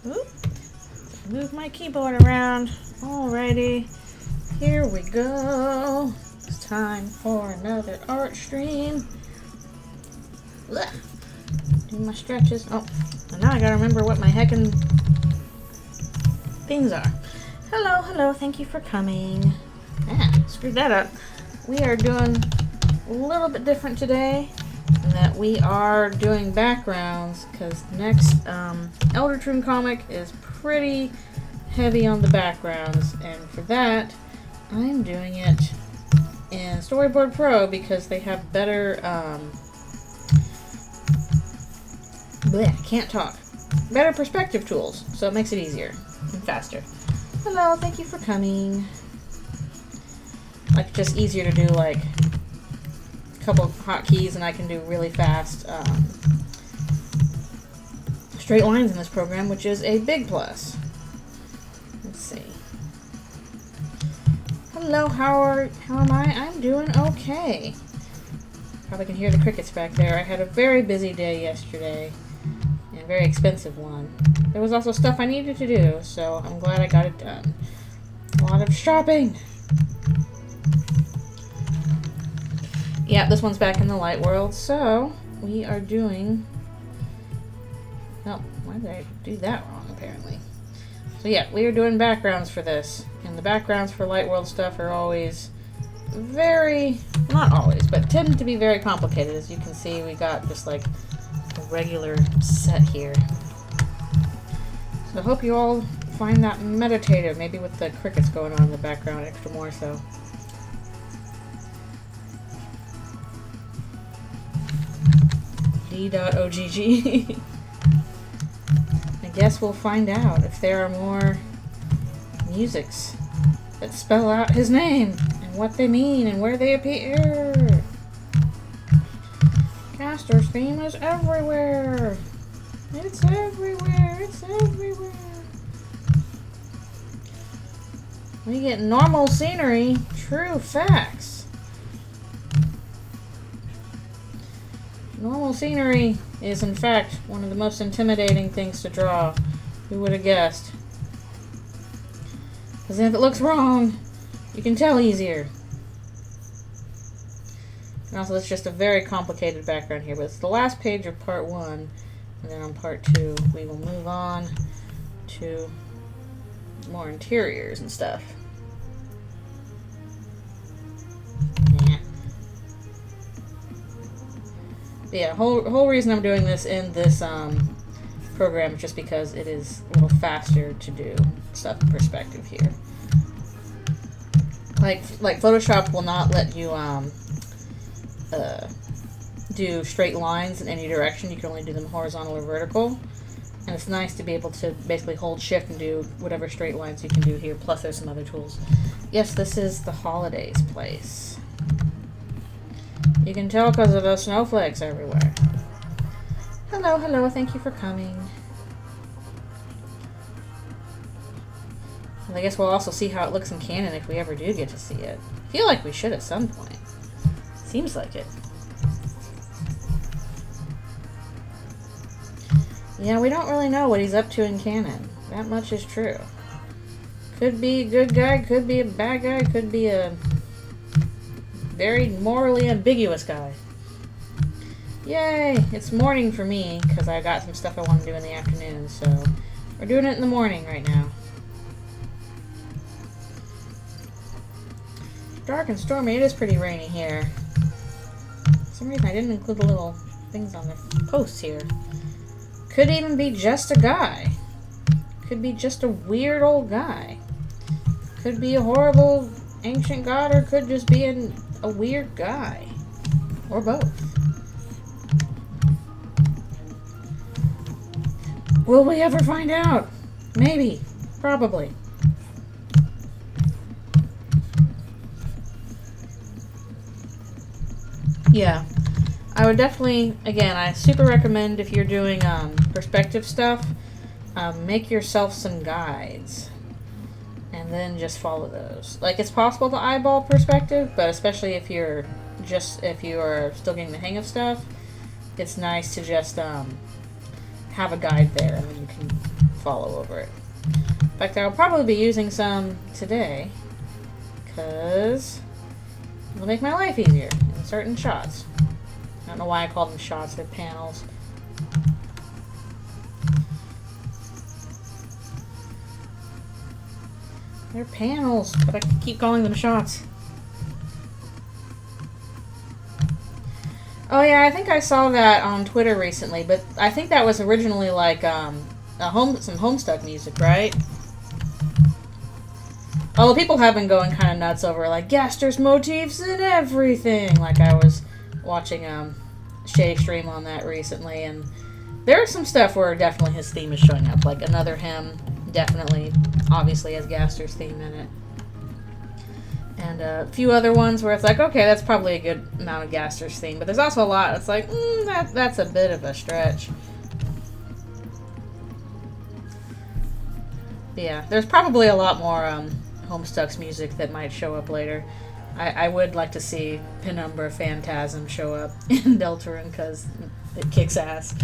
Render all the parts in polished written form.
Oop. Move my keyboard around. Alrighty. Here we go. It's time for another art stream. Ugh. Do my stretches. Oh, and now I gotta remember what my heckin' things are. Hello, hello, thank you for coming. Screwed that up. We are doing a little bit different today in that we are doing backgrounds because next Eldritchrune comic is pretty heavy on the backgrounds, and for that I'm doing it in Storyboard Pro because they have better I can't talk. Better perspective tools, so it makes it easier and faster. Hello, thank you for coming. Like, just easier to do, like, a couple hotkeys and I can do really fast straight lines in this program, which is a big plus. Let's see. Hello, how am I? I'm doing okay. Probably can hear the crickets back there. I had a very busy day yesterday. And a very expensive one. There was also stuff I needed to do, so I'm glad I got it done. A lot of shopping! Yeah, this one's back in the light world, so we are doing... Oh, why did I do that wrong, apparently? So yeah, we are doing backgrounds for this. And the backgrounds for light world stuff are always very... Not always, but tend to be very complicated. As you can see, we got just like a regular set here. So I hope you all find that meditative, maybe with the crickets going on in the background extra more so. D.OGG. I guess we'll find out if there are more musics that spell out his name and what they mean and where they appear. Caster's theme is everywhere. It's everywhere. It's everywhere. We get normal scenery. True facts. Normal scenery is, in fact, one of the most intimidating things to draw. Who would have guessed? Because if it looks wrong, you can tell easier. And also, it's just a very complicated background here, but it's the last page of part 1, and then on part 2, we will move on to more interiors and stuff. Yeah. But yeah, whole reason I'm doing this in this program is just because it is a little faster to do stuff in perspective here. Like Photoshop will not let you do straight lines in any direction. You can only do them horizontal or vertical. And it's nice to be able to basically hold shift and do whatever straight lines you can do here. Plus there's some other tools. Yes, this is the holidays place. You can tell because of the snowflakes everywhere. Hello, hello, thank you for coming. And I guess we'll also see how it looks in canon if we ever do get to see it. I feel like we should at some point. Seems like it. Yeah, we don't really know what he's up to in canon. That much is true. Could be a good guy, could be a bad guy, could be a very morally ambiguous guy. Yay! It's morning for me, because I got some stuff I want to do in the afternoon, so we're doing it in the morning right now. Dark and stormy. It is pretty rainy here. For some reason I didn't include the little things on the posts here. Could even be just a guy. Could be just a weird old guy. Could be a horrible ancient god, or could just be a weird guy. Or both. Will we ever find out? Maybe. Probably. Yeah. I would definitely, again, I super recommend if you're doing perspective stuff, make yourself some guides. And then just follow those. Like, it's possible to eyeball perspective, but especially if you are still getting the hang of stuff, it's nice to just have a guide there, and then you can follow over it. In fact, I'll probably be using some today, because it'll make my life easier in certain shots. I don't know why I call them shots, they're panels. They're panels, but I keep calling them shots. Oh yeah, I think I saw that on Twitter recently, but I think that was originally like some Homestuck music, right? Although people have been going kind of nuts over like Gaster's motifs and everything. Like I was watching Shay stream on that recently, and there's some stuff where definitely his theme is showing up. Like another hymn definitely, obviously has Gaster's theme in it. And a few other ones where it's like, okay, that's probably a good amount of Gaster's theme. But there's also a lot that's like, that's a bit of a stretch. But yeah, there's probably a lot more Homestuck's music that might show up later. I would like to see Penumbra Phantasm show up in Eldritchrune because it kicks ass.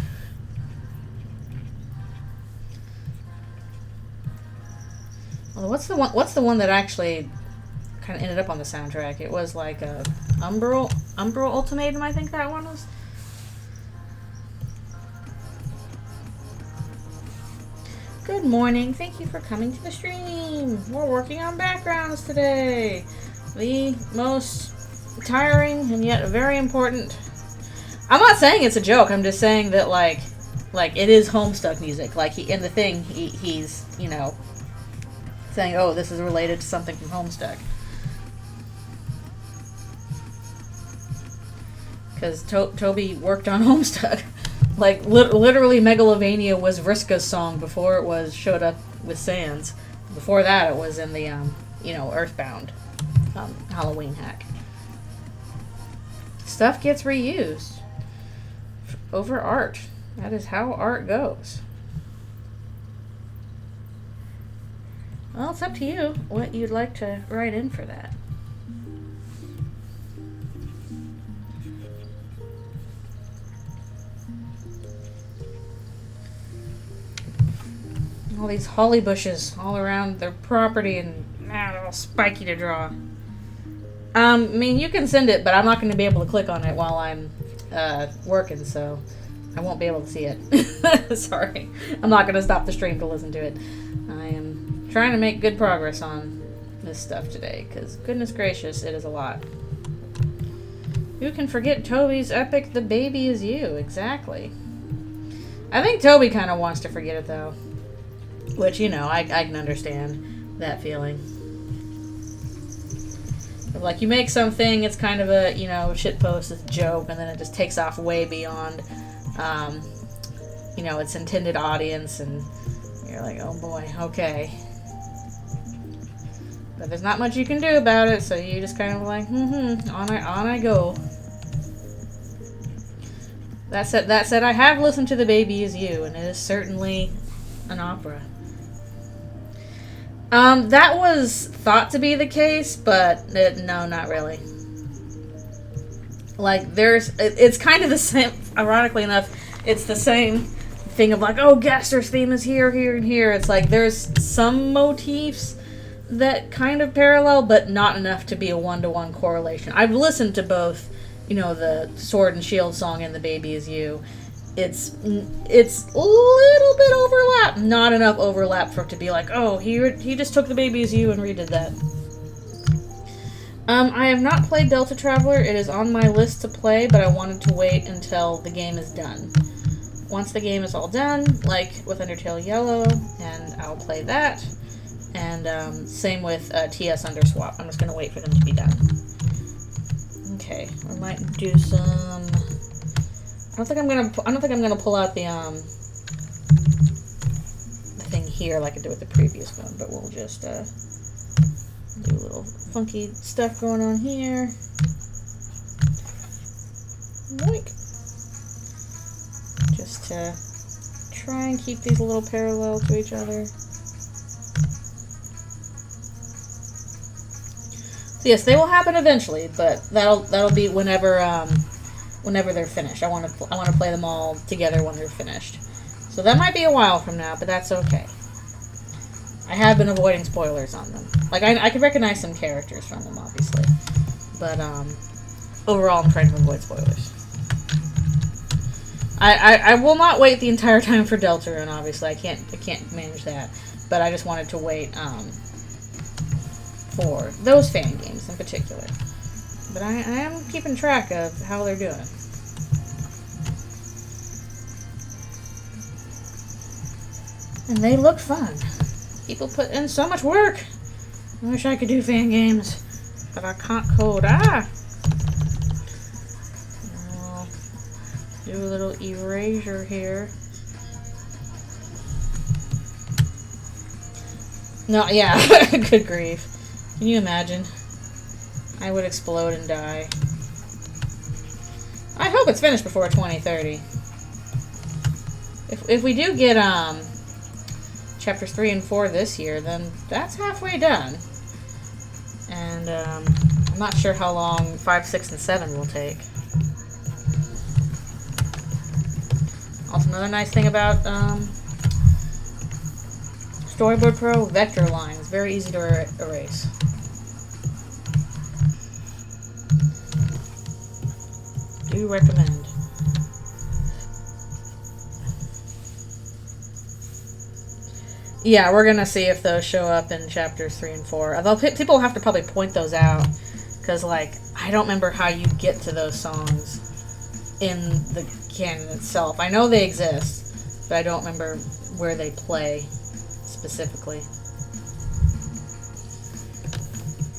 Well, what's the one that actually kind of ended up on the soundtrack? It was like a Umbral Ultimatum, I think that one was. Good morning. Thank you for coming to the stream. We're working on backgrounds today. The most tiring and yet very important. I'm not saying it's a joke. I'm just saying that like it is Homestuck music. Like in the thing, he's you know saying, oh, this is related to something from Homestuck. Because Toby worked on Homestuck. Like, literally, Megalovania was Vriska's song before it showed up with Sans. Before that, it was in the, Earthbound Halloween hack. Stuff gets reused over art. That is how art goes. Well, it's up to you what you'd like to write in for that. All these holly bushes all around their property, and they're all spiky to draw. I mean, you can send it, but I'm not going to be able to click on it while I'm working, so I won't be able to see it. Sorry. I'm not going to stop the stream to listen to it. I am trying to make good progress on this stuff today, because goodness gracious, it is a lot. Who can forget Toby's epic "The Baby Is You"? Exactly. I think Toby kind of wants to forget it, though. Which, I can understand that feeling. But like, you make something, it's kind of a, shitpost, it's a joke, and then it just takes off way beyond, its intended audience, and you're like, oh boy, okay. But there's not much you can do about it, so you just kind of like, on I go. That said, I have listened to "The Baby Is You," and it is certainly an opera. That was thought to be the case, but no, not really. Like, it's kind of the same, ironically enough, it's the same thing of like, oh, Gaster's theme is here, here, and here. It's like, there's some motifs that kind of parallel, but not enough to be a one-to-one correlation. I've listened to both, the Sword and Shield song and "The Baby Is You." It's a little bit overlap. Not enough overlap for it to be like, oh, he just took "The Baby Is You" and redid that. I have not played Delta Traveler. It is on my list to play, but I wanted to wait until the game is done. Once the game is all done, like with Undertale Yellow, and I'll play that. And same with TS Underswap. I'm just going to wait for them to be done. Okay, I might do some... I don't think I'm gonna pull out the thing here like I did with the previous one, but we'll just do a little funky stuff going on here. Yoink. Just to try and keep these a little parallel to each other. So yes, they will happen eventually, but that'll be whenever they're finished. I want to play them all together when they're finished. So that might be a while from now, but that's okay. I have been avoiding spoilers on them. Like, I could recognize some characters from them, obviously. But, overall, I'm trying to avoid spoilers. I will not wait the entire time for Deltarune, obviously. I can't manage that. But I just wanted to wait, for those fan games in particular. But I am keeping track of how they're doing. And they look fun. People put in so much work. I wish I could do fan games, but I can't code. I'll do a little erasure here. No, yeah, good grief. Can you imagine? I would explode and die. I hope it's finished before 2030. If we do get, chapters 3 and 4 this year, then that's halfway done. And I'm not sure how long 5, 6, and 7 will take. Also, another nice thing about Storyboard Pro, vector lines. Very easy to erase. Do recommend. Yeah, we're gonna see if those show up in chapters 3 and 4. Although people have to probably point those out, because, like, I don't remember how you get to those songs in the canon itself. I know they exist, but I don't remember where they play specifically.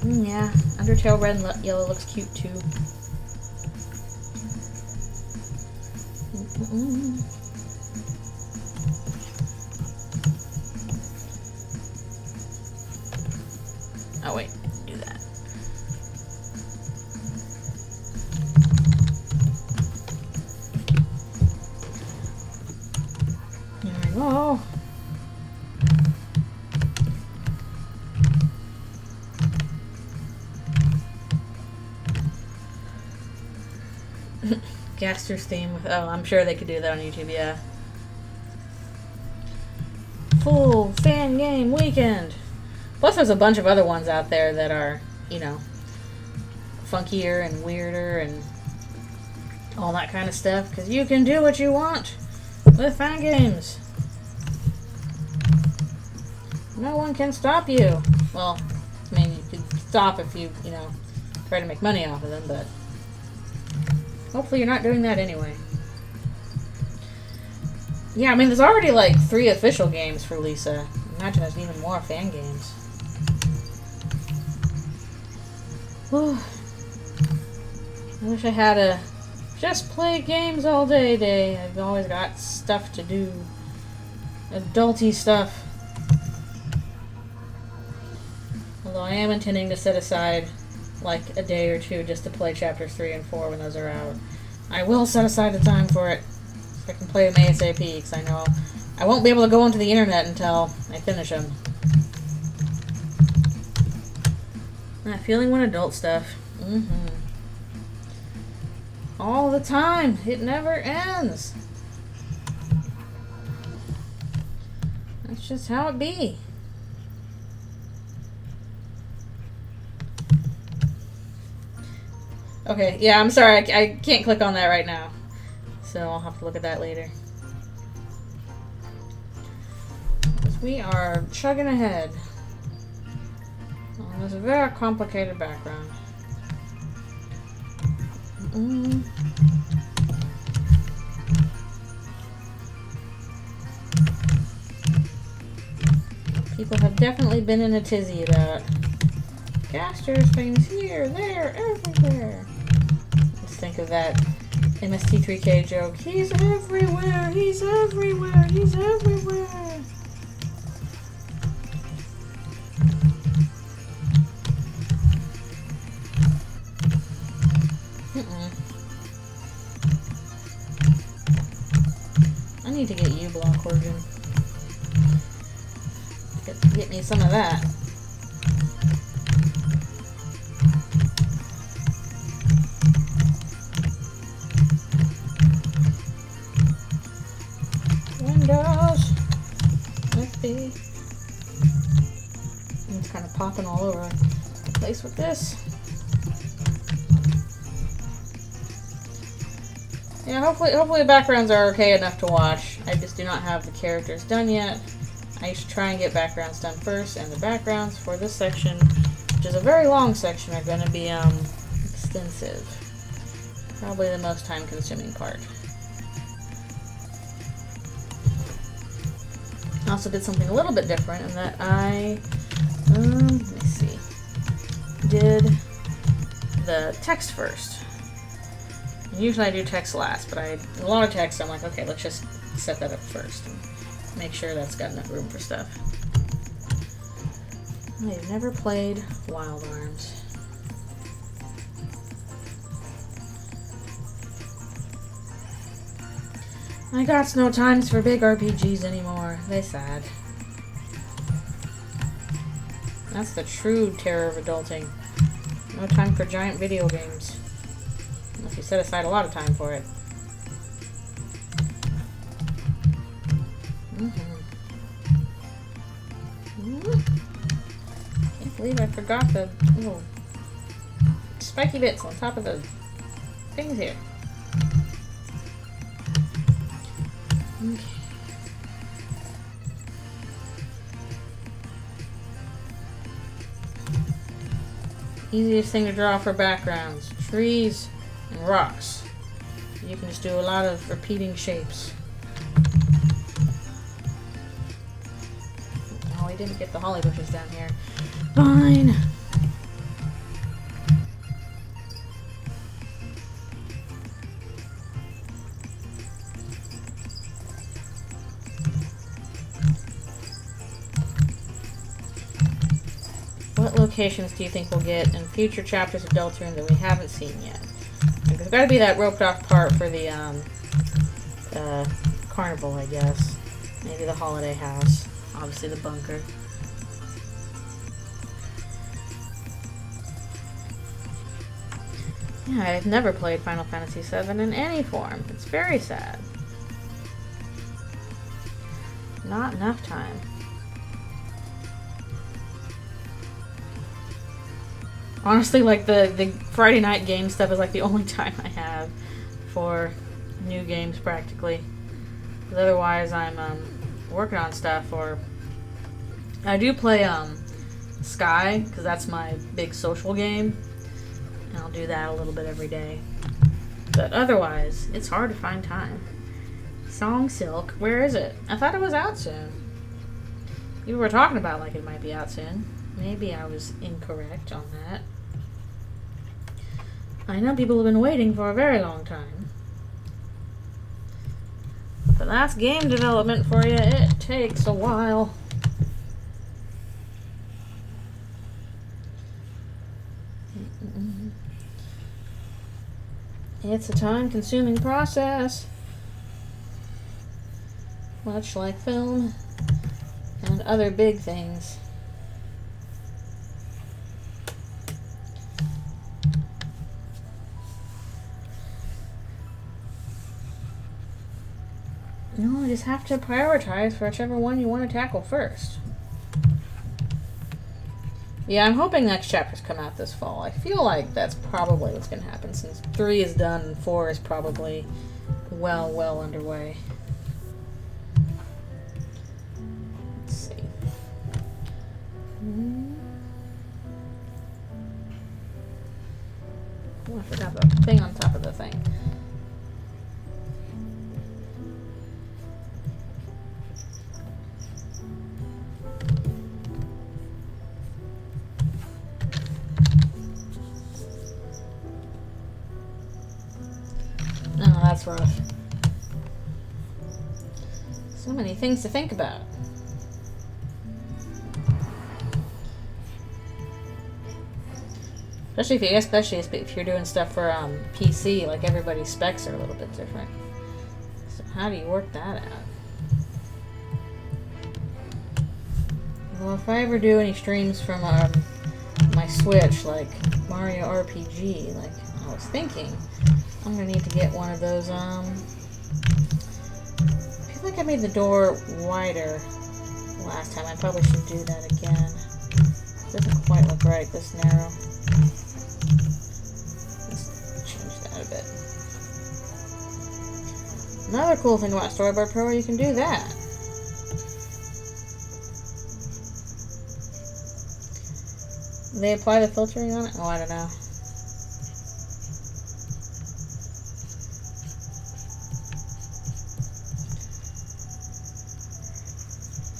Yeah, Undertale Red and Yellow looks cute too. Oh wait, do that. There we go. Gaster's theme with, oh, I'm sure they could do that on YouTube, yeah. Full fan game weekend. Plus there's a bunch of other ones out there that are, you know, funkier and weirder and all that kind of stuff, because you can do what you want with fan games. No one can stop you. Well, I mean, you could stop if you know, try to make money off of them, but hopefully you're not doing that anyway. Yeah, I mean, there's already like 3 official games for Lisa. Imagine there's even more fan games. Whew. I wish I had a just play games all day. I've always got stuff to do. Adulty stuff. Although I am intending to set aside like a day or two just to play chapters 3 and 4 when those are out. I will set aside the time for it so I can play them ASAP, because I know I won't be able to go onto the internet until I finish them. That feeling when adult stuff. All the time. It never ends. That's just how it be. Okay, yeah, I'm sorry, I can't click on that right now. So I'll have to look at that later. We are chugging ahead on this very complicated background. People have definitely been in a tizzy about Gaster's things here, there, everywhere. Let's think of that MST3K joke. He's everywhere, he's everywhere, he's everywhere. I need to get you block origin. Get me some of that. Window. crispy. And it's kind of popping all over the place with this. Yeah, hopefully the backgrounds are okay enough to watch. I just do not have the characters done yet. I should try and get backgrounds done first, and the backgrounds for this section, which is a very long section, are going to be extensive. Probably the most time-consuming part. I also did something a little bit different in that I, let me see, did the text first. Usually I do text last, but a lot of text, I'm like, okay, let's just set that up first and make sure that's got enough room for stuff. I've never played Wild Arms. I got no times for big RPGs anymore. They sad. That's the true terror of adulting. No time for giant video games. Unless you set aside a lot of time for it. Can't believe I forgot the little spiky bits on top of the things here. Okay. Easiest thing to draw for backgrounds. Trees and rocks. You can just do a lot of repeating shapes. Oh, we didn't get the holly bushes down here. Fine. What locations do you think we'll get in future chapters of Eldritchrune that we haven't seen yet? There's got to be that roped off part for the carnival, I guess. Maybe the holiday house. Obviously the bunker. Yeah, I've never played Final Fantasy VII in any form. It's very sad. Not enough time. Honestly, like, the Friday night game stuff is like the only time I have for new games, practically. Because otherwise I'm working on stuff, or I do play Sky, because that's my big social game. And I'll do that a little bit every day. But otherwise, it's hard to find time. Song Silk, where is it? I thought it was out soon. You were talking about like it might be out soon. Maybe I was incorrect on that. I know people have been waiting for a very long time. But that's game development for you. It takes a while. It's a time-consuming process. Much like film and other big things. No, you just have to prioritize for whichever one you want to tackle first. Yeah, I'm hoping next chapters come out this fall. I feel like that's probably what's going to happen, since 3 is done and 4 is probably well underway. Let's see. Oh, I forgot the thing on top of the thing. Oh, that's rough. So many things to think about. Especially if you're doing stuff for PC, like everybody's specs are a little bit different. So how do you work that out? Well, if I ever do any streams from my Switch, like Mario RPG, like I was thinking, I'm gonna need to get one of those. I feel like I made the door wider last time. I probably should do that again. It doesn't quite look right, this narrow. Let's change that a bit. Another cool thing about Storyboard Pro, you can do that. They apply the filtering on it? Oh, I don't know.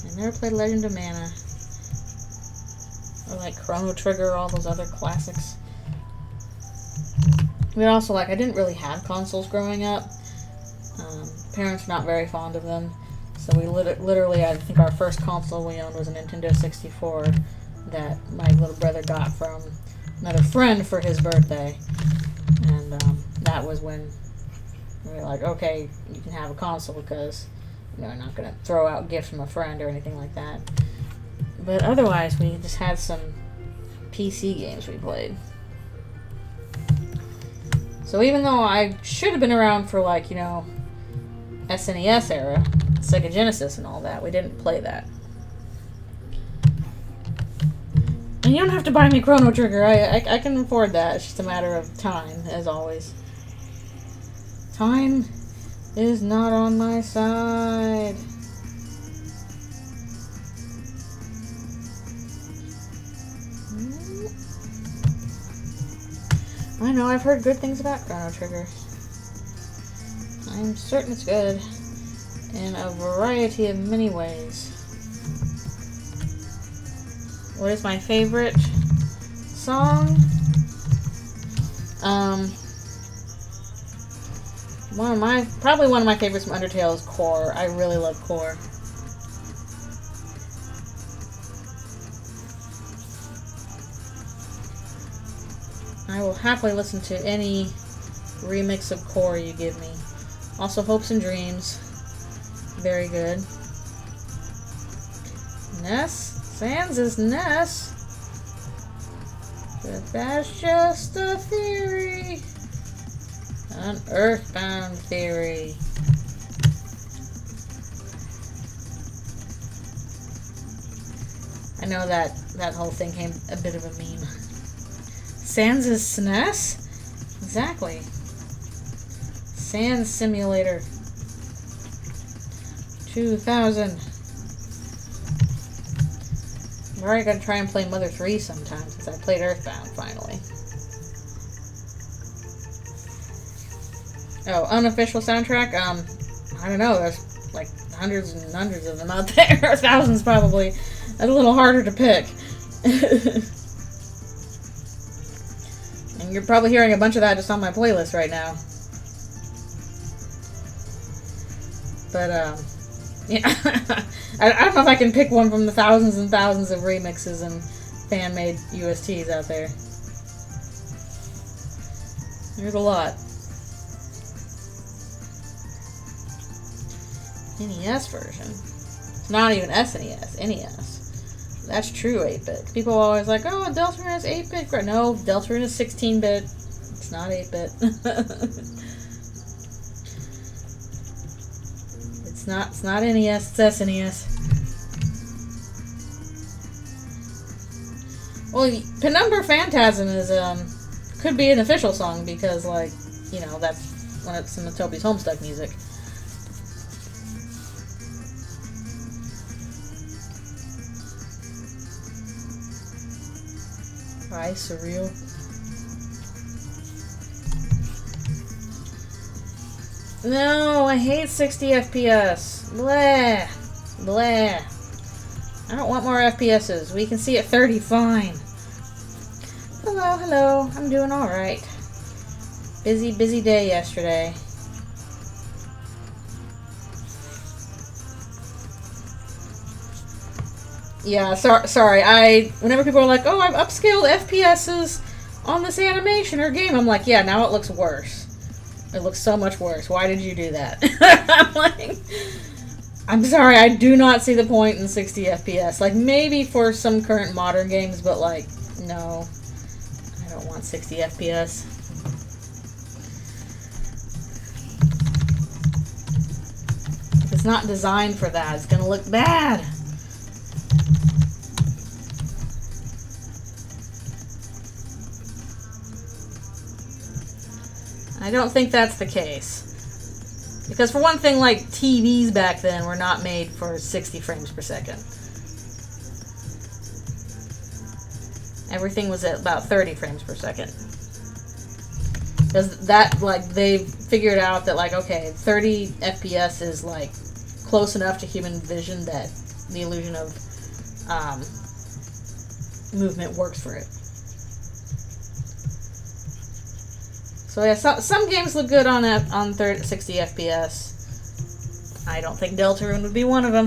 I never played Legend of Mana. Or like Chrono Trigger, all those other classics. But also, like, I didn't really have consoles growing up. Parents were not very fond of them. So we literally, I think our first console we owned was a Nintendo 64 that my little brother got from another friend for his birthday. And that was when we were like, okay, you can have a console because, you know, I'm not going to throw out gifts from a friend or anything like that. But otherwise, we just had some PC games we played. So even though I should have been around for, like, you know, SNES era, Sega Genesis and all that, we didn't play that. And you don't have to buy me Chrono Trigger. I can afford that. It's just a matter of time, as always. Time is not on my side. I know, I've heard good things about Chrono Trigger. I'm certain it's good in a variety of many ways. What is my favorite song? Probably one of my favorites from Undertale is Core. I really love Core. I will happily listen to any remix of Core you give me. Also, Hopes and Dreams. Very good. Ness? Sans is Ness. But that's just a theory. An earthbound theory. I know that whole thing came a bit of a meme. Sans is SNES? Exactly. Sans Simulator 2000. I'm already gonna try and play Mother 3 sometime since I played Earthbound finally. Oh, unofficial soundtrack? I don't know, there's like hundreds and hundreds of them out there. Thousands probably. That's a little harder to pick. And you're probably hearing a bunch of that just on my playlist right now. But, yeah. I don't know if I can pick one from the thousands and thousands of remixes and fan-made USTs out there. There's a lot. NES version. It's not even SNES. NES. That's true 8-bit. People are always like, oh, Deltarune is 8-bit. No, Deltarune is 16-bit. It's not 8-bit. It's not NES, it's SNES. Well, Penumbra Phantasm is, could be an official song because, like, you know, that's when it's some of Toby's Homestuck music. Hi, Surreal. No, I hate 60 FPS. Bleh. Bleh. I don't want more FPSs. We can see at 30, fine. Hello, hello. I'm doing alright. Busy day yesterday. Yeah, sorry. Whenever people are like, oh, I've upscaled FPSs on this animation or game, I'm like, yeah, now it looks worse. It looks so much worse. Why did you do that? I'm like, I'm sorry, I do not see the point in 60 FPS. Like, maybe for some current modern games, but, like, no. I don't want 60 FPS. If it's not designed for that, it's gonna look bad. I don't think that's the case. Because for one thing, like, TVs back then were not made for 60 frames per second. Everything was at about 30 frames per second. Because that, like, they figured out that, like, okay, 30 FPS is, like, close enough to human vision that the illusion of movement works for it. So yeah, some games look good on 60 FPS. I don't think Deltarune would be one of them.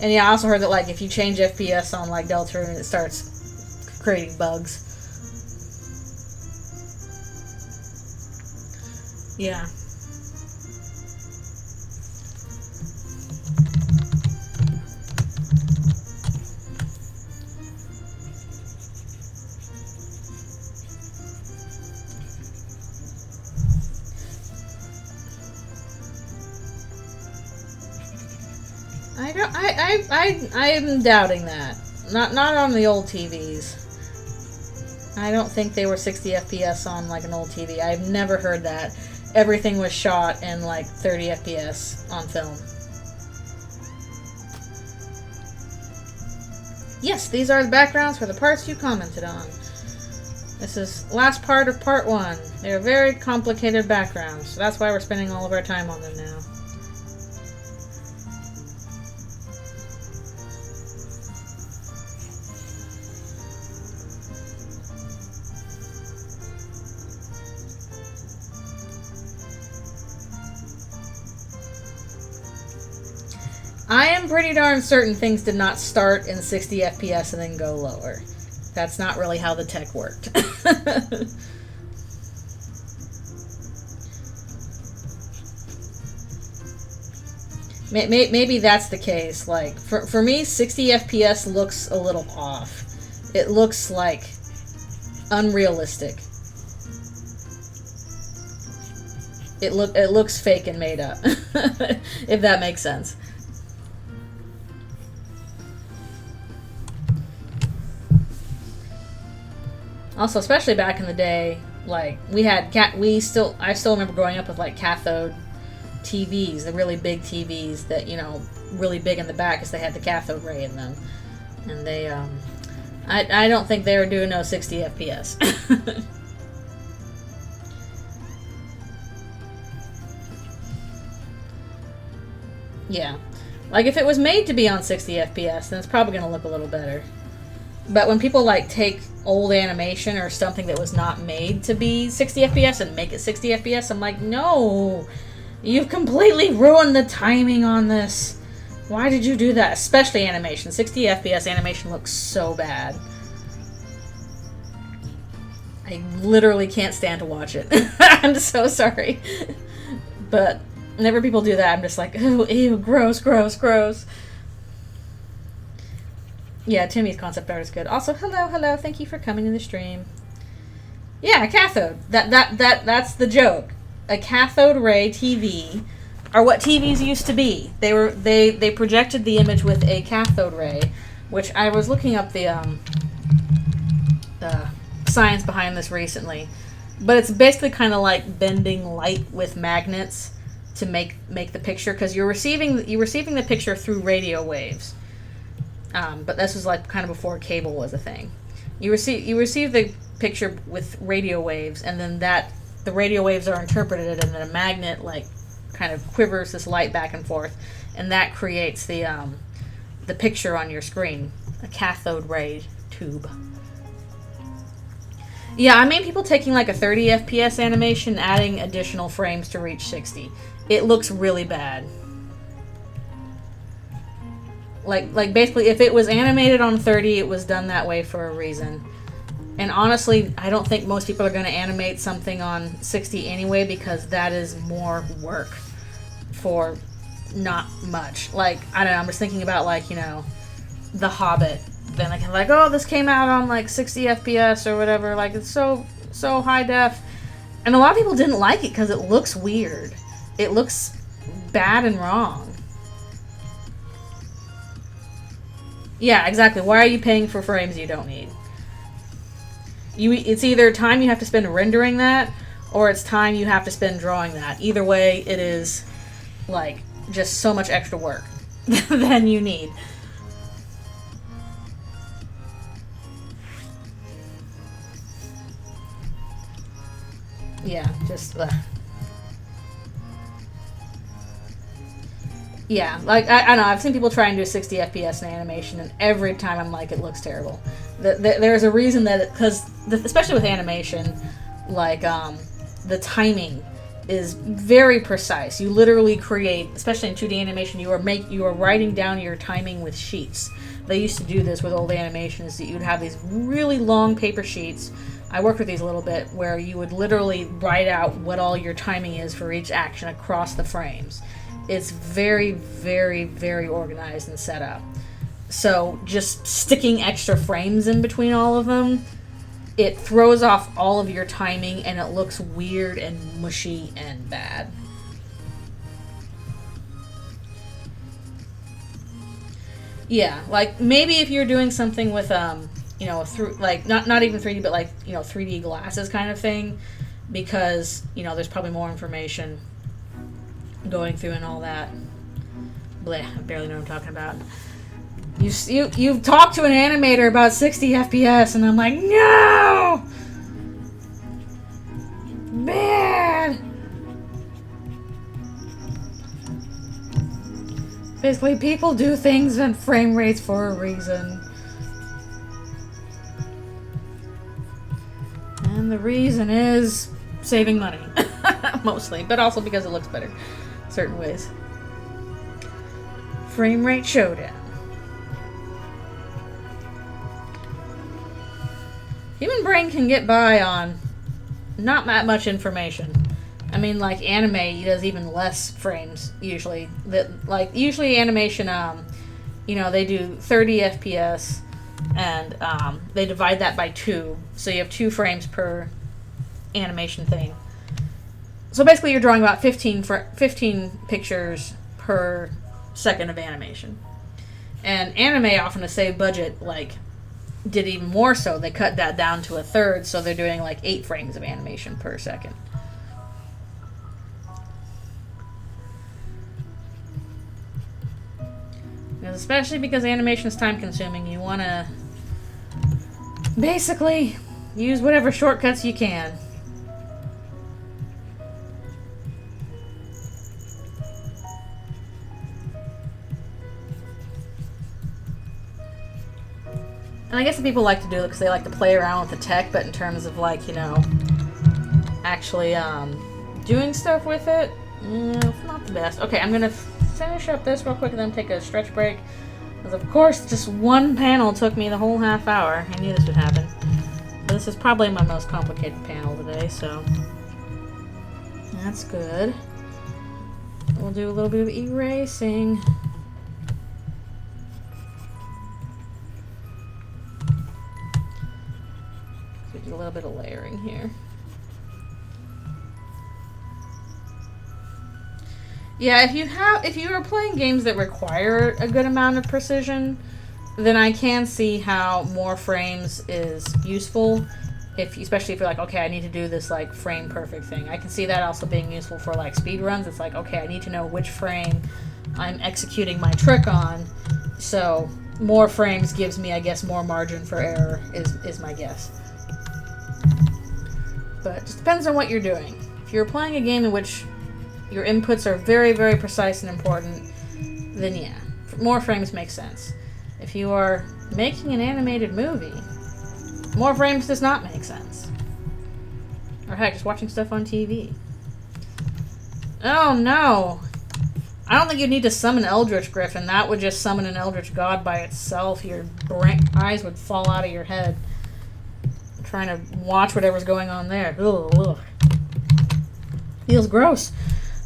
And yeah, I also heard that like if you change FPS on like Deltarune, it starts creating bugs. Yeah. I'm doubting that. Not on the old TVs. I don't think they were 60 FPS on like an old TV. I've never heard that. Everything was shot in like 30 FPS on film. Yes, these are the backgrounds for the parts you commented on. This is last part of part 1. They're very complicated backgrounds, so that's why we're spending all of our time on them now. I am pretty darn certain things did not start in 60 FPS and then go lower. That's not really how the tech worked. Maybe that's the case. Like, for me, 60 FPS looks a little off. It looks, like, unrealistic. It looks fake and made up, if that makes sense. Also, especially back in the day, like, I still remember growing up with, like, cathode TVs, the really big TVs that, you know, really big in the back because they had the cathode ray in them. And they, I don't think they were doing no 60 FPS. Yeah. Like, if it was made to be on 60 FPS, then it's probably going to look a little better. But when people, like, take old animation or something that was not made to be 60 FPS and make it 60 FPS, I'm like, no! You've completely ruined the timing on this. Why did you do that? Especially animation. 60 FPS animation looks so bad. I literally can't stand to watch it. I'm so sorry. But whenever people do that, I'm just like, oh, ew, gross, gross, gross. Yeah, Timmy's concept art is good. Also, hello, thank you for coming to the stream. Yeah, a cathode. That's the joke. A cathode ray TV are what TVs used to be. They projected the image with a cathode ray, which I was looking up the science behind this recently. But it's basically kind of like bending light with magnets to make the picture, because you're receiving the picture through radio waves. But this was like kind of before cable was a thing. You receive the picture with radio waves, and then the radio waves are interpreted, and then a magnet like kind of quivers this light back and forth, and that creates the picture on your screen, a cathode ray tube. Yeah, I mean people taking like a 30 FPS animation, adding additional frames to reach 60. It looks really bad. Like basically, if it was animated on 30, it was done that way for a reason. And honestly, I don't think most people are going to animate something on 60 anyway, because that is more work for not much. Like, I don't know, I'm just thinking about, like, you know, The Hobbit. Then like, oh, this came out on like 60 FPS or whatever. Like, it's so high def. And a lot of people didn't like it because it looks weird. It looks bad and wrong. Yeah, exactly. Why are you paying for frames you don't need? It's either time you have to spend rendering that, or it's time you have to spend drawing that. Either way, it is, like, just so much extra work than you need. Yeah, just... Yeah, like, I don't know, I've seen people try and do 60 FPS in animation, and every time I'm like, it looks terrible. There's a reason that, because, especially with animation, like, the timing is very precise. You literally create, especially in 2D animation, you are writing down your timing with sheets. They used to do this with old animations, that you'd have these really long paper sheets. I worked with these a little bit, where you would literally write out what all your timing is for each action across the frames. It's very, very, very organized and set up. So just sticking extra frames in between all of them, it throws off all of your timing, and it looks weird and mushy and bad. Yeah, like maybe if you're doing something with you know, through like not even 3D, but like, you know, 3D glasses kind of thing, because, you know, there's probably more information going through and all that. Bleh, I barely know what I'm talking about. You've talked to an animator about 60 FPS, and I'm like, no! Bad! Basically, people do things and frame rates for a reason. And the reason is saving money. Mostly, but also because it looks better certain ways. Frame rate showdown. Human brain can get by on not that much information. I mean, like, anime does even less frames usually. Usually animation, you know, they do 30 FPS, and they divide that by 2, so you have 2 frames per animation thing. So basically, you're drawing about 15 pictures per second of animation. And anime, often to save budget, like, did even more so. They cut that down to a third, so they're doing like 8 frames of animation per second. And especially because animation is time consuming, you want to basically use whatever shortcuts you can. And I guess some people like to do it because they like to play around with the tech, but in terms of, like, you know, actually doing stuff with it, not the best. Okay, I'm going to finish up this real quick and then take a stretch break. Because, of course, just one panel took me the whole half hour. I knew this would happen. But this is probably my most complicated panel today, so that's good. We'll do a little bit of erasing. A little bit of layering here. Yeah, if you are playing games that require a good amount of precision, then I can see how more frames is useful. Especially if you're like, okay, I need to do this like frame perfect thing. I can see that also being useful for like speed runs. It's like, okay, I need to know which frame I'm executing my trick on. So more frames gives me, I guess, more margin for error is my guess. But it just depends on what you're doing. If you're playing a game in which your inputs are very, very precise and important, then yeah, more frames make sense. If you are making an animated movie, more frames does not make sense. Or heck, just watching stuff on TV. Oh no! I don't think you'd need to summon Eldritch Griffin. That would just summon an Eldritch God by itself. Your eyes would fall out of your head trying to watch whatever's going on there. Ugh. Feels gross.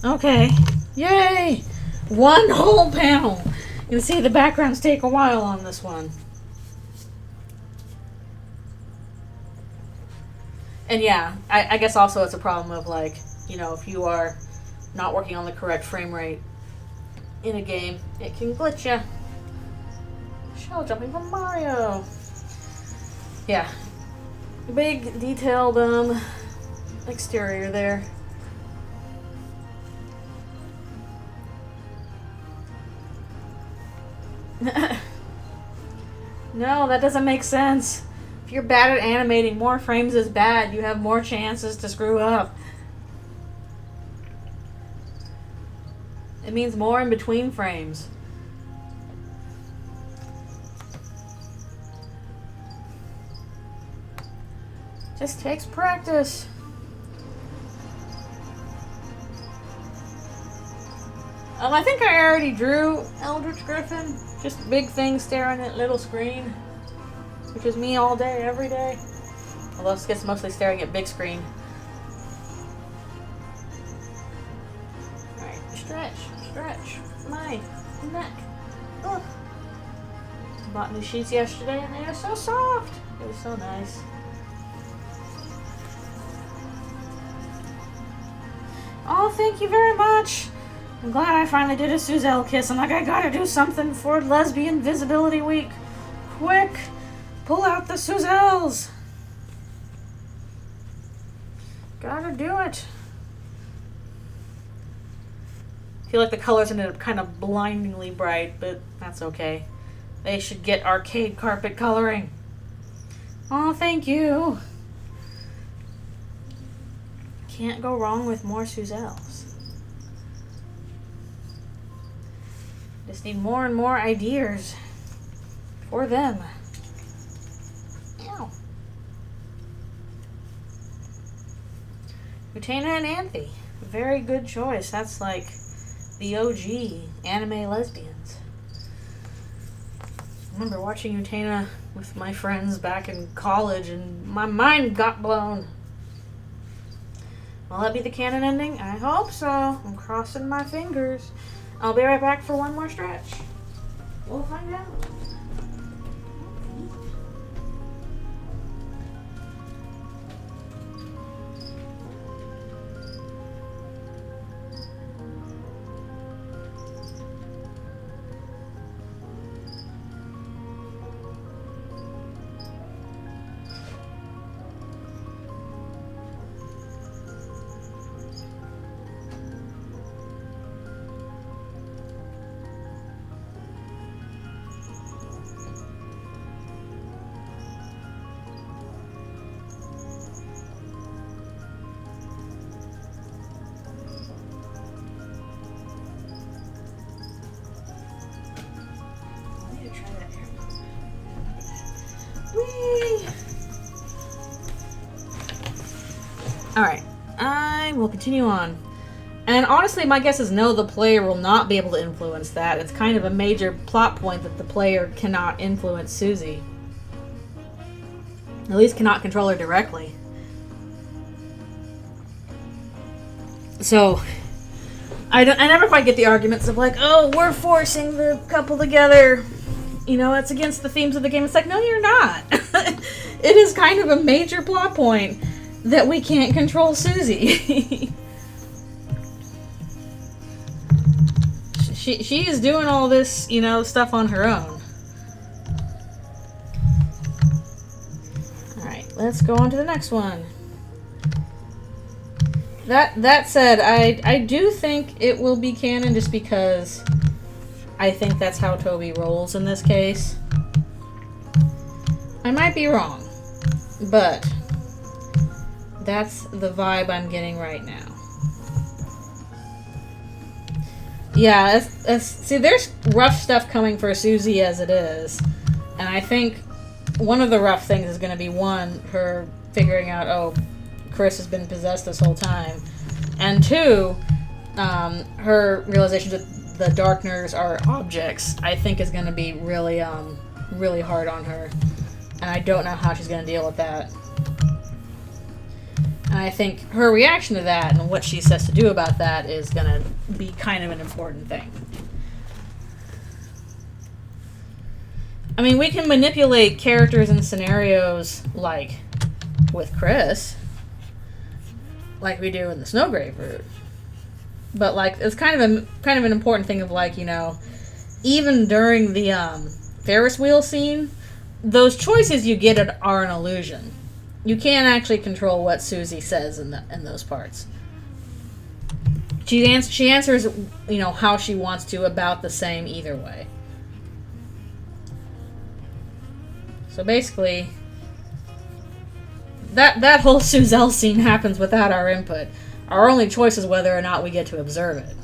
Okay. Yay! One whole panel. You can see the backgrounds take a while on this one. And yeah, I guess also it's a problem of, like, you know, if you are not working on the correct frame rate in a game, it can glitch you. shell jumping from Mario. Yeah. Big detailed exterior there. No, that doesn't make sense. If you're bad at animating, more frames is bad. You have more chances to screw up. It means more in between frames. Just takes practice. I think I already drew Eldritchrune. Just big thing staring at little screen. Which is me all day, every day. Although I guess mostly staring at big screen. Alright, stretch. My neck. Ugh. Bought new sheets yesterday and they are so soft. It was so nice. Oh, thank you very much. I'm glad I finally did a Suzelle kiss. I'm like, I gotta do something for Lesbian Visibility Week. Quick, pull out the Suzelles. Gotta do it. I feel like the colors ended up kind of blindingly bright, but that's okay. They should get arcade carpet coloring. Oh, thank you. Can't go wrong with more Suzelles. Just need more and more ideas for them. Ow. Utena and Anthe. Very good choice. That's like the OG anime lesbians. I remember watching Utena with my friends back in college and my mind got blown. Will that be the canon ending? I hope so. I'm crossing my fingers. I'll be right back for one more stretch. We'll find out. Alright, I will continue on. And honestly, my guess is no, the player will not be able to influence that. It's kind of a major plot point that the player cannot influence Susie. At least cannot control her directly. So, I never quite get the arguments of like, oh, we're forcing the couple together. You know, it's against the themes of the game. It's like, no, you're not. It is kind of a major plot point that we can't control Susie. She is doing all this, you know, stuff on her own. Alright, let's go on to the next one. That said, I do think it will be canon just because I think that's how Toby rolls in this case. I might be wrong, but that's the vibe I'm getting right now. Yeah, see, there's rough stuff coming for Susie as it is. And I think one of the rough things is going to be, one, her figuring out, oh, Chris has been possessed this whole time. And two, her realization that the Darkners are objects, I think is going to be really, really hard on her. And I don't know how she's going to deal with that. And I think her reaction to that and what she says to do about that is going to be kind of an important thing. I mean, we can manipulate characters and scenarios like with Chris, like we do in the Snowgrave route. But like, it's kind of an important thing of like, you know, even during the Ferris wheel scene, those choices you get are an illusion. You can't actually control what Susie says in those parts. She answers, how she wants to, about the same either way. So basically, that whole Suzelle scene happens without our input. Our only choice is whether or not we get to observe it.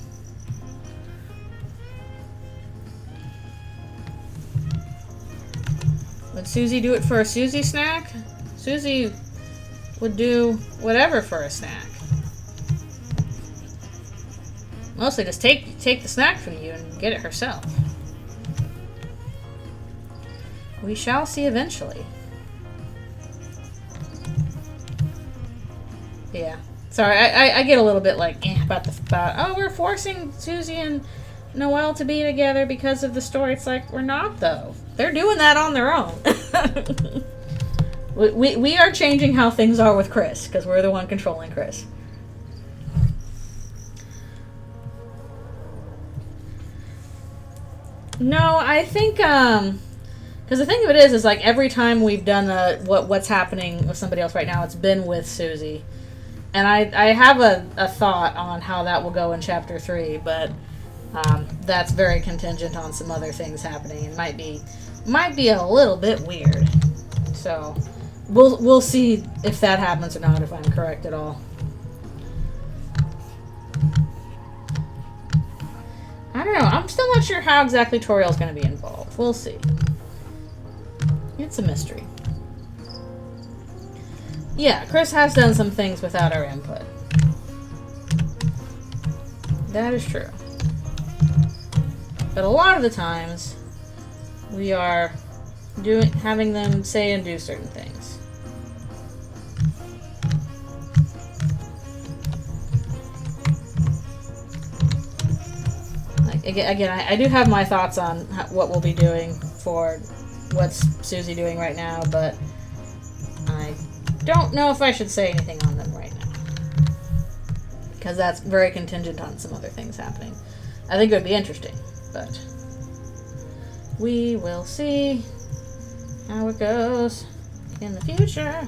Would Susie do it for a Susie snack? Susie would do whatever for a snack. Mostly just take the snack from you and get it herself. We shall see eventually. Yeah. Sorry, I get a little bit like about we're forcing Susie and Noelle to be together because of the story. It's like, we're not, though. They're doing that on their own. we are changing how things are with Chris, because we're the one controlling Chris. No, I think, because the thing of it is like every time we've done what's happening with somebody else right now, it's been with Susie. And I have a thought on how that will go in Chapter 3, but that's very contingent on some other things happening. It might be a little bit weird. So we'll see if that happens or not, if I'm correct at all. I don't know. I'm still not sure how exactly Toriel's going to be involved. We'll see. It's a mystery. Yeah, Chris has done some things without our input. That is true. But a lot of the times, we are having them say and do certain things. Like, again, I do have my thoughts on what we'll be doing for what's Susie doing right now, but I don't know if I should say anything on them right now, because that's very contingent on some other things happening. I think it would be interesting, but we will see how it goes in the future.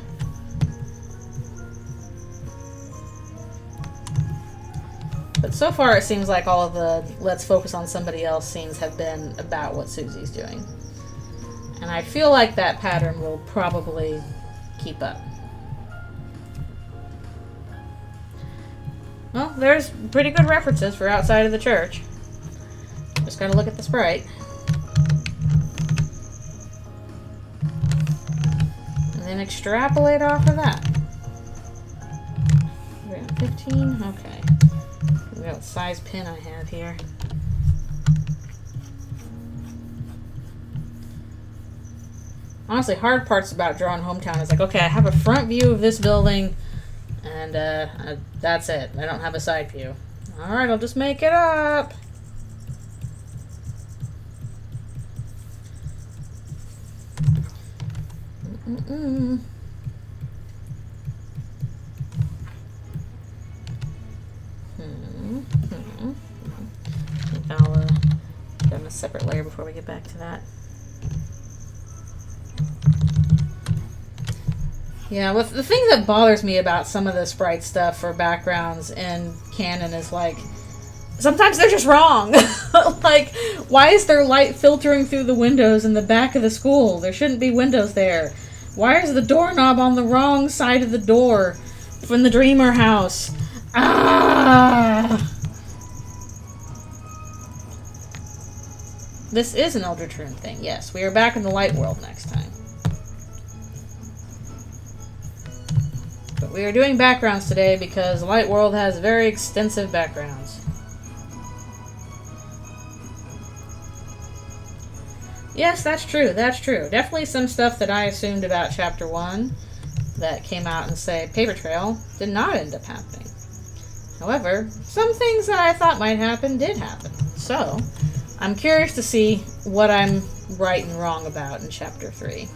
But so far it seems like all of the let's focus on somebody else scenes have been about what Susie's doing. And I feel like that pattern will probably keep up. Well, there's pretty good references for outside of the church. Just gotta look at the sprite. And then extrapolate off of that. We're at 15? Okay. We got what size pin I have here. Honestly, hard parts about drawing Hometown is like, okay, I have a front view of this building, and that's it. I don't have a side view. Alright, I'll just make it up. I think I'll put on a separate layer before we get back to that. Yeah, well, the thing that bothers me about some of the sprite stuff for backgrounds in canon is, like, sometimes they're just wrong. Like, why is there light filtering through the windows in the back of the school? There shouldn't be windows there. Why is the doorknob on the wrong side of the door from the Dreamer house? Ah! This is an Eldritchrune thing, yes. We are back in the light world next time. But we are doing backgrounds today because Light World has very extensive backgrounds. Yes, that's true. That's true. Definitely some stuff that I assumed about Chapter 1 that came out and say Paper Trail did not end up happening. However, some things that I thought might happen did happen. So, I'm curious to see what I'm right and wrong about in Chapter 3.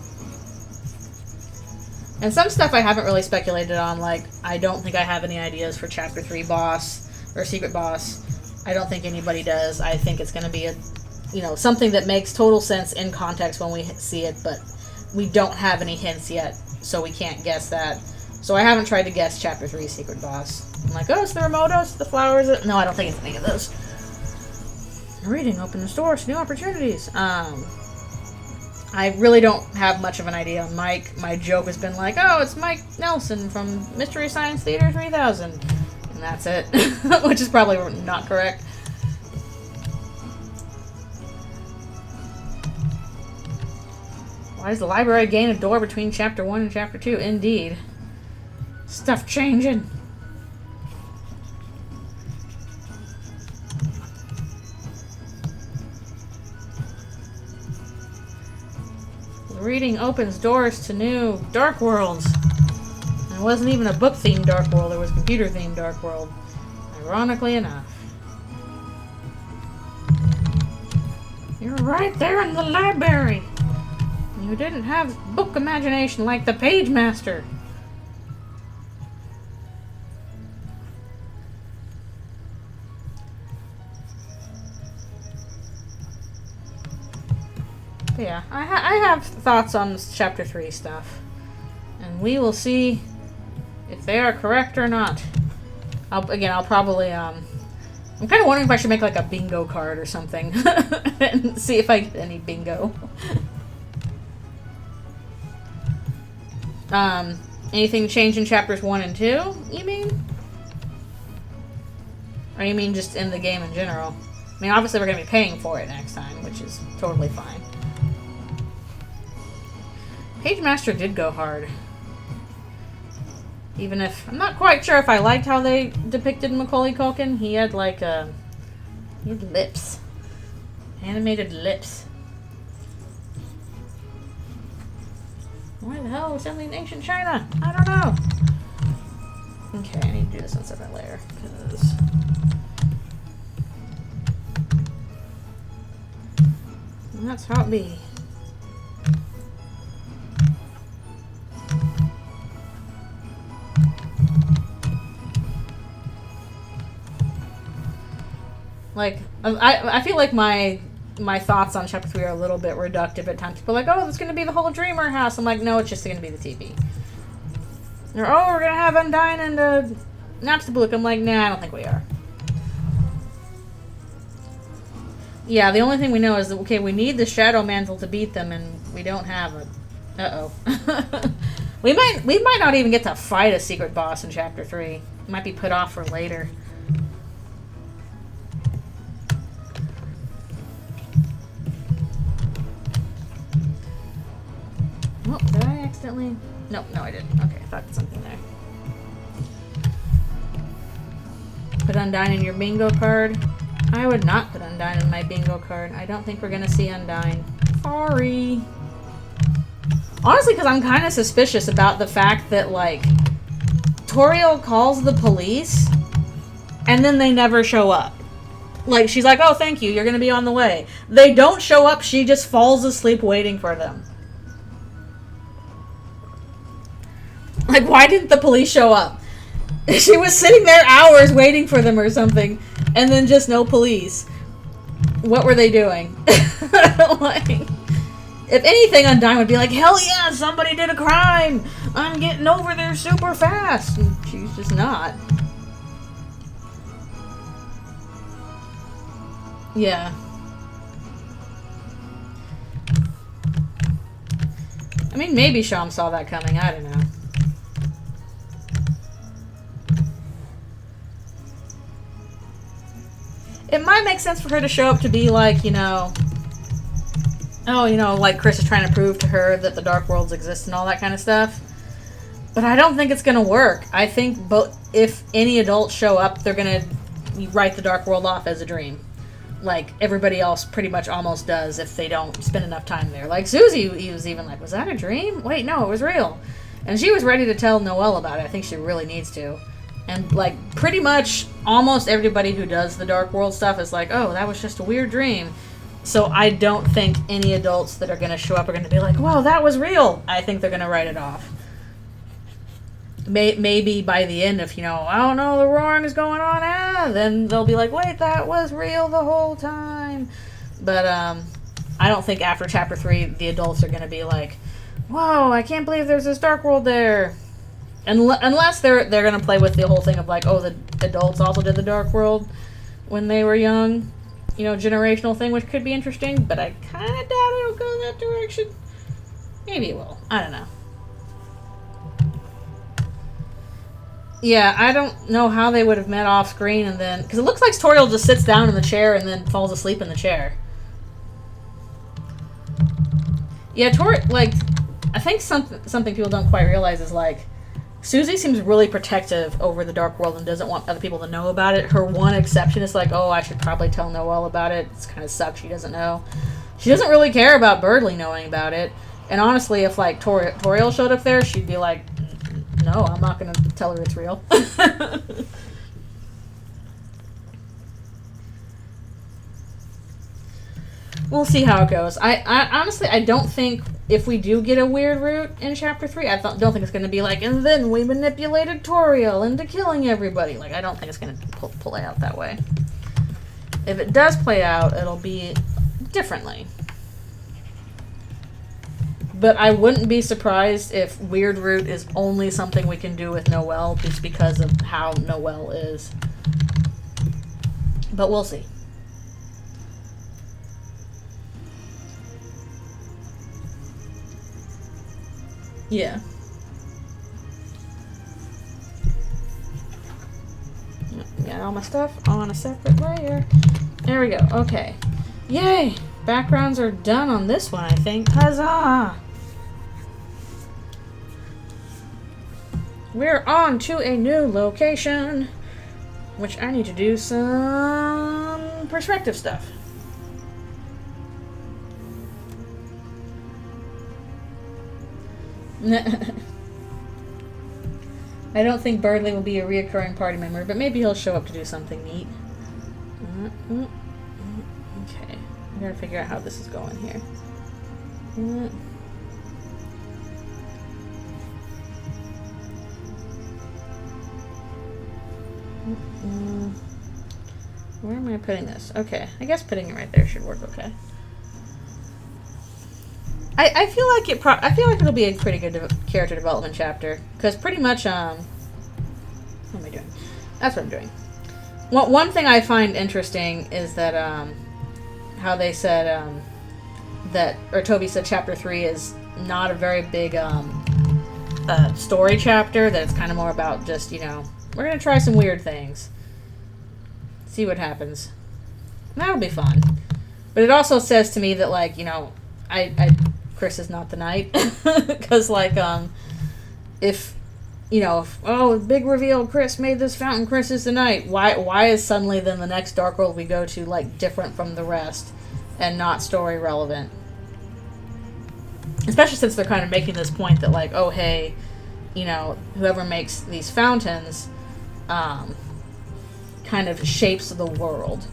And some stuff I haven't really speculated on, like, I don't think I have any ideas for Chapter 3 boss, or secret boss. I don't think anybody does. I think it's going to be you know, something that makes total sense in context when we see it, but we don't have any hints yet, so we can't guess that. So I haven't tried to guess Chapter 3 secret boss. I'm like, oh, it's the remote, oh, it's the flowers. No, I don't think it's any of those. Reading opens doors to new opportunities. I really don't have much of an idea on Mike. My joke has been like, oh, it's Mike Nelson from Mystery Science Theater 3000. And that's it. Which is probably not correct. Why does the library gain a door between Chapter 1 and Chapter 2? Indeed. Stuff changing. Reading opens doors to new dark worlds. And it wasn't even a book-themed dark world, it was a computer-themed dark world. Ironically enough. You're right there in the library. You didn't have book imagination like the Page Master. But yeah, I have thoughts on this Chapter 3 stuff. And we will see if they are correct or not. I'll probably, I'm kind of wondering if I should make like a bingo card or something. And see if I get any bingo. Anything change in Chapters 1 and 2, you mean? Or you mean just in the game in general? I mean, obviously we're going to be paying for it next time, which is totally fine. Page Master did go hard. Even if... I'm not quite sure if I liked how they depicted Macaulay Culkin. He had like he had lips. Animated lips. Why the hell was something in ancient China? I don't know. Okay, I need to do this on separate layer. Because... that's how it be. Like, I feel like my thoughts on Chapter 3 are a little bit reductive at times. People are like, oh, it's going to be the whole Dreamer house. I'm like, no, it's just going to be the TV. Or, oh, we're going to have Undyne and Napstablook. I'm like, nah, I don't think we are. Yeah, the only thing we know is that, okay, we need the Shadow Mantle to beat them, and we don't have it. Uh-oh. we might not even get to fight a secret boss in Chapter 3. It might be put off for later. Oh, did I accidentally? No, I didn't. Okay, I thought something there. Put Undyne in your bingo card. I would not put Undyne in my bingo card. I don't think we're gonna see Undyne. Sorry. Honestly, because I'm kind of suspicious about the fact that, like, Toriel calls the police, and then they never show up. Like, she's like, oh, thank you, you're gonna be on the way. They don't show up, she just falls asleep waiting for them. Like, why didn't the police show up? She was sitting there hours waiting for them or something, and then just no police. What were they doing? Like, if anything, Undyne would be like, hell yeah, somebody did a crime! I'm getting over there super fast! And she's just not. Yeah. I mean, maybe Sham saw that coming, I don't know. It might make sense for her to show up to be like, you know... oh, you know, like Chris is trying to prove to her that the Dark Worlds exist and all that kind of stuff. But I don't think it's going to work. I think if any adults show up, they're going to write the Dark World off as a dream. Like everybody else pretty much almost does if they don't spend enough time there. Like Susie, he was even like, was that a dream? Wait, no, it was real. And she was ready to tell Noelle about it. I think she really needs to. And, like, pretty much almost everybody who does the Dark World stuff is like, oh, that was just a weird dream. So I don't think any adults that are going to show up are going to be like, whoa, that was real. I think they're going to write it off. Maybe by the end, if, you know, I don't know, the roaring is going on, then they'll be like, wait, that was real the whole time. But I don't think after chapter 3 the adults are going to be like, whoa, I can't believe there's this dark world there. Unless they're going to play with the whole thing of like, oh, the adults also did the dark world when they were young. You know, generational thing, which could be interesting, but I kind of doubt it'll go that direction. Maybe it will. I don't know. Yeah, I don't know how they would have met off screen and then... Because it looks like Toriel just sits down in the chair and then falls asleep in the chair. Yeah, like... I think something people don't quite realize is, like... Susie seems really protective over the dark world and doesn't want other people to know about it. Her one exception is like, oh, I should probably tell Noelle about it. It's kind of sucks she doesn't know. She doesn't really care about Birdley knowing about it. And honestly, if, like, Toriel showed up there, she'd be like... No, I'm not going to tell her it's real. We'll see how it goes. I honestly, I don't think if we do get a weird route in chapter 3, I don't think it's going to be like, and then we manipulated Toriel into killing everybody. Like, I don't think it's going to play out that way. If it does play out, it'll be differently. But I wouldn't be surprised if Weird Root is only something we can do with Noelle just because of how Noelle is. But we'll see. Yeah. Got all my stuff on a separate layer. There we go. Okay. Yay! Backgrounds are done on this one, I think. Huzzah! We're on to a new location, which I need to do some perspective stuff. I don't think Birdley will be a reoccurring party member, but maybe he'll show up to do something neat. Okay, I gotta figure out how this is going here. Where am I putting this? Okay, I guess putting it right there should work okay. I feel like it'll be a pretty good character development chapter because pretty much what am I doing? That's what I'm doing. One thing I find interesting is that how they said Toby said chapter 3 is not a very big story chapter. That it's kind of more about just, you know, we're gonna try some weird things, see what happens. And that'll be fun. But it also says to me that, like, you know, Chris is not the knight. Because, like, if, you know, big reveal, Chris made this fountain, Chris is the knight. Why is suddenly then the next Dark World we go to, like, different from the rest and not story relevant? Especially since they're kind of making this point that, like, oh, hey, you know, whoever makes these fountains kind of shapes the world.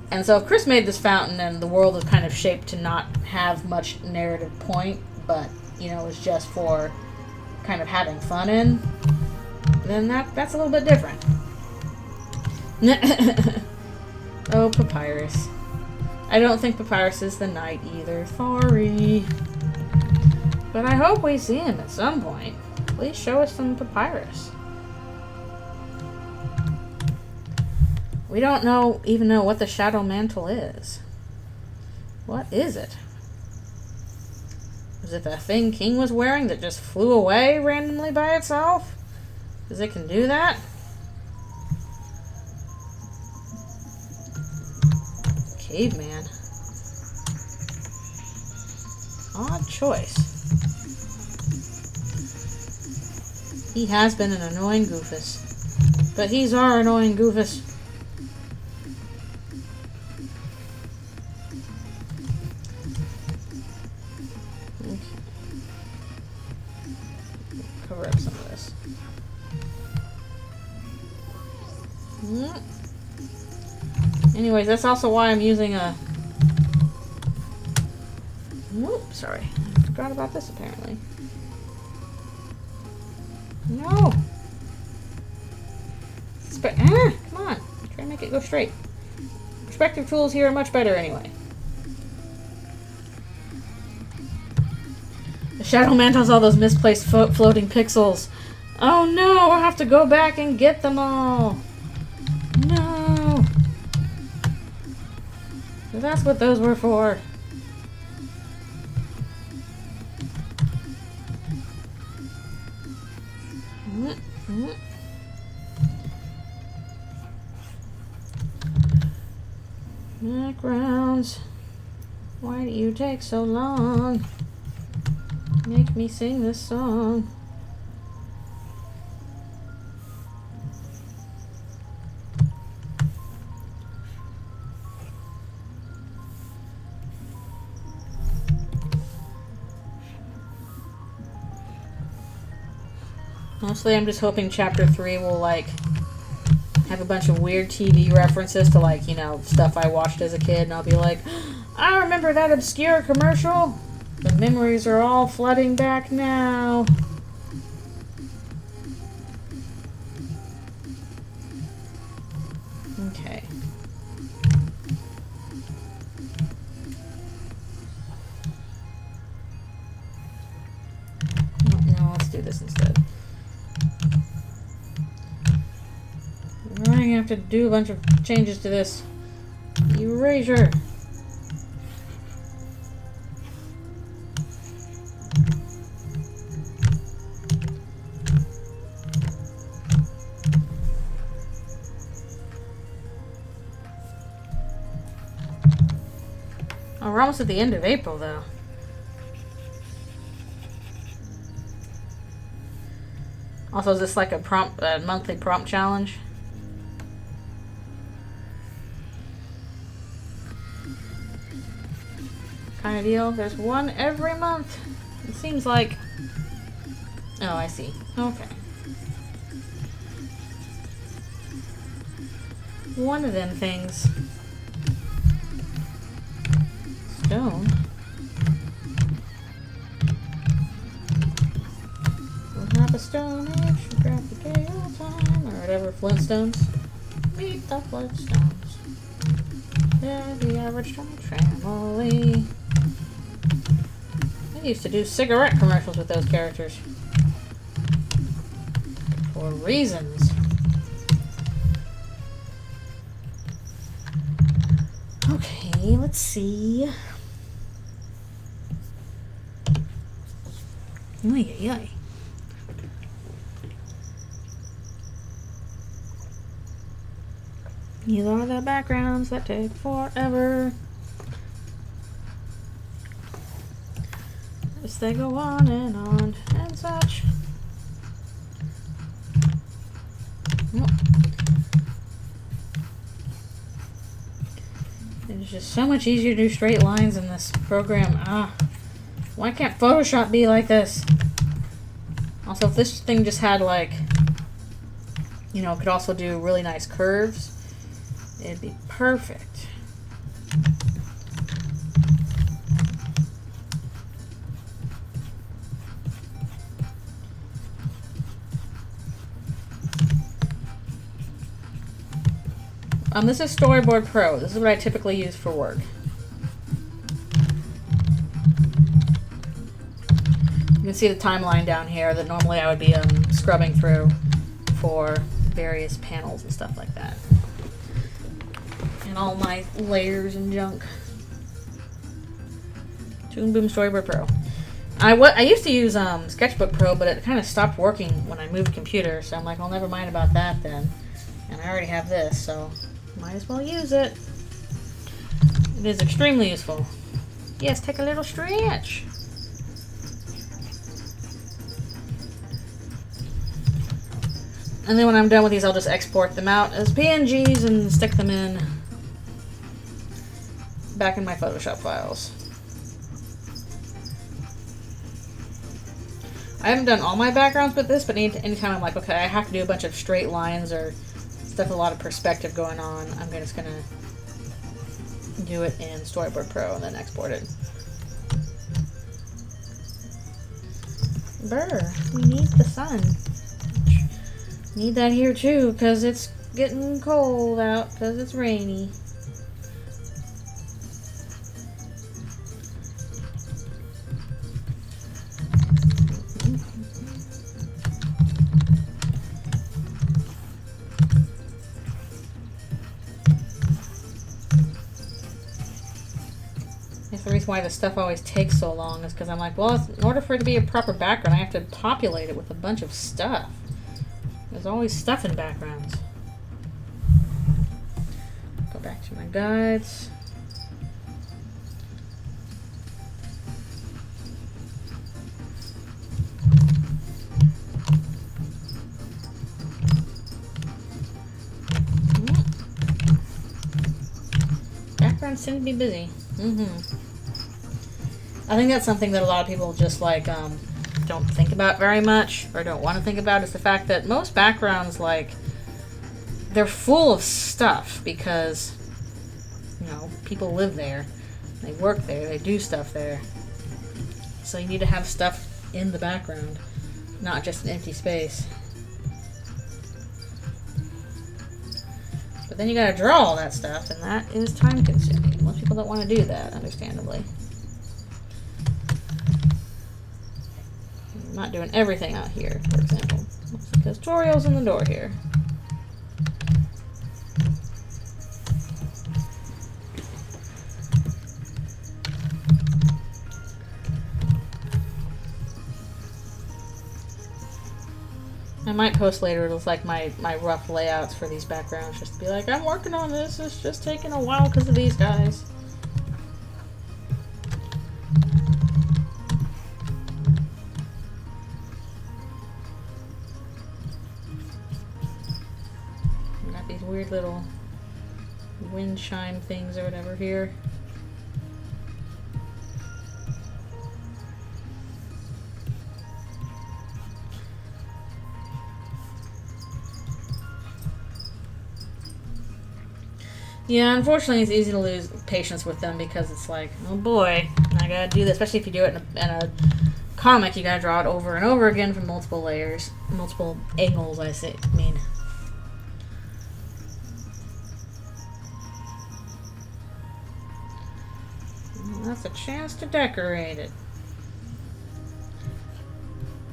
And so if Chris made this fountain and the world is kind of shaped to not have much narrative point, but, you know, is just for kind of having fun in, then that's a little bit different. Oh, Papyrus. I don't think Papyrus is the knight either. Sorry. But I hope we see him at some point. Please show us some Papyrus. We don't even know what the Shadow Mantle is. What is it? Is it the thing King was wearing that just flew away randomly by itself? Because it can do that? Caveman. Odd choice. He has been an annoying goofus. But he's our annoying goofus. Cover up some of this. Anyways, that's also why I'm using a... Whoop, sorry. I forgot about this apparently. No! Come on! Try to make it go straight. Perspective tools here are much better anyway. Shadow Man has all those misplaced floating pixels. Oh no, I'll have to go back and get them all. No. That's what those were for. Backgrounds. Why do you take so long? Make me sing this song. Mostly I'm just hoping chapter 3 will like have a bunch of weird TV references to like, you know, stuff I watched as a kid, and I'll be like, I remember that obscure commercial. The memories are all flooding back now. Okay. No, let's do this instead. I'm going to have to do a bunch of changes to this. Erasure. Oh, we're almost at the end of April, though. Also, is this like a monthly prompt challenge? Kind of deal. There's one every month. It seems like. Oh, I see. Okay. One of them things. Stone. We'll have a stone age, grab the gale time, or whatever, Flintstones. Meet the Flintstones. They're the average family. I used to do cigarette commercials with those characters. For reasons. Okay, let's see. Ay. These are the backgrounds that take forever. As they go on and such. It's just so much easier to do straight lines in this program. Why can't Photoshop be like this? Also, if this thing just had like, you know, could also do really nice curves, it'd be perfect. This is Storyboard Pro. This is what I typically use for work. You can see the timeline down here that normally I would be scrubbing through for various panels and stuff like that. And all my layers and junk. Toon Boom Storyboard Pro. I used to use Sketchbook Pro, but it kind of stopped working when I moved computer, so I'm like, well, never mind about that then. And I already have this, so might as well use it. It is extremely useful. Yes, take a little stretch. And then when I'm done with these, I'll just export them out as PNGs and stick them in back in my Photoshop files. I haven't done all my backgrounds with this, but anytime I'm like, okay, I have to do a bunch of straight lines or stuff with a lot of perspective going on, I'm just going to do it in Storyboard Pro and then export it. Brr, we need the sun. Need that here too, because it's getting cold out, because it's rainy. That's the reason why this stuff always takes so long, is because I'm like, well, in order for it to be a proper background, I have to populate it with a bunch of stuff. There's always stuff in backgrounds. Go back to my guides. Backgrounds seem to be busy. I think that's something that a lot of people just like don't think about very much, or don't want to think about, is the fact that most backgrounds, like, they're full of stuff because, you know, people live there, they work there, they do stuff there. So you need to have stuff in the background, not just an empty space. But then you gotta draw all that stuff, and that is time consuming. Most people don't want to do that, understandably. I'm not doing everything out here, for example. Because tutorial's in the door here. I might post later with like my rough layouts for these backgrounds, just to be like, I'm working on this, it's just taking a while because of these guys. Got these weird little wind chime things or whatever here. Yeah, unfortunately it's easy to lose patience with them because it's like, oh boy, I gotta do this. Especially if you do it in a comic, you gotta draw it over and over again from multiple layers, multiple angles, I mean. Well, that's a chance to decorate it.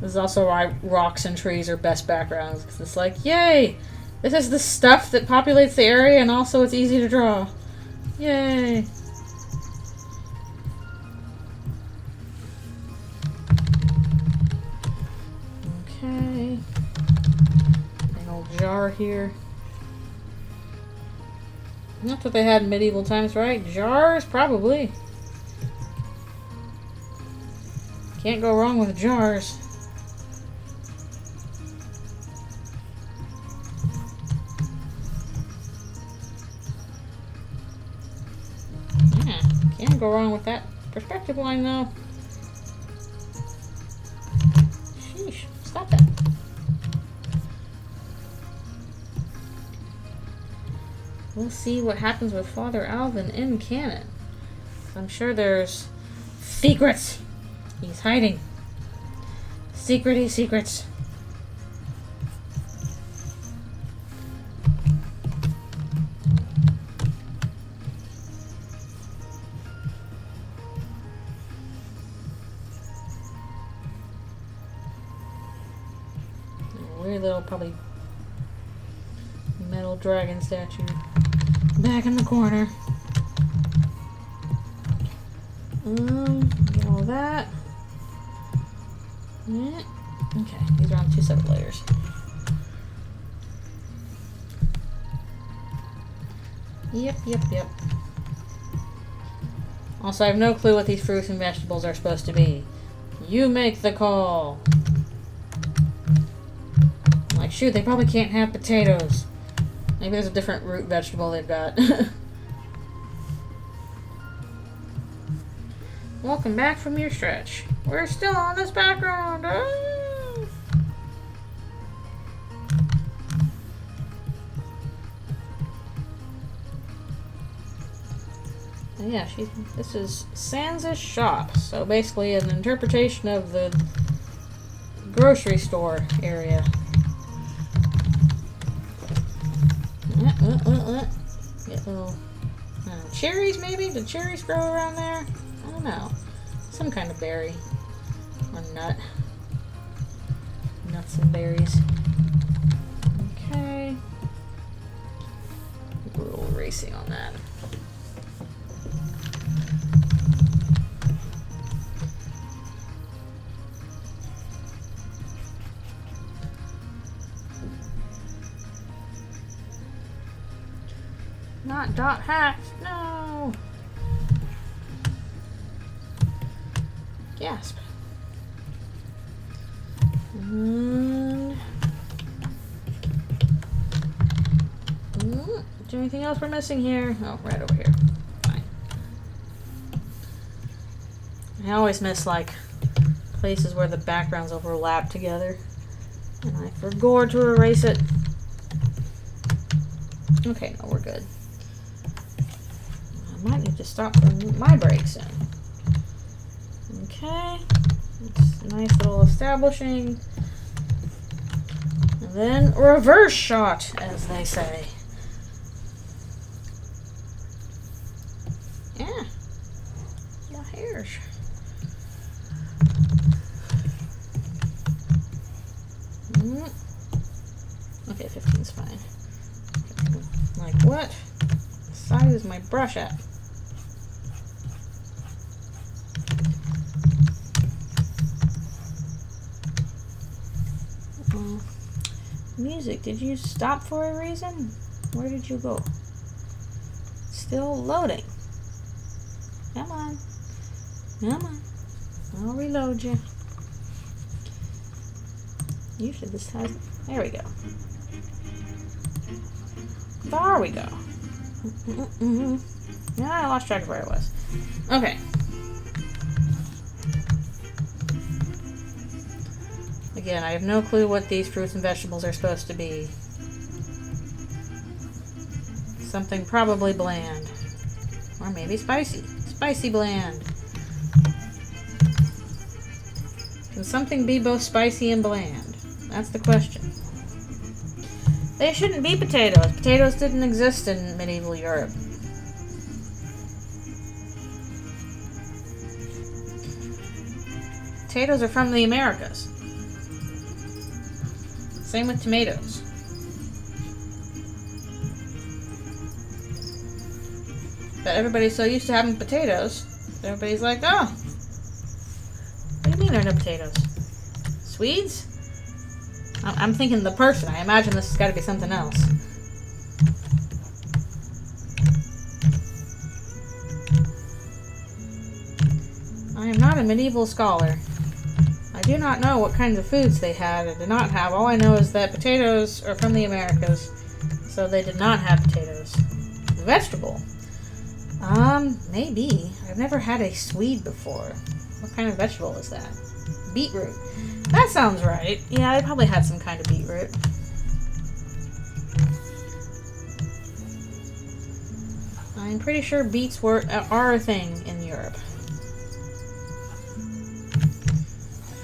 This is also why rocks and trees are best backgrounds, because it's like, yay! This is the stuff that populates the area, and also it's easy to draw. Yay! Okay. Big old jar here. That's what they had in medieval times, right? Jars? Probably. Can't go wrong with jars. Can't go wrong with that perspective line, though. Sheesh, stop that. We'll see what happens with Father Alvin in canon. I'm sure there's secrets. He's hiding. Secrety secrets. Weird little, probably metal dragon statue back in the corner. Get all that. Yeah. Okay, these are on 2 separate layers. Yep. Also, I have no clue what these fruits and vegetables are supposed to be. You make the call. Like, shoot, they probably can't have potatoes. Maybe there's a different root vegetable they've got. Welcome back from your stretch. We're still on this background. Yeah, this is Sansa's shop. So basically an interpretation of the grocery store area. Get little cherries, maybe? Did cherries grow around there? I don't know. Some kind of berry. Or nut. Nuts and berries. Okay. A little racing on that. not dot hacked. No. Gasp. And... is there anything else we're missing here? Oh, right over here. Fine. I always miss, like, places where the backgrounds overlap together. And I forgot to erase it. Okay, no, we're good. I might need to stop for my break soon. Okay. It's a nice little establishing. And then reverse shot, as they say. Yeah. My hairs. Okay, 15's fine. Like what? What size is my brush at? Music, did you stop for a reason? Where did you go? Still loading. Come on. Come on. I'll reload you. Usually this has... There we go. There we go. Yeah, I lost track of where it was. Okay. Again, I have no clue what these fruits and vegetables are supposed to be. Something probably bland. Or maybe spicy. Spicy bland. Can something be both spicy and bland? That's the question. They shouldn't be potatoes. Potatoes didn't exist in medieval Europe. Potatoes are from the Americas. Same with tomatoes. But everybody's so used to having potatoes, everybody's like, oh, what do you mean there are no potatoes? Swedes? I'm thinking the person. I imagine this has got to be something else. I am not a medieval scholar. I do not know what kinds of foods they had or did not have. All I know is that potatoes are from the Americas, so they did not have potatoes. Vegetable? Maybe. I've never had a Swede before. What kind of vegetable is that? Beetroot. That sounds right. Yeah, they probably had some kind of beetroot. I'm pretty sure beets are a thing in Europe.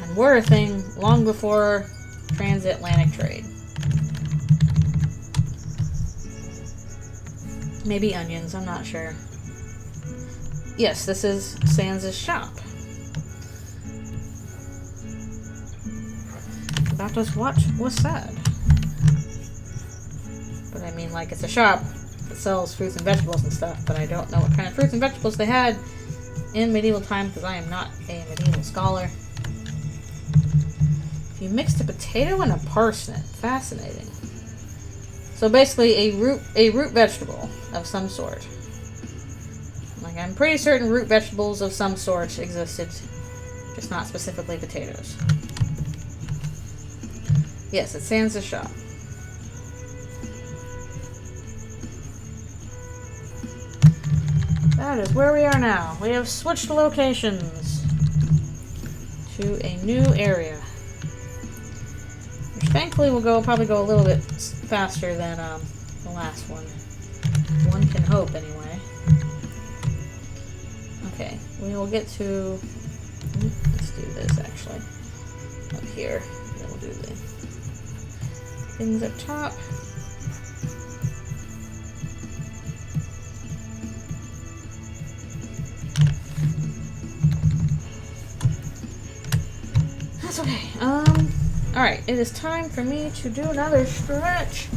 And were a thing long before transatlantic trade. Maybe onions, I'm not sure. Yes, this is Sans' shop. That was what was said. But I mean, like, it's a shop that sells fruits and vegetables and stuff, but I don't know what kind of fruits and vegetables they had in medieval times because I am not a medieval scholar. If you mixed a potato and a parsnip, fascinating. So basically a root vegetable of some sort. Like, I'm pretty certain root vegetables of some sort existed, just not specifically potatoes. Yes, it's Sans' shop. That is where we are now. We have switched locations to a new area. Which thankfully will probably go a little bit faster than the last one. One can hope, anyway. Okay, we will get to... Let's do this, actually. Up here. Then we'll do the things up top. That's okay. Alright, it is time for me to do another stretch.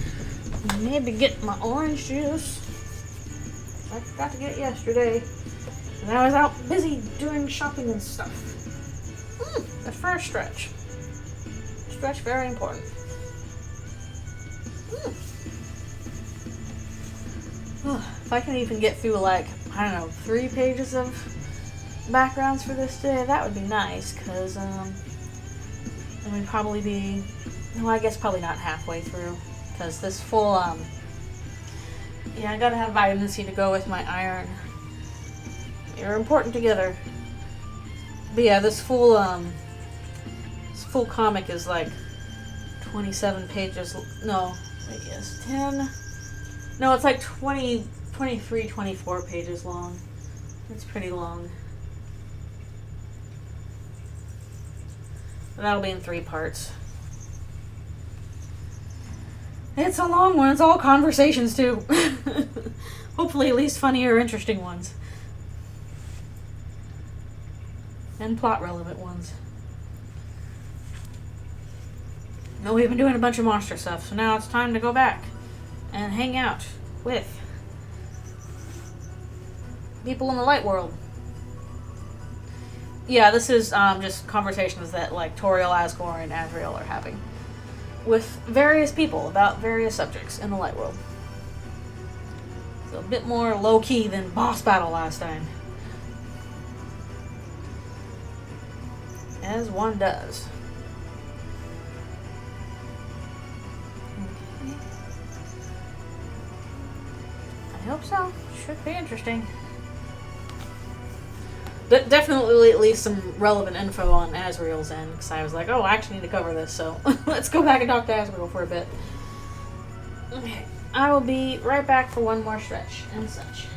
Maybe get my orange juice. I forgot to get it yesterday. And I was out busy doing shopping and stuff. The first stretch. Stretch, very important. I can even get through, like, I don't know, 3 pages of backgrounds for this day, that would be nice, because, then we'd probably be, well, I guess probably not halfway through, because this full, yeah, I gotta have vitamin C to go with my iron. They're important together. But yeah, this full comic is like 27 pages, no, I guess 10, no, it's like 20, 23, 24 pages long. It's pretty long. But that'll be in 3 parts. It's a long one. It's all conversations, too. Hopefully at least funny or interesting ones. And plot-relevant ones. No, we've been doing a bunch of monster stuff, so now it's time to go back and hang out with people in the light world. Yeah, this is just conversations that, like, Toriel, Asgore, and Azrael are having with various people about various subjects in the light world. So a bit more low-key than boss battle last time. As one does. Okay. I hope so. Should be interesting. Definitely at least some relevant info on Azrael's end, because I was like, oh, I actually need to cover this, so let's go back and talk to Azrael for a bit. Okay, I will be right back for one more stretch and such.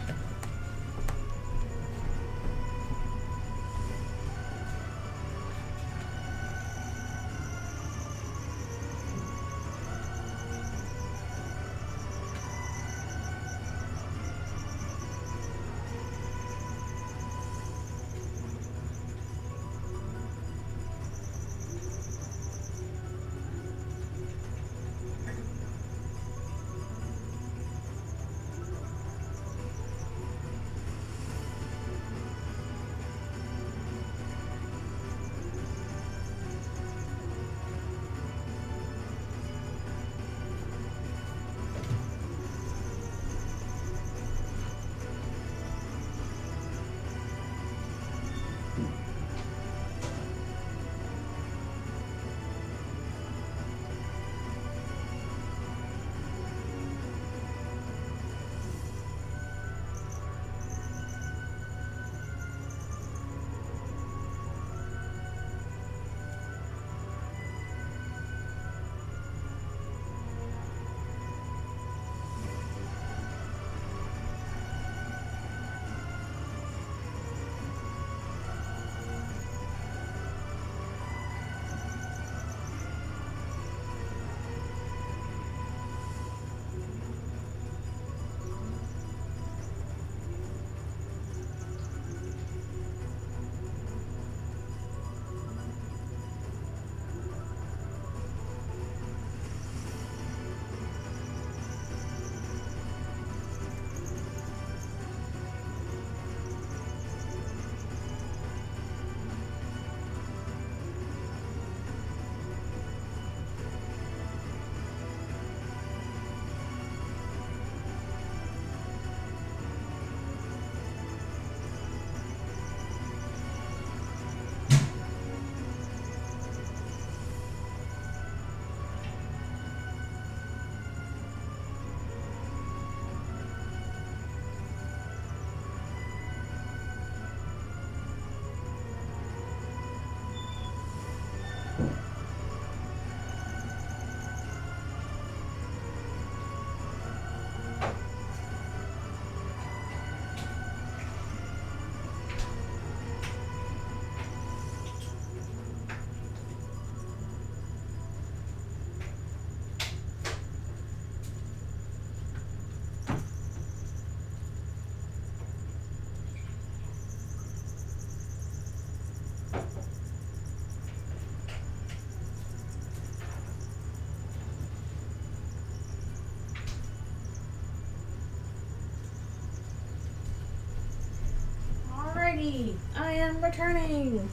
Alrighty, I am returning.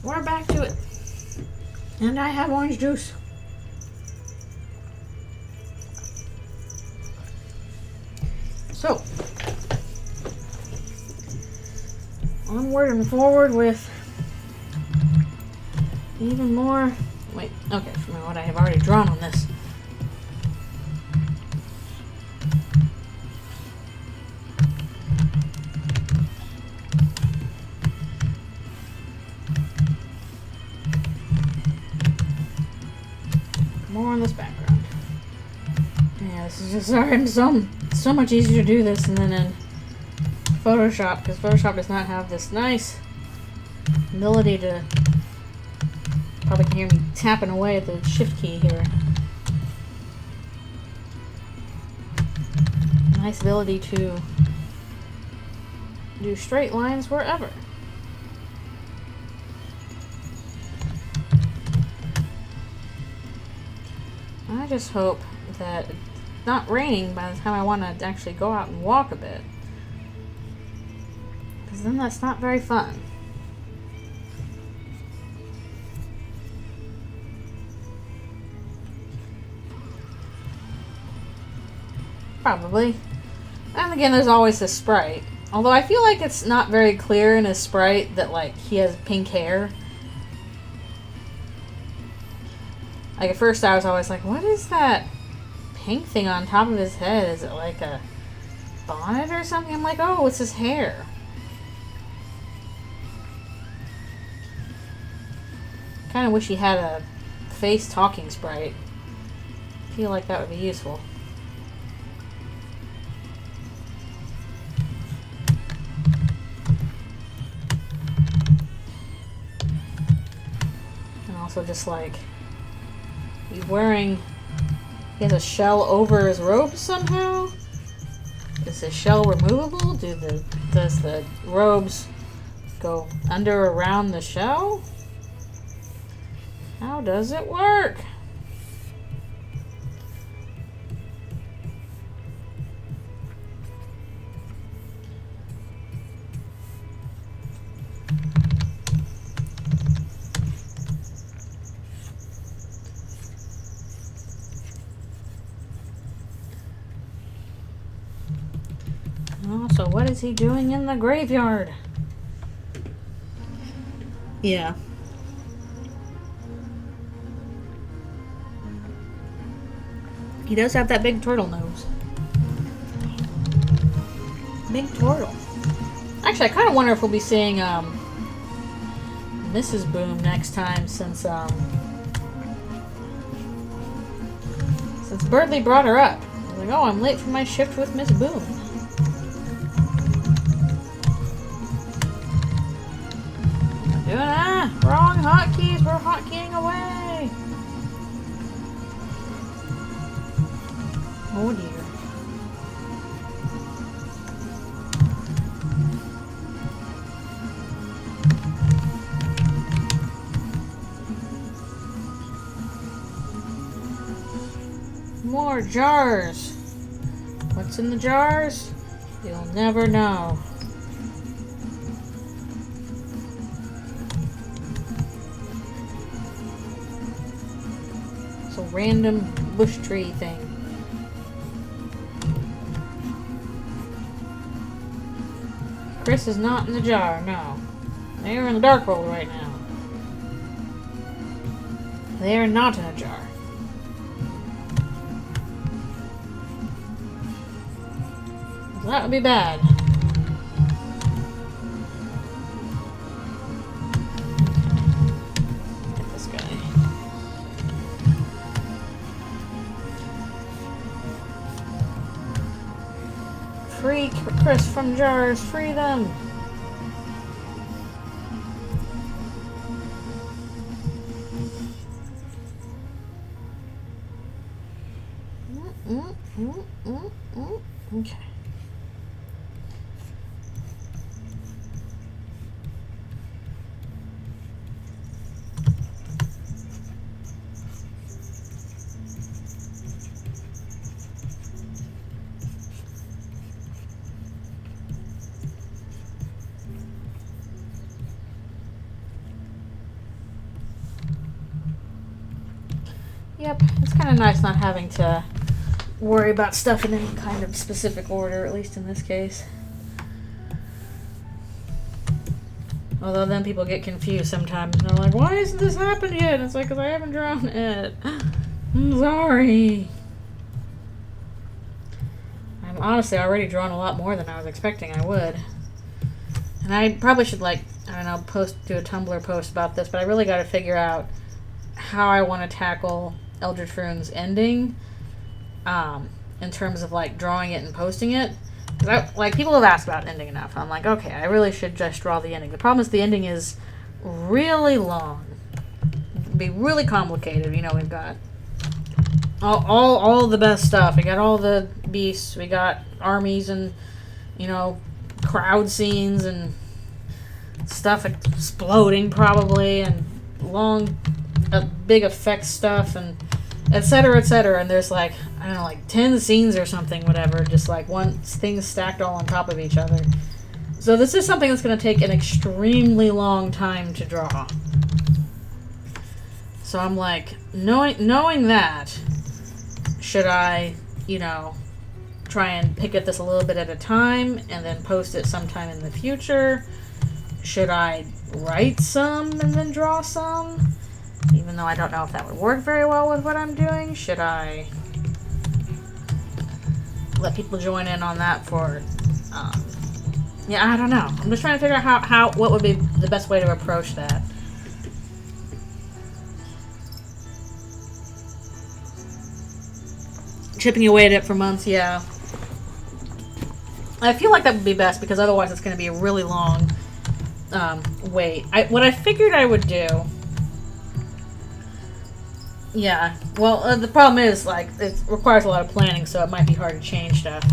We're back to it. And I have orange juice. So, onward and forward with even more. Wait, okay, from what I have already drawn on this. More on this background. Yeah, this is just sorry. So much easier to do this and then in Photoshop, because Photoshop does not have this nice ability to. Probably can hear me tapping away at the shift key here. Nice ability to do straight lines wherever. I just hope that it's not raining by the time I want to actually go out and walk a bit. Because then that's not very fun. Probably. And again, there's always this sprite. Although I feel like it's not very clear in his sprite that, like, he has pink hair. Like, at first I was always like, what is that pink thing on top of his head? Is it like a bonnet or something? I'm like, oh, it's his hair. Kind of wish he had a face talking sprite. I feel like that would be useful. And also just like, he's wearing, he has a shell over his robe somehow? Is the shell removable? Does the robes go under or around the shell? How does it work? Oh, so what is he doing in the graveyard? Yeah. He does have that big turtle nose. Big turtle. Actually, I kind of wonder if we'll be seeing Mrs. Boom next time, since Birdley brought her up. I was like, oh, I'm late for my shift with Miss Boom. Wrong hotkeys. We're hotkeying away. Oh dear. More jars. What's in the jars? You'll never know. It's a random bush tree thing. Chris is not in the jar, no. They are in the dark world right now. They are not in a jar. That would be bad. Get this guy. Free Chris from jars. Free them. Okay. Yep, it's kind of nice not having to worry about stuff in any kind of specific order, at least in this case. Although then people get confused sometimes. And they're like, why hasn't this happened yet? And it's like, because I haven't drawn it. I'm sorry. I'm honestly already drawn a lot more than I was expecting I would. And I probably should, like, I don't know, do a Tumblr post about this, but I really got to figure out how I want to tackle Eldritchrune's ending, in terms of, like, drawing it and posting it. Because, like, people have asked about ending enough. I'm like, okay, I really should just draw the ending. The problem is the ending is really long. It'd be really complicated. You know, we've got all the best stuff. We got all the beasts. We got armies and, you know, crowd scenes and stuff exploding probably, and long, big effects stuff, and etc., etc. And there's like, I don't know, like 10 scenes or something, whatever, just like things stacked all on top of each other. So this is something that's going to take an extremely long time to draw. So I'm like, knowing that, should I, you know, try and pick at this a little bit at a time and then post it sometime in the future? Should I write some and then draw some? Even though I don't know if that would work very well with what I'm doing. Should I let people join in on that for, yeah, I don't know. I'm just trying to figure out what would be the best way to approach that. Chipping away at it for months, yeah. I feel like that would be best, because otherwise it's going to be a really long wait. What I figured I would do... Yeah, well, the problem is, like, it requires a lot of planning, so it might be hard to change stuff.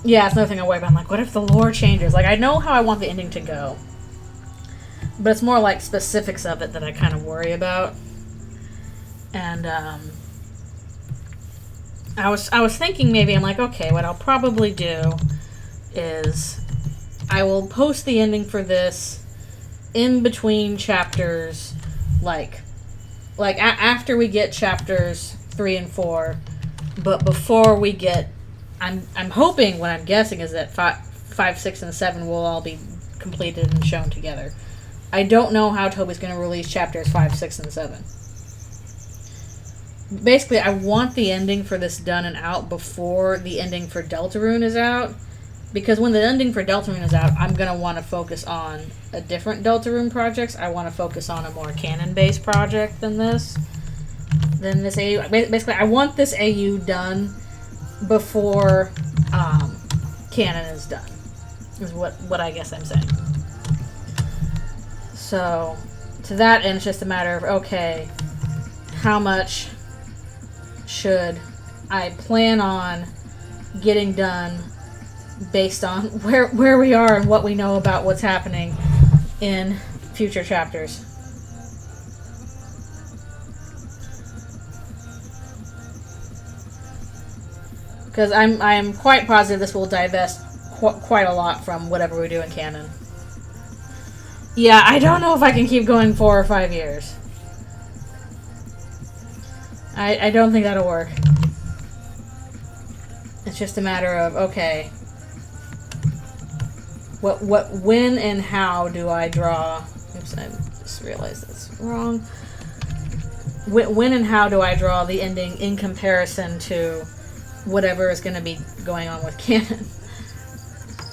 Yeah, it's another thing I worry about. I'm like, what if the lore changes? Like, I know how I want the ending to go, but it's more like specifics of it that I kind of worry about. And, I was thinking maybe, I'm like, okay, what I'll probably do is I will post the ending for this in between chapters, like after we get chapters 3 and 4, but before we get, I'm hoping, what I'm guessing is that 5, 6, and 7 will all be completed and shown together. I don't know how Toby's going to release chapters 5, 6, and 7. Basically, I want the ending for this done and out before the ending for Deltarune is out. Because when the ending for Deltarune is out, I'm going to want to focus on a different Deltarune projects. I want to focus on a more canon-based project than this. AU. Basically, I want this AU done before canon is done. Is what I guess I'm saying. So, to that end, it's just a matter of, okay, how much should I plan on getting done based on where we are and what we know about what's happening in future chapters. Because I'm quite positive this will divest quite a lot from whatever we do in canon. Yeah, I don't know if I can keep going 4 or 5 years. I don't think that'll work. It's just a matter of, okay, when and how do I draw... Oops, I just realized that's wrong. When and how do I draw the ending in comparison to whatever is going to be going on with canon?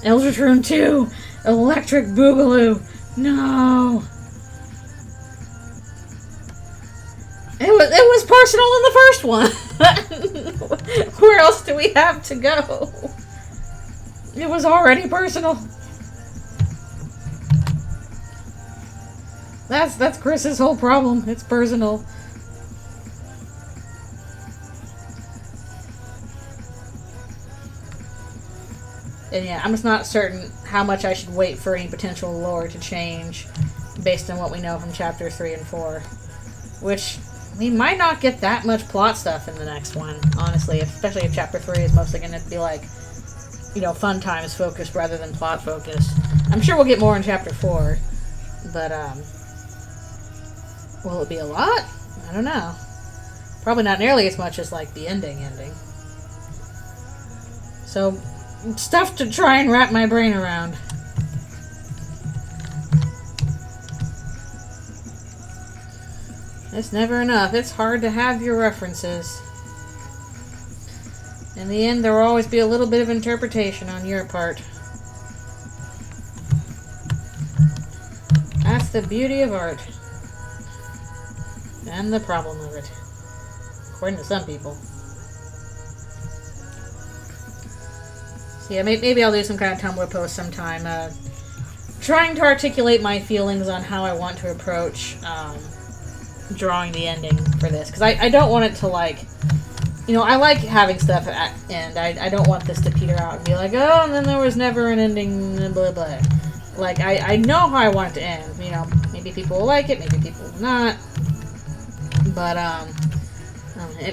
Eldritchrune 2! Electric Boogaloo! No! It was personal in the first one! Where else do we have to go? It was already personal. That's Chris's whole problem. It's personal. And yeah, I'm just not certain how much I should wait for any potential lore to change based on what we know from chapter 3 and 4. Which, we might not get that much plot stuff in the next one, honestly. Especially if chapter 3 is mostly going to be like, you know, fun times focused rather than plot focused. I'm sure we'll get more in chapter 4. But, will it be a lot? I don't know. Probably not nearly as much as, like, the ending. So, stuff to try and wrap my brain around. It's never enough. It's hard to have your references. In the end, there will always be a little bit of interpretation on your part. That's the beauty of art. And the problem of it. According to some people. So yeah, maybe I'll do some kind of Tumblr post sometime. Trying to articulate my feelings on how I want to approach drawing the ending for this. Because I don't want it to, like... You know, I like having stuff at end. I don't want this to peter out and be like, oh, and then there was never an ending, blah, blah. Like, I know how I want it to end. You know, maybe people will like it, maybe people will not. But,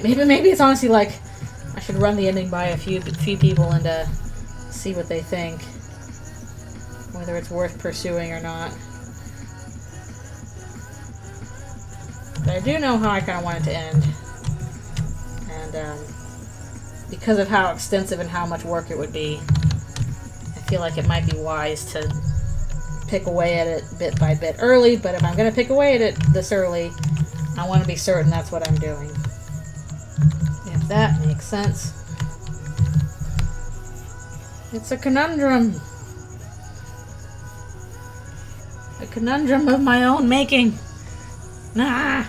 maybe it's honestly like, I should run the ending by a few people and see what they think. Whether it's worth pursuing or not. But I do know how I kind of want it to end. And because of how extensive and how much work it would be, I feel like it might be wise to pick away at it bit by bit early. But if I'm going to pick away at it this early, I want to be certain that's what I'm doing. If that makes sense. It's a conundrum. A conundrum of my own making. Nah.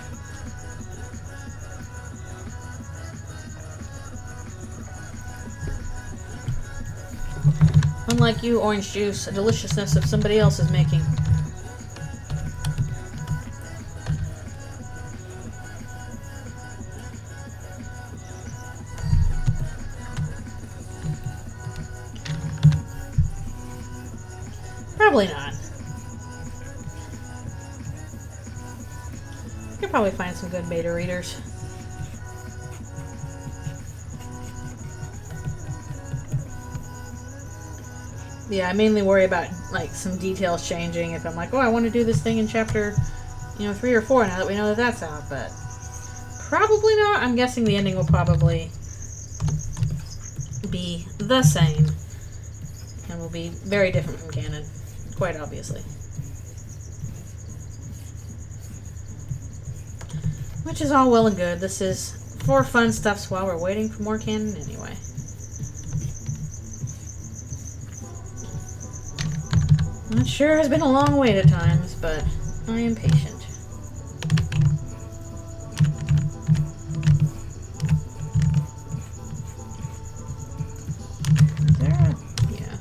Unlike you, orange juice, a deliciousness of somebody else's making. Probably not. You could probably find some good beta readers. Yeah, I mainly worry about, like, some details changing if I'm like, oh, I want to do this thing in chapter, 3 or 4 now that we know that that's out, but probably not. I'm guessing the ending will probably be the same and will be very different from canon, quite obviously. Which is all well and good. This is for fun stuff while we're waiting for more canon anyway. It sure has been a long wait at times, but I am patient. Is there a... Yeah.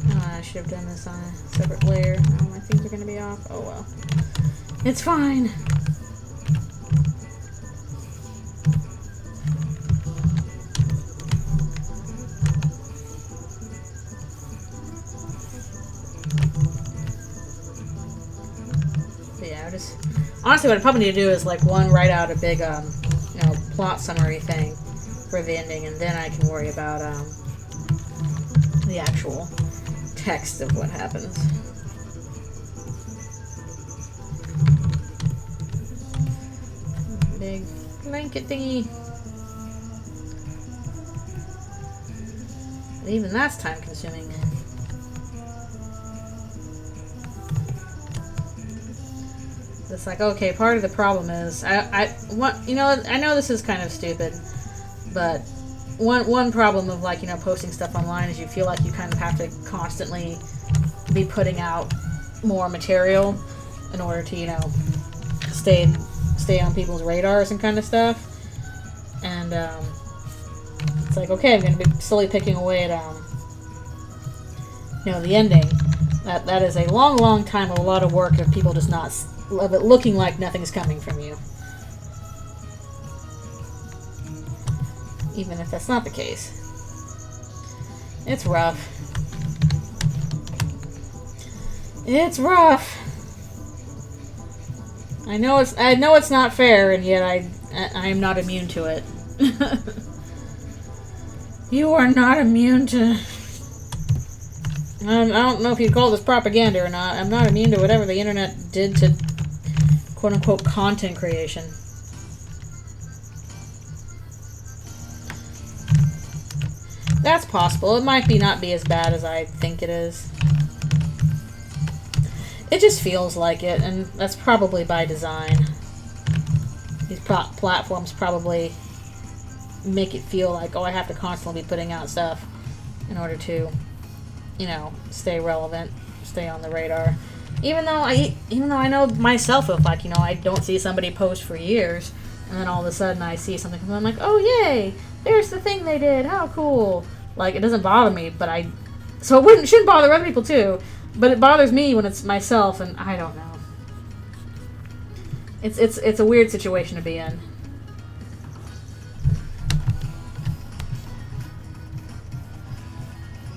Oh, I should have done this on a separate layer. Oh, my things are going to be off. Oh, well. It's fine. Honestly, what I probably need to do is, like, write out a big, plot summary thing for the ending, and then I can worry about, the actual text of what happens. Big blanket thingy. And even that's time-consuming. It's like, okay, part of the problem is I know this is kind of stupid, but one problem of, like, posting stuff online is you feel like you kind of have to constantly be putting out more material in order to stay on people's radars and kind of stuff. And it's like, okay, I'm going to be slowly picking away at the ending. That is a long time of a lot of work of people just not. Of it looking like nothing's coming from you. Even if that's not the case. It's rough. It's rough. I know it's not fair, and yet I am not immune to it. You are not immune to... I don't know if you'd call this propaganda or not. I'm not immune to whatever the internet did to quote-unquote content creation. That's possible. It might not be as bad as I think it is. It just feels like it, and that's probably by design. These platforms probably make it feel like, oh, I have to constantly be putting out stuff in order to, you know, stay relevant, stay on the radar. Even though I know myself, if like, you know, I don't see somebody post for years, and then all of a sudden I see something, and I'm like, oh yay, there's the thing they did, how cool. Like, it doesn't bother me, but so it shouldn't bother other people too, but it bothers me when it's myself, and I don't know. It's a weird situation to be in.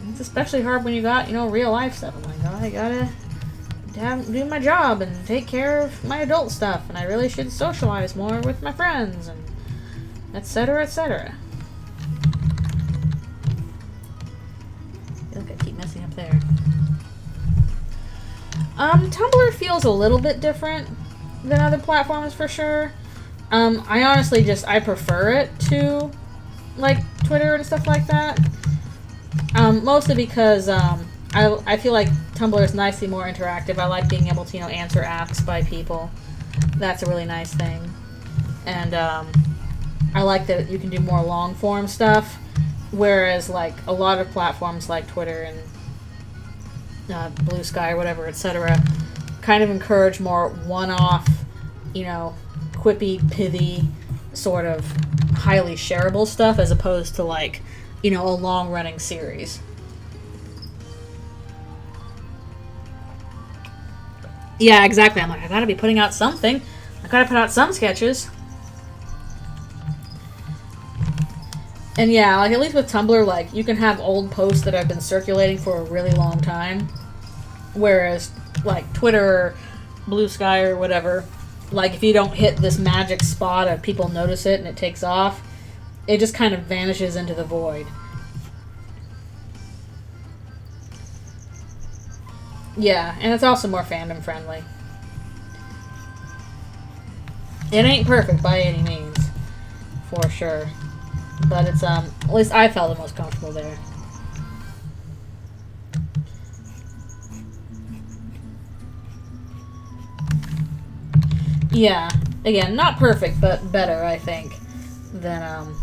It's especially hard when you got, you know, real life stuff. I'm like, oh, I gotta do my job and take care of my adult stuff, and I really should socialize more with my friends, and etc., etc. I feel like I keep messing up there. Tumblr feels a little bit different than other platforms for sure. I honestly I prefer it to like Twitter and stuff like that. Mostly because I feel like Tumblr is nicely more interactive. I like being able to, you know, answer asks by people. That's a really nice thing. And I like that you can do more long form stuff, whereas like a lot of platforms like Twitter and Blue Sky or whatever, etc., kind of encourage more one-off, you know, quippy, pithy, sort of highly shareable stuff, as opposed to like, you know, a long-running series. Yeah, exactly. I'm like, I gotta be putting out something. I gotta put out some sketches. And yeah, like at least with Tumblr, like you can have old posts that have been circulating for a really long time. Whereas like Twitter or Blue Sky or whatever, like if you don't hit this magic spot of people notice it and it takes off, it just kind of vanishes into the void. Yeah, and it's also more fandom friendly. It ain't perfect by any means, for sure. But it's, at least I felt the most comfortable there. Yeah, again, not perfect, but better, I think, than,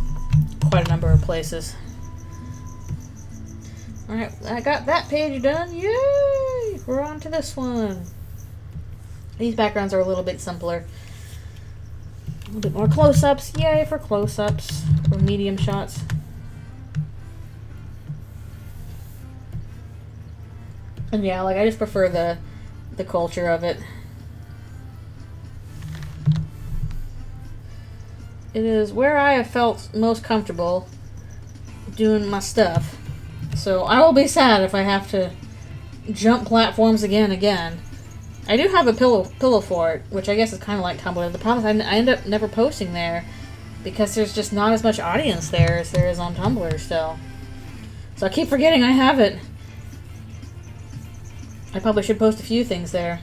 quite a number of places. Alright, I got that page done. Yay! We're on to this one. These backgrounds are a little bit simpler. A little bit more close-ups. Yay for close-ups. Or medium shots. And yeah, like I just prefer the culture of it. It is where I have felt most comfortable doing my stuff. So I will be sad if I have to jump platforms again. I do have a pillow for it, which I guess is kind of like Tumblr. The problem is I end up never posting there because there's just not as much audience there as there is on Tumblr still. So I keep forgetting I have it. I probably should post a few things there.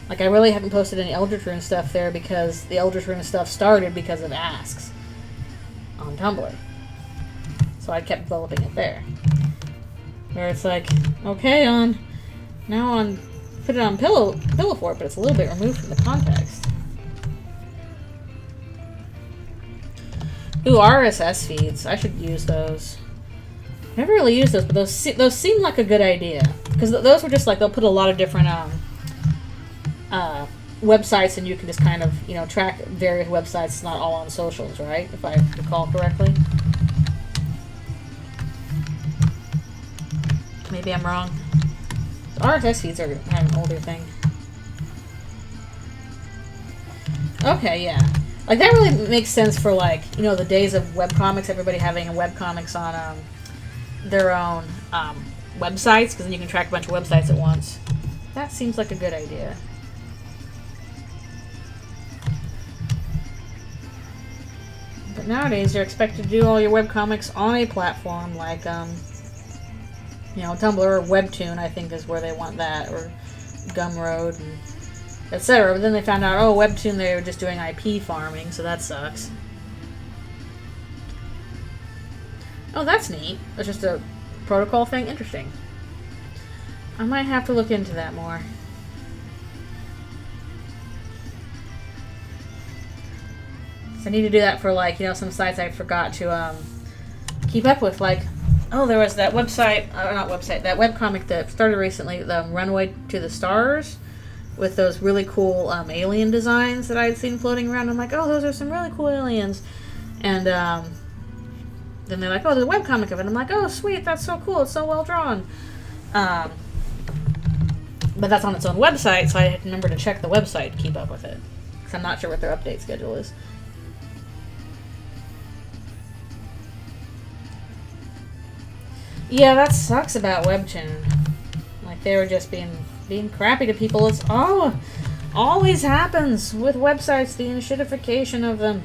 Like, I really haven't posted any Eldritchrune stuff there because the Eldritchrune stuff started because of asks on Tumblr. So I kept developing it there. Where it's like, okay, put it on pillow fort, but it's a little bit removed from the context. Ooh, RSS feeds. I should use those. Never really used those, but those seem like a good idea. Because those were just like, they'll put a lot of different websites, and you can just kind of, you know, track various websites. It's not all on socials, right? If I recall correctly. Maybe I'm wrong. The RSS feeds are kind of an older thing. Okay, yeah. Like, that really makes sense for, like, you know, the days of webcomics, everybody having webcomics on their own websites, because then you can track a bunch of websites at once. That seems like a good idea. But nowadays, you're expected to do all your webcomics on a platform like, you know, Tumblr or Webtoon, I think, is where they want that, or Gumroad, and etc. But then they found out, oh, Webtoon, they were just doing IP farming, so that sucks. Oh, that's neat. It's just a protocol thing. Interesting. I might have to look into that more. So I need to do that for, like, you know, some sites I forgot to keep up with. Like, oh, there was that website, not website, that webcomic that started recently, the Runway to the Stars, with those really cool alien designs that I had seen floating around. I'm like, oh, those are some really cool aliens. And then they're like, oh, there's a webcomic of it. I'm like, oh, sweet, that's so cool. It's so well drawn. But that's on its own website, so I had to remember to check the website to keep up with it. Because I'm not sure what their update schedule is. Yeah, that sucks about Webtoon. Like, they were just being crappy to people. It's always happens with websites, the shittification of them.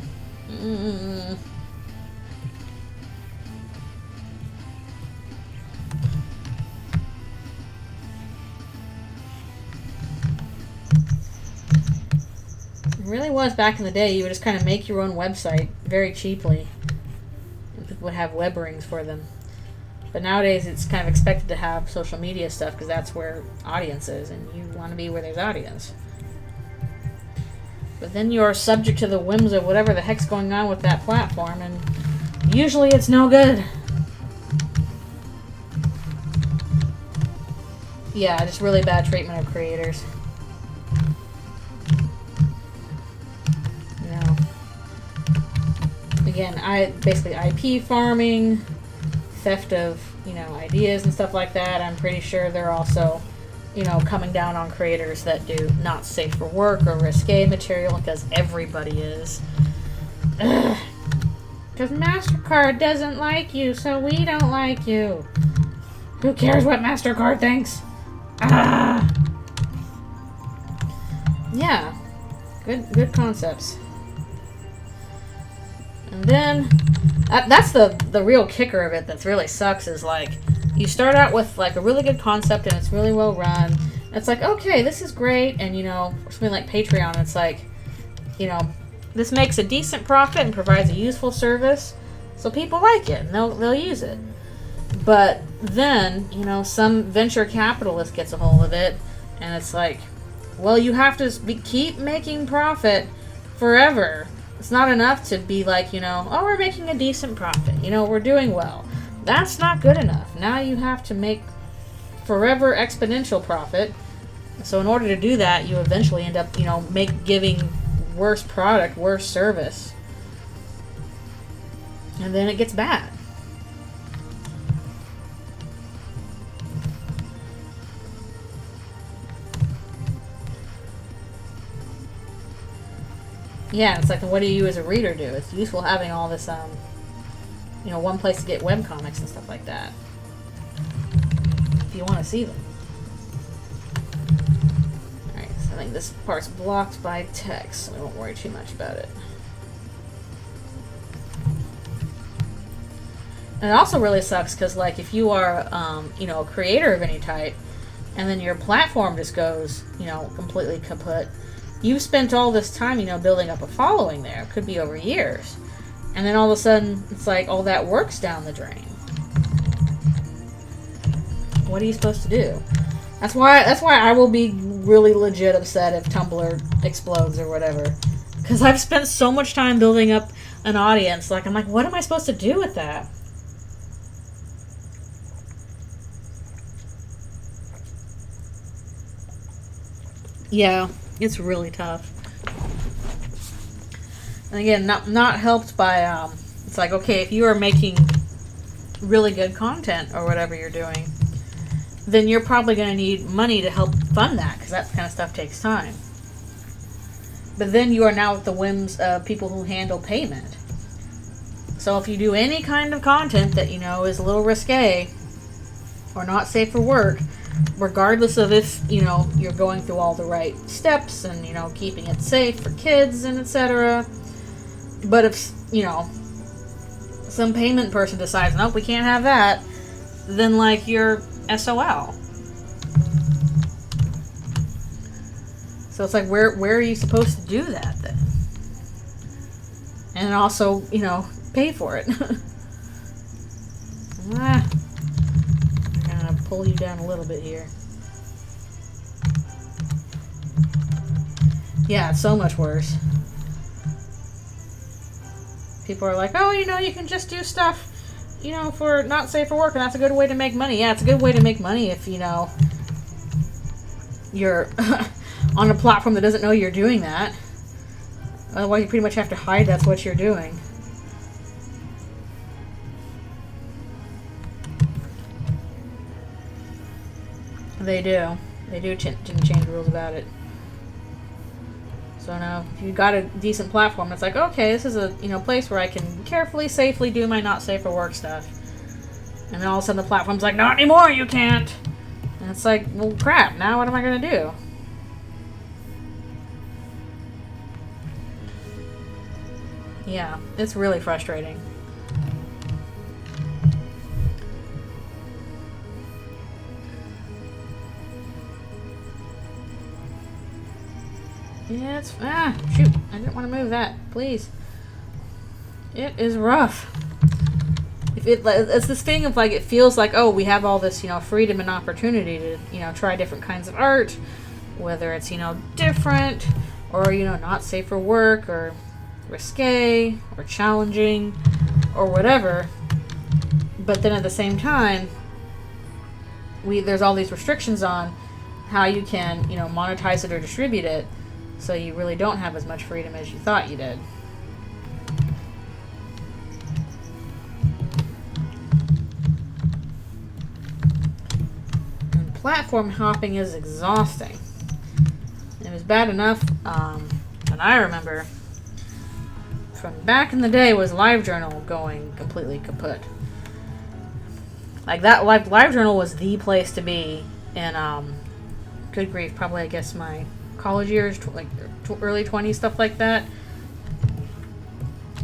It really was back in the day. You would just kind of make your own website very cheaply. And people would have web rings for them. But nowadays it's kind of expected to have social media stuff because that's where audience is, and you want to be where there's audience. But then you're subject to the whims of whatever the heck's going on with that platform, and usually it's no good. Yeah, just really bad treatment of creators. No. Again, basically IP farming, theft of, you know, ideas and stuff like that. I'm pretty sure they're also, you know, coming down on creators that do not safe for work or risque material, because everybody is. Because MasterCard doesn't like you, so we don't like you. Who cares what MasterCard thinks? Yeah. Good concepts. And then that's the real kicker of it that's really sucks is, like, you start out with, like, a really good concept and it's really well run. It's like, okay, this is great. And, you know, something like Patreon, it's like, you know, this makes a decent profit and provides a useful service. So people like it and they'll use it. But then, you know, some venture capitalist gets a hold of it and it's like, well, you have to keep making profit forever. It's not enough to be like, you know, oh, we're making a decent profit. You know, we're doing well. That's not good enough. Now you have to make forever exponential profit. So in order to do that, you eventually end up, you know, giving worse product, worse service. And then it gets bad. Yeah, it's like, what do you as a reader do? It's useful having all this, you know, one place to get webcomics and stuff like that. If you want to see them. Alright, so I think this part's blocked by text, so we won't worry too much about it. And it also really sucks because, like, if you are, you know, a creator of any type, and then your platform just goes, you know, completely kaput, you've spent all this time, you know, building up a following there. It could be over years. And then all of a sudden, it's like all that work's down the drain. What are you supposed to do? That's why I will be really legit upset if Tumblr explodes or whatever. Because I've spent so much time building up an audience. Like, I'm like, what am I supposed to do with that? Yeah, it's really tough. And again, not helped by, it's like, okay, if you are making really good content or whatever you're doing, then you're probably going to need money to help fund that, because that kind of stuff takes time. But then you are now at the whims of people who handle payment. So if you do any kind of content that, you know, is a little risque or not safe for work, regardless of if, you know, you're going through all the right steps and, you know, keeping it safe for kids and etc. But if, you know, some payment person decides, nope, we can't have that, then, like, you're SOL. So it's like, where are you supposed to do that then? And also, you know, pay for it. I'm gonna pull you down a little bit here. Yeah, it's so much worse. People are like, oh, you know, you can just do stuff, you know, for not safe for work, and that's a good way to make money. Yeah, it's a good way to make money if, you know, you're on a platform that doesn't know you're doing that. Otherwise, you pretty much have to hide that's what you're doing. They do. They do change the rules about it. So now, if you got a decent platform, it's like, okay, this is a, you know, place where I can carefully, safely do my not safe for work stuff. And then all of a sudden the platform's like, not anymore, you can't. And it's like, well, crap, now what am I going to do? Yeah, it's really frustrating. Yeah, it's... shoot. I didn't want to move that. Please. It is rough. It's this thing of, like, it feels like, oh, we have all this, you know, freedom and opportunity to, you know, try different kinds of art. Whether it's, you know, different, or, you know, not safe for work, or risque, or challenging, or whatever. But then at the same time, there's all these restrictions on how you can, you know, monetize it or distribute it. So you really don't have as much freedom as you thought you did. And platform hopping is exhausting. It was bad enough, but I remember from back in the day was LiveJournal going completely kaput. Like that, LiveJournal was the place to be in, good grief, probably I guess my college years, like early 20s, stuff like that.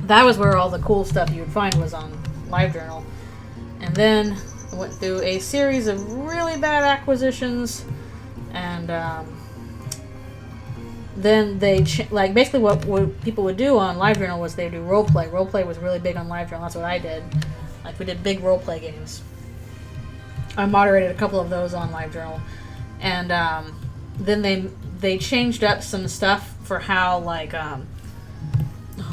That was where all the cool stuff you would find was on LiveJournal. And then I went through a series of really bad acquisitions, and then they like basically what people would do on LiveJournal was they do roleplay. Roleplay was really big on LiveJournal. That's what I did. Like we did big roleplay games. I moderated a couple of those on LiveJournal, and then they changed up some stuff for how, like,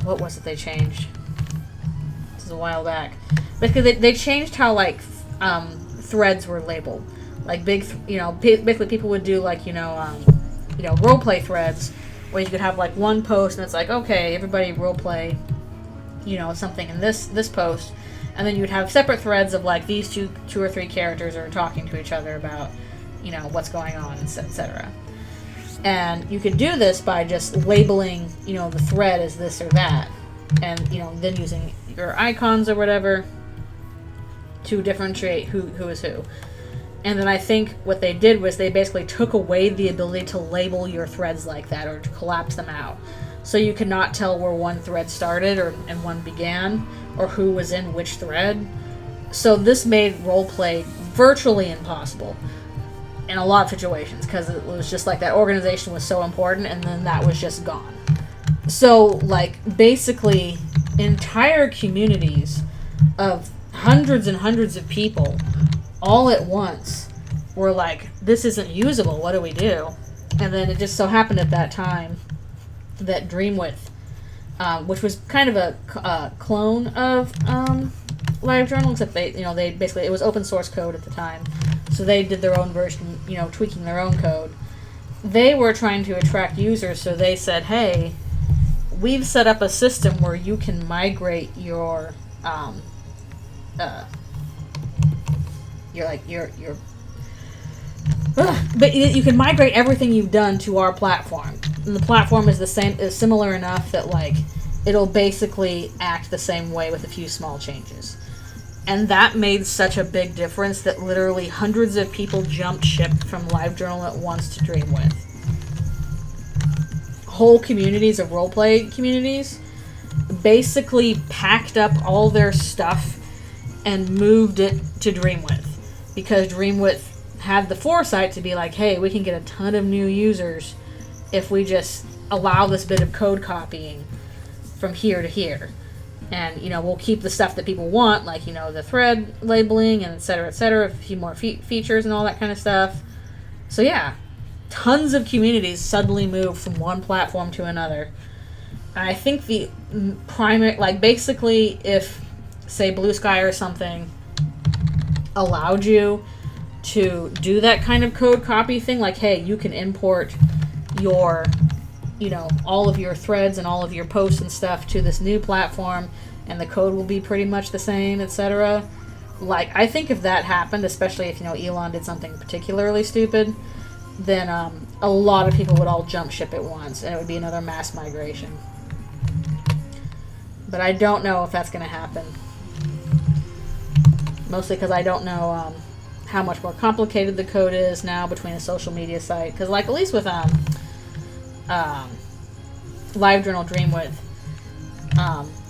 what was it they changed? This is a while back. Basically, they changed how, like, threads were labeled. Like, basically people would do, like, roleplay threads where you could have, like, one post, and it's like, okay, everybody roleplay, you know, something in this post. And then you would have separate threads of, like, these two or three characters are talking to each other about, you know, what's going on, etc. And you could do this by just labeling, you know, the thread as this or that. And, you know, then using your icons or whatever to differentiate who is who. And then I think what they did was they basically took away the ability to label your threads like that or to collapse them out. So you could not tell where one thread started and one began or who was in which thread. So this made roleplay virtually impossible in a lot of situations, because it was just like that organization was so important, and then that was just gone. So, like, basically, entire communities of hundreds and hundreds of people all at once were like, this isn't usable, what do we do? And then it just so happened at that time that Dreamwidth, which was kind of a clone of LiveJournal, except they basically, it was open source code at the time. So they did their own version, you know, tweaking their own code. They were trying to attract users, so they said, hey, we've set up a system where you can migrate your but you can migrate everything you've done to our platform. And the platform is similar enough that, like, it'll basically act the same way with a few small changes. And that made such a big difference that literally hundreds of people jumped ship from LiveJournal at once to Dreamwidth. Whole communities of roleplay communities basically packed up all their stuff and moved it to Dreamwidth. Because Dreamwidth had the foresight to be like, hey, we can get a ton of new users if we just allow this bit of code copying from here to here. And, you know, we'll keep the stuff that people want, like, you know, the thread labeling and et cetera, a few more features and all that kind of stuff. So, yeah, tons of communities suddenly move from one platform to another. I think the primary, like, basically, if, say, Blue Sky or something allowed you to do that kind of code copy thing, like, hey, you can import your, you know, all of your threads and all of your posts and stuff to this new platform, and the code will be pretty much the same, etc. Like, I think if that happened, especially if, you know, Elon did something particularly stupid, then a lot of people would all jump ship at once, and it would be another mass migration. But I don't know if that's going to happen. Mostly because I don't know how much more complicated the code is now between a social media site. Because, like, at least with LiveJournal Dreamwidth,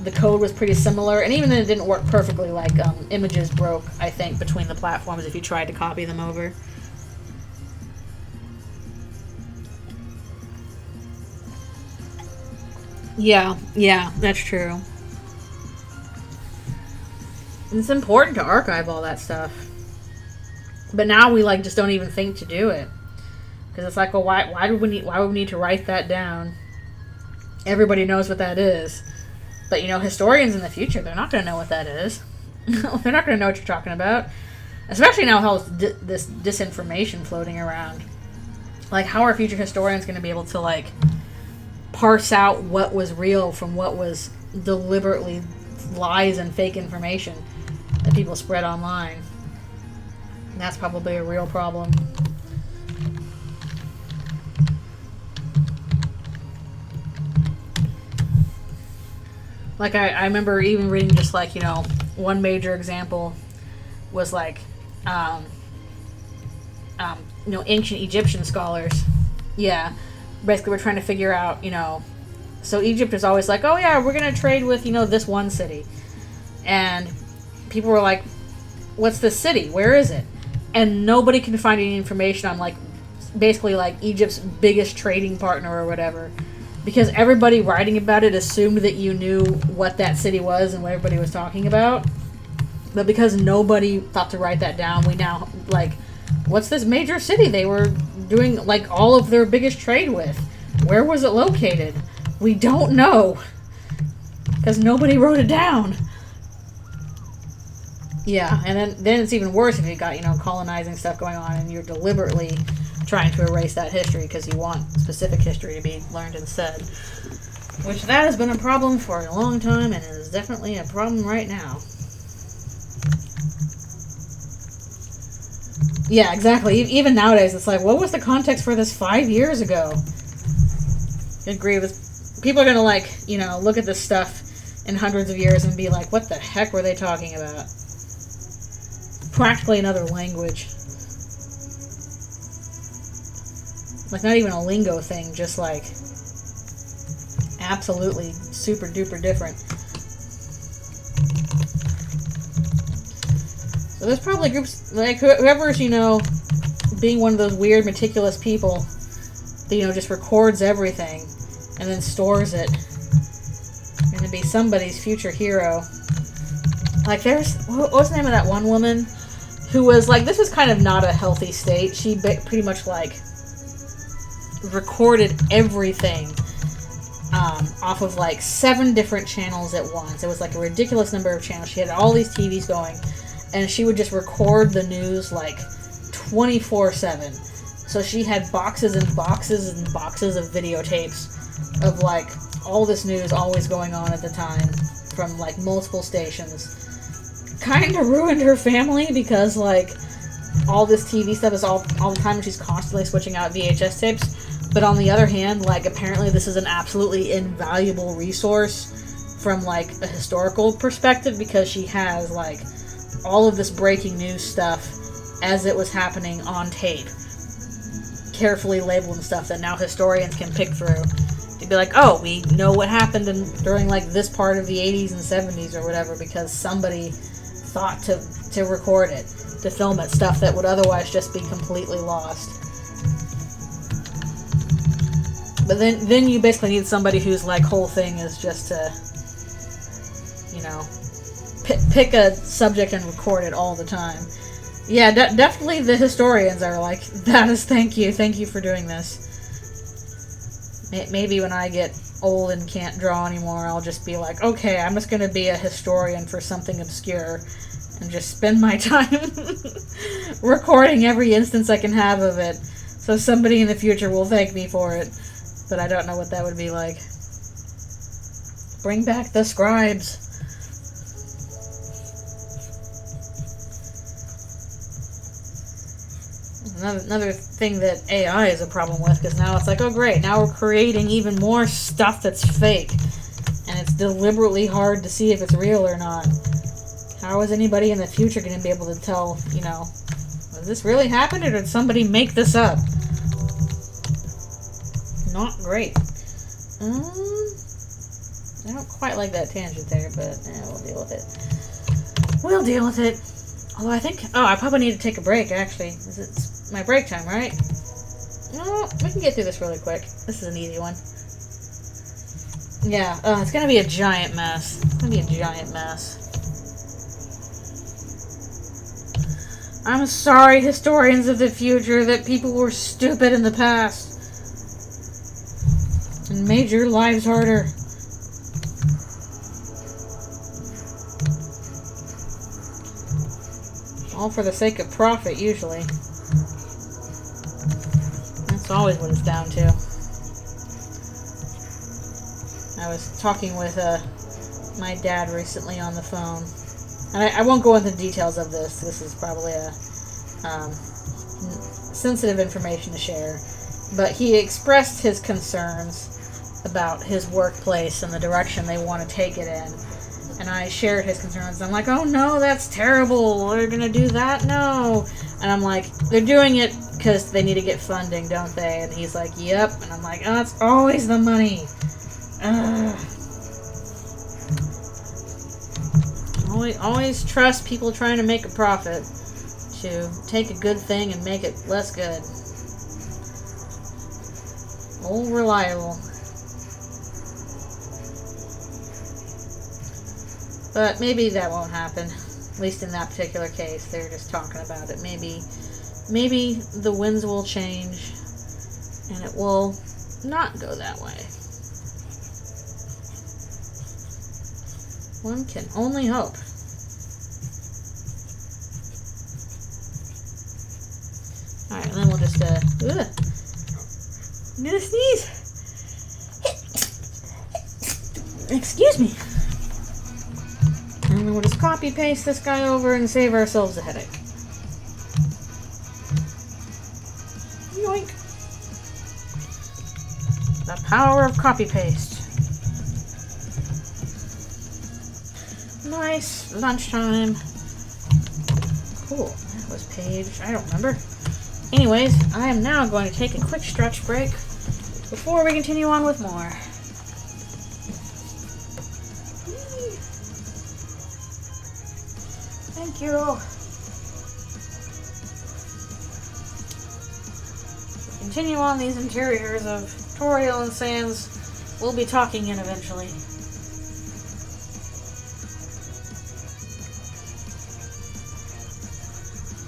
the code was pretty similar, and even then it didn't work perfectly. Like, images broke, I think, between the platforms if you tried to copy them over. Yeah, that's true. And it's important to archive all that stuff. But now we, like, just don't even think to do it. Because it's like, well, why would we need to write that down? Everybody knows what that is. But, you know, historians in the future, they're not going to know what that is. They're not going to know what you're talking about. Especially now how this disinformation floating around. Like, how are future historians going to be able to, like, parse out what was real from what was deliberately lies and fake information that people spread online? And that's probably a real problem. Like, I remember even reading just, like, you know, one major example was, like, you know, ancient Egyptian scholars. Yeah. Basically, we're trying to figure out, you know, so Egypt is always like, oh, yeah, we're going to trade with, you know, this one city. And people were like, what's this city? Where is it? And nobody can find any information on, like, basically, like, Egypt's biggest trading partner or whatever. Because everybody writing about it assumed that you knew what that city was and what everybody was talking about. But because nobody thought to write that down, we now, like, what's this major city they were doing, like, all of their biggest trade with? Where was it located? We don't know. Because nobody wrote it down. Yeah, and then it's even worse if you got, you know, colonizing stuff going on and you're deliberately trying to erase that history because you want specific history to be learned instead. Which that has been a problem for a long time and is definitely a problem right now. Yeah, exactly. Even nowadays, it's like, what was the context for this 5 years ago? I agree with... People are going to, like, you know, look at this stuff in hundreds of years and be like, what the heck were they talking about? Practically another language. Like, not even a lingo thing, just, like, absolutely super duper different. So there's probably groups, like, whoever's, you know, being one of those weird, meticulous people that, you know, just records everything and then stores it. Going to be somebody's future hero. Like, there's, what was the name of that one woman who was, like, this is kind of not a healthy state. She pretty much, like, recorded everything off of, like, 7 different channels at once. It was, like, a ridiculous number of channels. She had all these TVs going, and she would just record the news, like, 24/7. So she had boxes and boxes and boxes of videotapes of, like, all this news always going on at the time from, like, multiple stations. Kind of ruined her family because, like, all this TV stuff is all the time, and she's constantly switching out VHS tapes. But on the other hand, like, apparently this is an absolutely invaluable resource from, like, a historical perspective because she has, like, all of this breaking news stuff as it was happening on tape. Carefully labeled and stuff that now historians can pick through. To be like, oh, we know what happened during, like, this part of the 80s and 70s or whatever because somebody thought to record it, to film it, stuff that would otherwise just be completely lost. But then you basically need somebody whose, like, whole thing is just to, you know, pick a subject and record it all the time. Yeah, definitely the historians are like, thank you for doing this. Maybe when I get old and can't draw anymore, I'll just be like, okay, I'm just going to be a historian for something obscure and just spend my time recording every instance I can have of it, so somebody in the future will thank me for it. But I don't know what that would be like. Bring back the scribes. Another thing that AI is a problem with, because now it's like, oh great, now we're creating even more stuff that's fake, and it's deliberately hard to see if it's real or not. How is anybody in the future going to be able to tell, you know, did this really happen or did somebody make this up? Not great. I don't quite like that tangent there, but we'll deal with it. We'll deal with it. Although I think, I probably need to take a break, actually. It's my break time, right? No, we can get through this really quick. This is an easy one. Yeah, it's gonna be a giant mess. It's gonna be a giant mess. I'm sorry, historians of the future, that people were stupid in the past and made your lives harder. All for the sake of profit, usually. That's always what it's down to. I was talking with my dad recently on the phone. And I won't go into the details of this. This is probably a sensitive information to share. But he expressed his concerns about his workplace and the direction they want to take it in. And I shared his concerns. I'm like, oh no, that's terrible. They're going to do that? No. And I'm like, they're doing it because they need to get funding, don't they? And he's like, yep. And I'm like, oh, it's always the money. Always trust people trying to make a profit to take a good thing and make it less good. Old reliable. But maybe that won't happen. At least in that particular case. They're just talking about it. Maybe the winds will change and it will not go that way. One can only hope. Alright, and then we'll just, I'm gonna sneeze. Excuse me. And then we'll just copy paste this guy over and save ourselves a headache. Yoink. The power of copy paste. Nice. Lunchtime. Cool. That was page. I don't remember. Anyways, I am now going to take a quick stretch break before we continue on with more. Thank you. Continue on these interiors of Toriel and Sans. We'll be talking in eventually.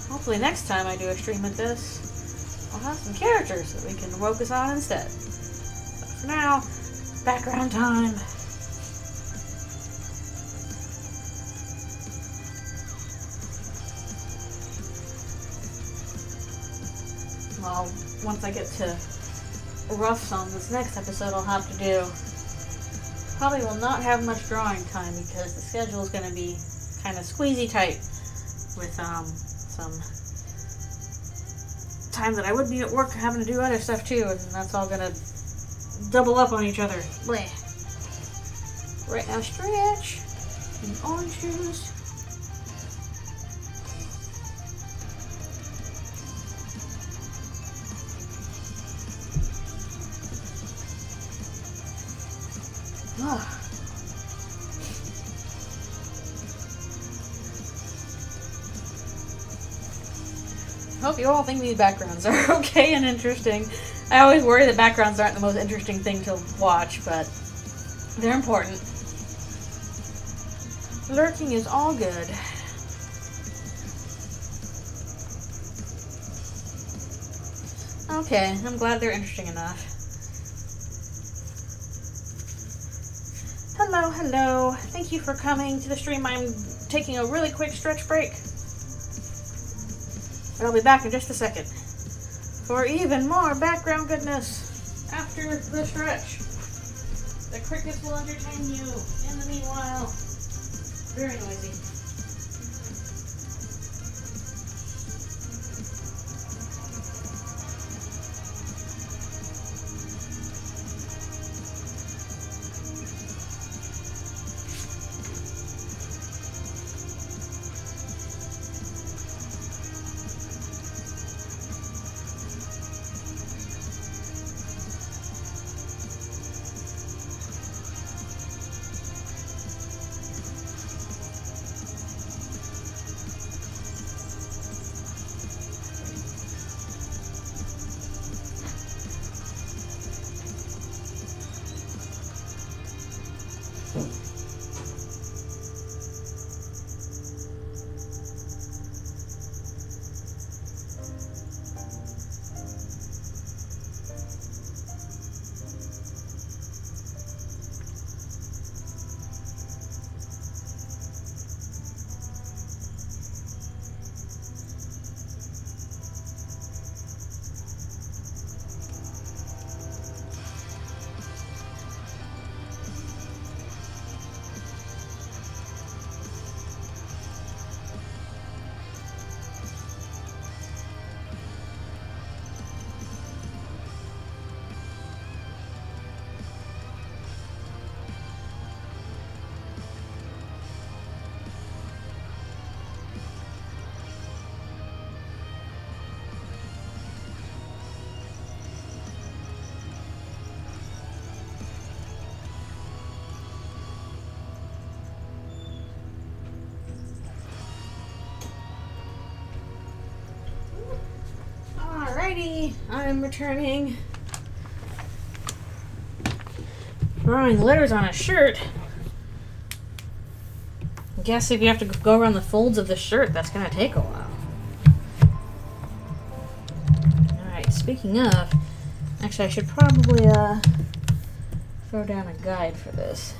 Hopefully next time I do a stream like this, I'll have some characters that we can focus on instead. But for now, background time. Well, once I get to roughs on this next episode, I'll have to do. Probably will not have much drawing time because the schedule is going to be kind of squeezy tight with some time that I would be at work having to do other stuff too, and that's all going to double up on each other. Bleh. Right now, stretch and orange juice. Hope you all think these backgrounds are okay and interesting. I always worry that backgrounds aren't the most interesting thing to watch, but they're important. Lurking is all good. Okay, I'm glad they're interesting enough. Hello, hello. Thank you for coming to the stream. I'm taking a really quick stretch break. But I'll be back in just a second for even more background goodness after the stretch. The crickets will entertain you in the meanwhile. Very noisy. Alrighty, I'm returning. Drawing letters on a shirt. I guess if you have to go around the folds of the shirt, that's gonna take a while. Alright, speaking of, actually I should probably throw down a guide for this.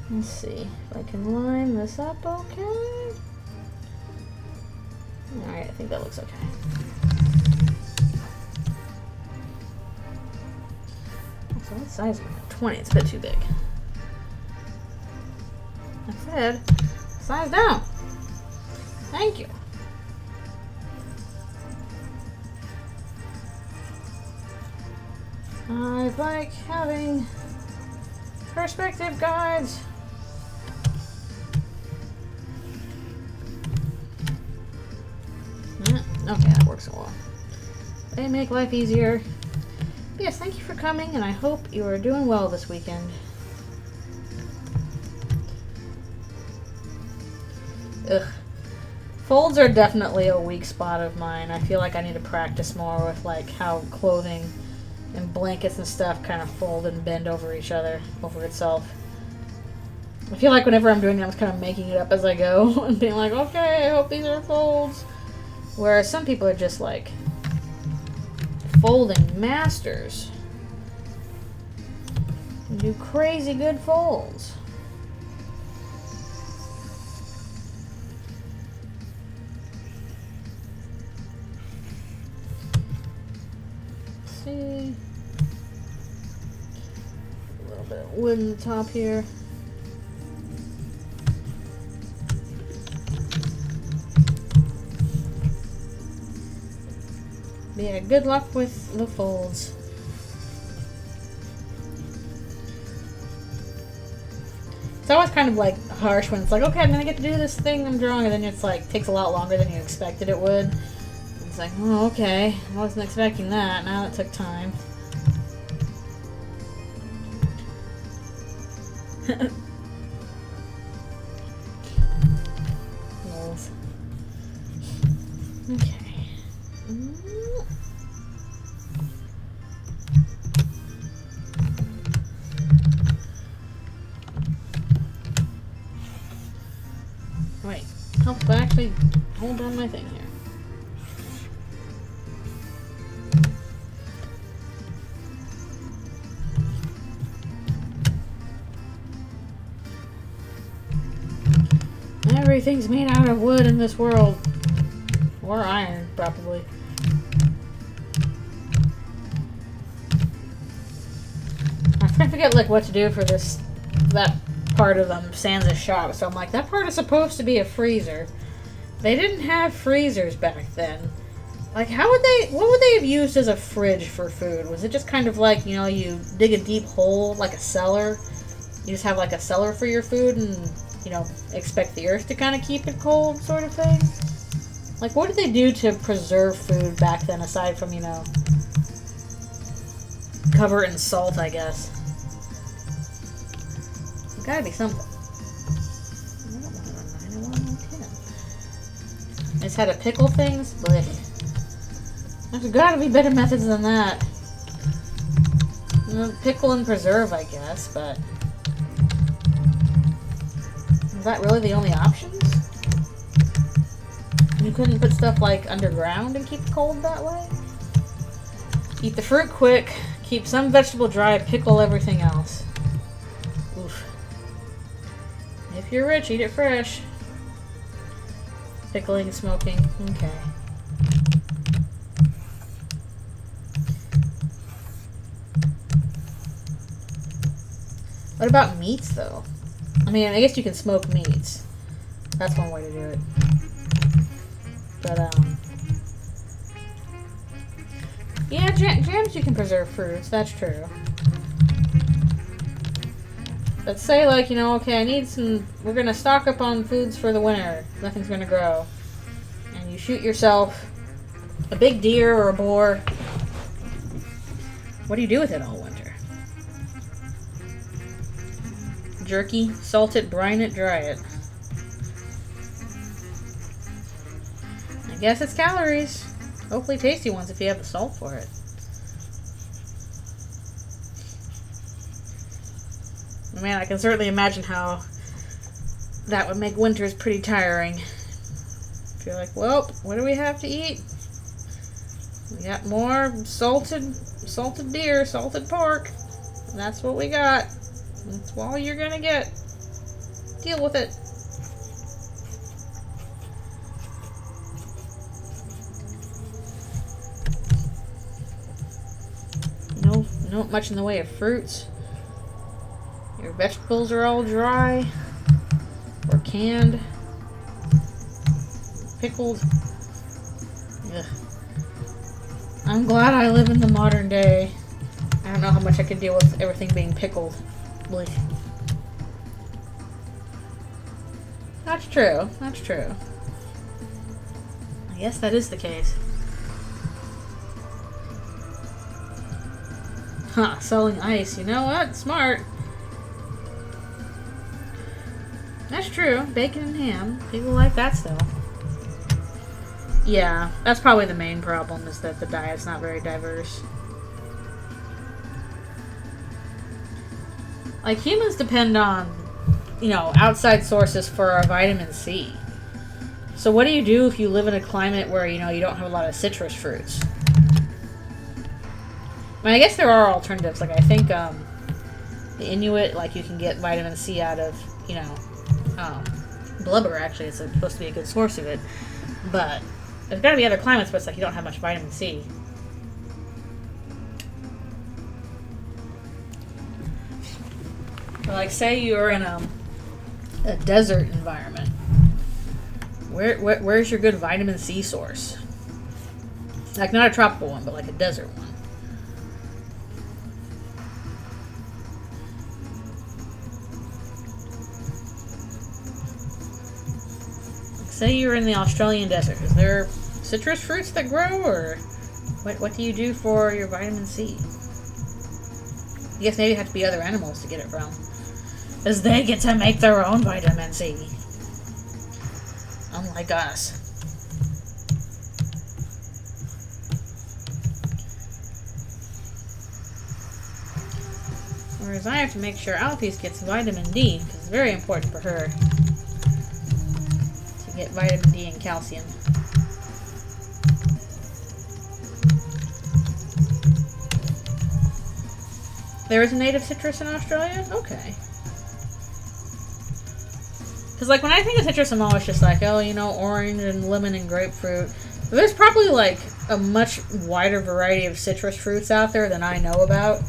Let's see if I can line this up okay. Alright, I think that looks okay. So what size am I? 20, it's a bit too big. I said, size down. Thank you. I like having perspective guides. Okay, that works well. They make life easier. But yes, thank you for coming, and I hope you are doing well this weekend. Ugh. Folds are definitely a weak spot of mine. I feel like I need to practice more with like how clothing and blankets and stuff kind of fold and bend over each other, over itself. I feel like whenever I'm doing that, I'm kind of making it up as I go and being like, okay, I hope these are folds. Whereas some people are just like folding masters and do crazy good folds. Let's see. A little bit of wood in the top here. Yeah, good luck with the folds. It's always kind of like harsh when it's like, okay, I'm gonna get to do this thing I'm drawing, and then it's like takes a lot longer than you expected it would. It's like, oh, okay, I wasn't expecting that. Now it took time. Lols. Okay. Wait, help to actually hold on my thing here. Everything's made out of wood in this world. Or iron, probably. I forget like what to do for that part of Sansa's shop. So I'm like, that part is supposed to be a freezer. They didn't have freezers back then. Like, what would they have used as a fridge for food? Was it just kind of like, you know, you dig a deep hole, like a cellar? You just have like a cellar for your food and, you know, expect the earth to kind of keep it cold sort of thing? Like, what did they do to preserve food back then aside from, you know, cover it in salt, I guess? There's gotta be something. I don't want it on 9, I want it on 10. I just had to pickle things? Blech. There's gotta be better methods than that. You know, pickle and preserve, I guess, but... is that really the only options? You couldn't put stuff like underground and keep it cold that way? Eat the fruit quick, keep some vegetable dry, pickle everything else. Oof. If you're rich, eat it fresh. Pickling, smoking, okay. What about meats, though? I mean, I guess you can smoke meats. That's one way to do it. But, yeah, jams you can preserve fruits, that's true. But say, like, you know, okay, I need some... we're gonna stock up on foods for the winter. Nothing's gonna grow. And you shoot yourself a big deer or a boar. What do you do with it all winter? Jerky, salt it, brine it, dry it. I guess it's calories. Hopefully tasty ones if you have the salt for it. Man, I can certainly imagine how that would make winters pretty tiring. If you're like, well, what do we have to eat? We got more salted deer, salted pork. And that's what we got. That's all you're gonna get. Deal with it. Not much in the way of fruits. Your vegetables are all dry or canned, pickled. Ugh. I'm glad I live in the modern day. I don't know how much I could deal with everything being pickled. Blech. That's true. That's true. I guess that is the case. Huh, selling ice. You know what? Smart. That's true. Bacon and ham. People like that still. Yeah, that's probably the main problem, is that the diet's not very diverse. Like, humans depend on, you know, outside sources for our vitamin C. So what do you do if you live in a climate where, you know, you don't have a lot of citrus fruits? I mean, I guess there are alternatives. Like, I think the Inuit, like, you can get vitamin C out of, you know, blubber, actually. It's supposed to be a good source of it. But there's got to be other climates where it's like you don't have much vitamin C. Or like, say you're in a desert environment. Where's your good vitamin C source? Like, not a tropical one, but like a desert one. Say you're in the Australian desert. Is there citrus fruits that grow, or what do you do for your vitamin C? I guess maybe it have to be other animals to get it from, because they get to make their own vitamin C. Unlike us. Whereas I have to make sure Alphys gets vitamin D, because it's very important for her. get vitamin D and calcium. There is a native citrus in Australia? Okay. Because, like, when I think of citrus, I'm always just like, oh, you know, orange and lemon and grapefruit. But there's probably, like, a much wider variety of citrus fruits out there than I know about.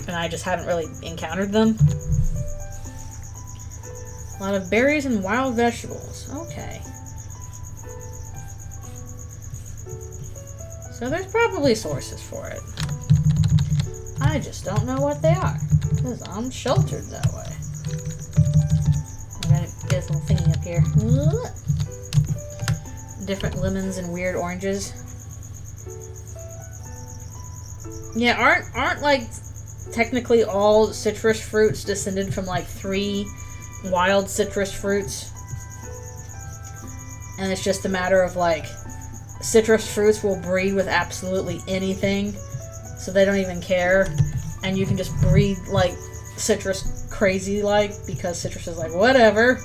And I just haven't really encountered them. A lot of berries and wild vegetables. Okay. So there's probably sources for it. I just don't know what they are. Because I'm sheltered that way. I gotta get this little thingy up here. Different lemons and weird oranges. Yeah, aren't like technically all citrus fruits descended from like 3 wild citrus fruits? And it's just a matter of like citrus fruits will breed with absolutely anything, so they don't even care, and you can just breed like citrus crazy like, because citrus is like, whatever,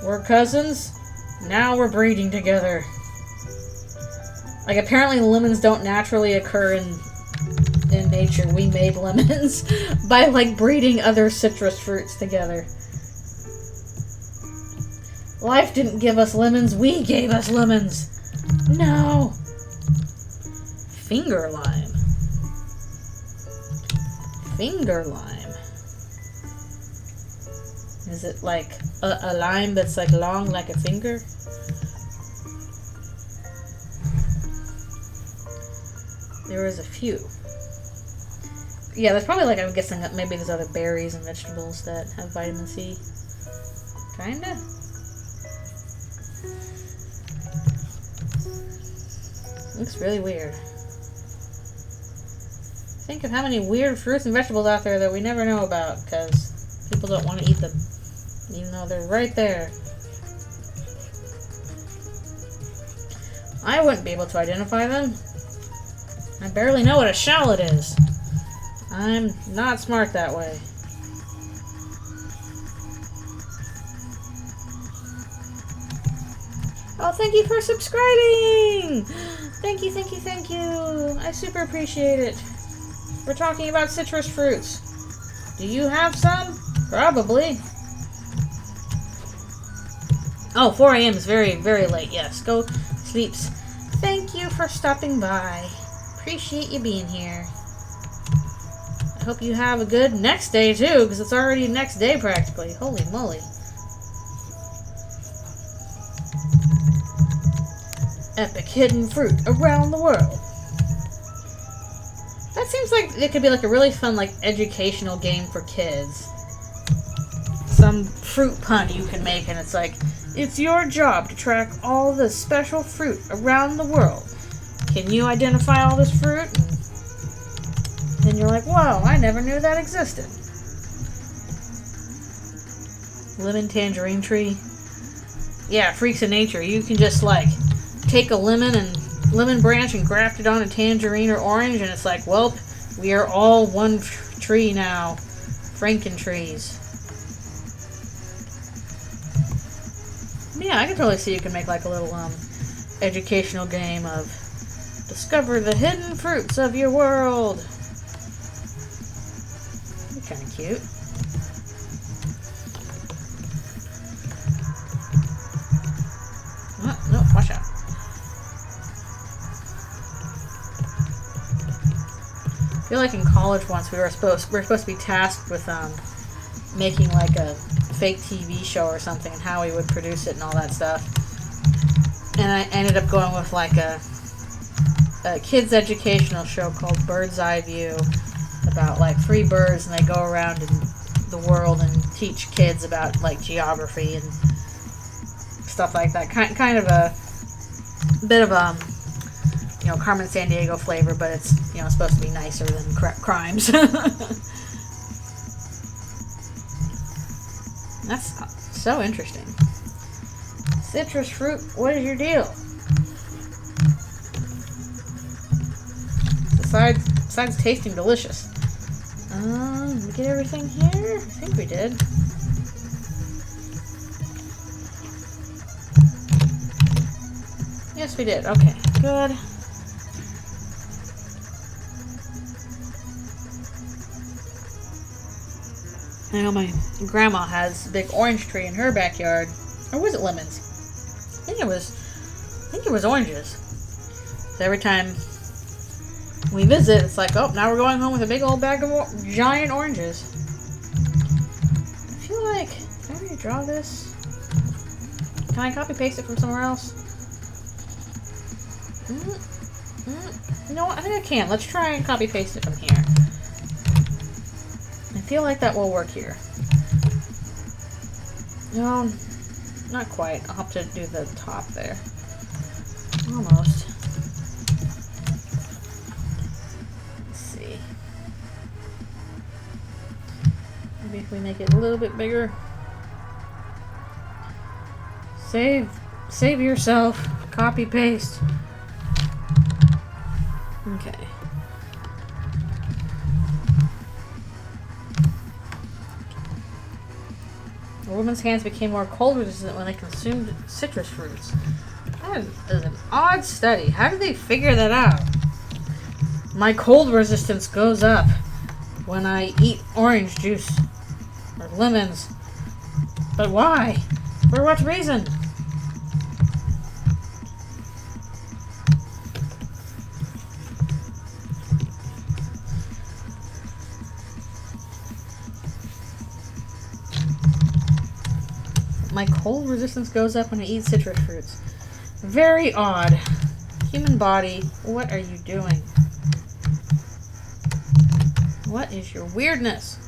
we're cousins, now we're breeding together. Like, apparently lemons don't naturally occur in nature. We made lemons by like breeding other citrus fruits together. Life didn't give us lemons, we gave us lemons. No. Finger lime. Finger lime. Is it like a lime that's like long like a finger? There was a few. Yeah, there's probably like, I'm guessing that maybe there's other berries and vegetables that have vitamin C. Kinda. Looks really weird. Think of how many weird fruits and vegetables out there that we never know about because people don't want to eat them, even though they're right there. I wouldn't be able to identify them. I barely know what a shallot is. I'm not smart that way. Oh, thank you for subscribing! Thank you, thank you, thank you. I super appreciate it. We're talking about citrus fruits. Do you have some? Probably. Oh, 4 a.m. is very, very late. Yes, go sleeps. Thank you for stopping by. Appreciate you being here. I hope you have a good next day, too, because it's already next day, practically. Holy moly. Epic hidden fruit around the world. That seems like it could be like a really fun, like, educational game for kids. Some fruit pun you can make, and it's like, it's your job to track all the special fruit around the world. Can you identify all this fruit? And then you're like, whoa, I never knew that existed. Lemon tangerine tree. Yeah, freaks of nature. You can just, like, take a lemon branch and graft it on a tangerine or orange, and it's like, well, we are all one tree now. Frankentrees. Yeah, I can totally see you can make like a little educational game of discover the hidden fruits of your world. That'd be kind of cute. Oh, no, watch out. I feel like in college once we were supposed to be tasked with making like a fake TV show or something and how we would produce it and all that stuff. And I ended up going with like a kids educational show called Bird's Eye View, about like 3 birds and they go around in the world and teach kids about like geography and stuff like that. Kind of a bit of you know, Carmen Sandiego flavor, but it's, you know, supposed to be nicer than crimes. That's so interesting. Citrus fruit, what is your deal? Besides tasting delicious. Did we get everything here? I think we did. Yes, we did. Okay, good. I know my grandma has a big orange tree in her backyard. Or was it lemons? I think it was oranges. So every time we visit, it's like, oh, now we're going home with a big old bag of giant oranges. I feel like, can I redraw this? Can I copy paste it from somewhere else? You know what? I think I can. Let's try and copy paste it from here. I feel like that will work here. No, not quite. I'll have to do the top there. Almost. Let's see. Maybe if we make it a little bit bigger. Save yourself. Copy paste. Okay. A woman's hands became more cold resistant when they consumed citrus fruits. That is an odd study. How did they figure that out? My cold resistance goes up when I eat orange juice or lemons. But why? For what reason? My cold resistance goes up when I eat citrus fruits. Very odd. Human body, what are you doing? What is your weirdness?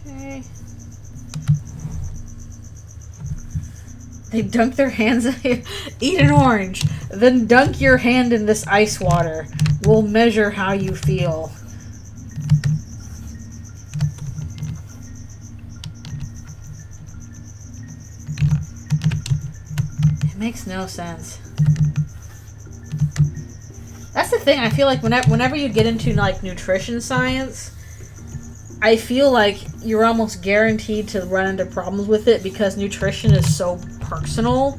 Okay. They dunk their hands in eat an orange. Then dunk your hand in this ice water. We'll measure how you feel. Makes no sense. That's the thing. I feel like whenever you get into like nutrition science, I feel like you're almost guaranteed to run into problems with it because nutrition is so personal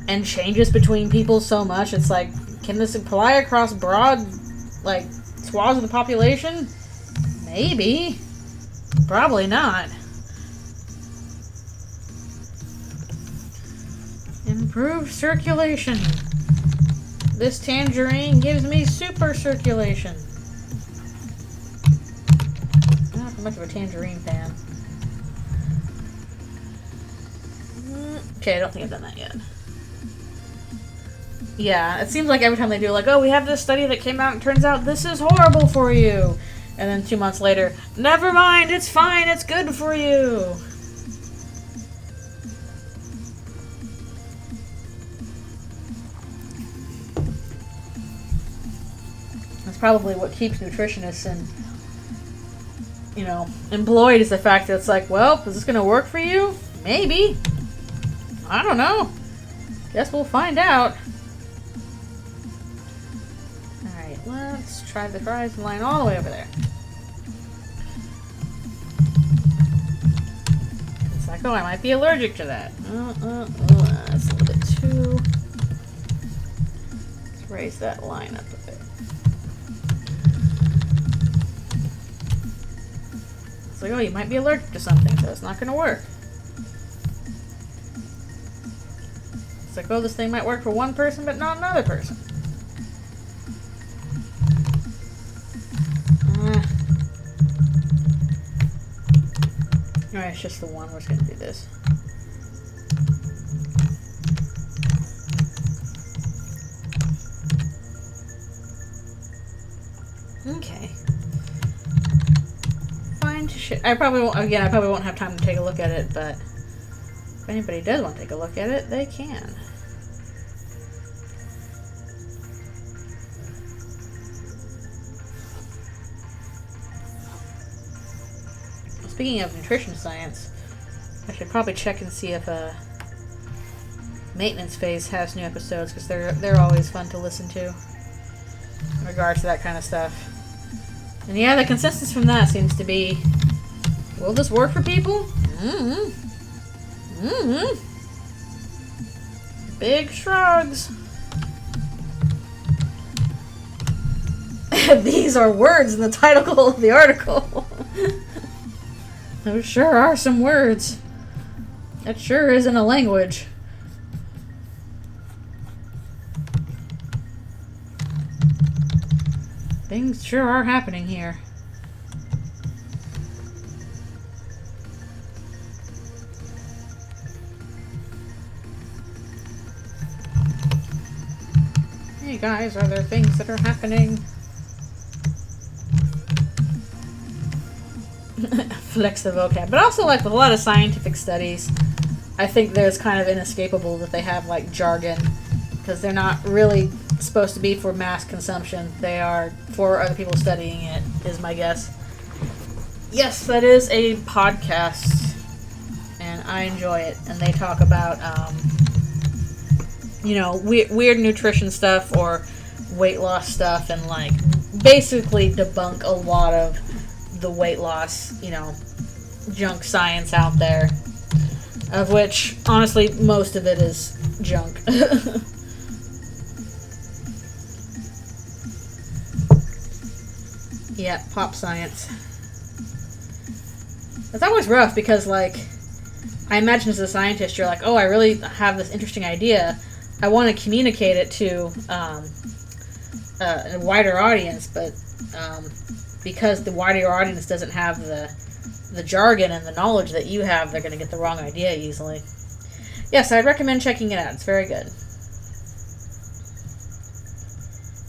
and changes between people so much. It's like, can this apply across broad like swaths of the population? Maybe. Probably not. Improved circulation. This tangerine gives me super circulation. Not much of a tangerine fan. Okay, I don't think I've done that yet. Yeah, it seems like every time they do, like, oh, we have this study that came out and turns out this is horrible for you. And then 2 months later, never mind, it's fine, it's good for you. Probably what keeps nutritionists and, you know, employed is the fact that it's like, well, is this going to work for you? Maybe. I don't know. Guess we'll find out. Alright, let's try the horizon line all the way over there. It's like, oh, I might be allergic to that. That's a little bit too... Let's raise that line up a bit. Like, oh, you might be allergic to something, so it's not going to work. It's like, oh, this thing might work for one person, but not another person. Alright, it's just the one. We're just going to do this. Okay. I probably won't have time to take a look at it, but if anybody does want to take a look at it, they can. Speaking of nutrition science, I should probably check and see if Maintenance Phase has new episodes, because they're always fun to listen to in regards to that kind of stuff. And yeah, the consensus from that seems to be, will this work for people? Big shrugs. These are words in the title of the article. Those sure are some words. That sure isn't a language. Things sure are happening here. Hey guys, are there things that are happening? Flex the vocab. But also, like, with a lot of scientific studies, I think there's kind of inescapable that they have, like, jargon. Because they're not really supposed to be for mass consumption. They are for other people studying it, is my guess. Yes, that is a podcast. And I enjoy it. And they talk about, you know, weird nutrition stuff or weight loss stuff. And, like, basically debunk a lot of the weight loss, you know, junk science out there, of which honestly most of it is junk. Yeah, pop science. It's always rough because, like, I imagine as a scientist you're like, oh, I really have this interesting idea, I want to communicate it to a wider audience, but because the wider audience doesn't have the jargon and the knowledge that you have, they're going to get the wrong idea easily. Yes, I'd recommend checking it out. It's very good.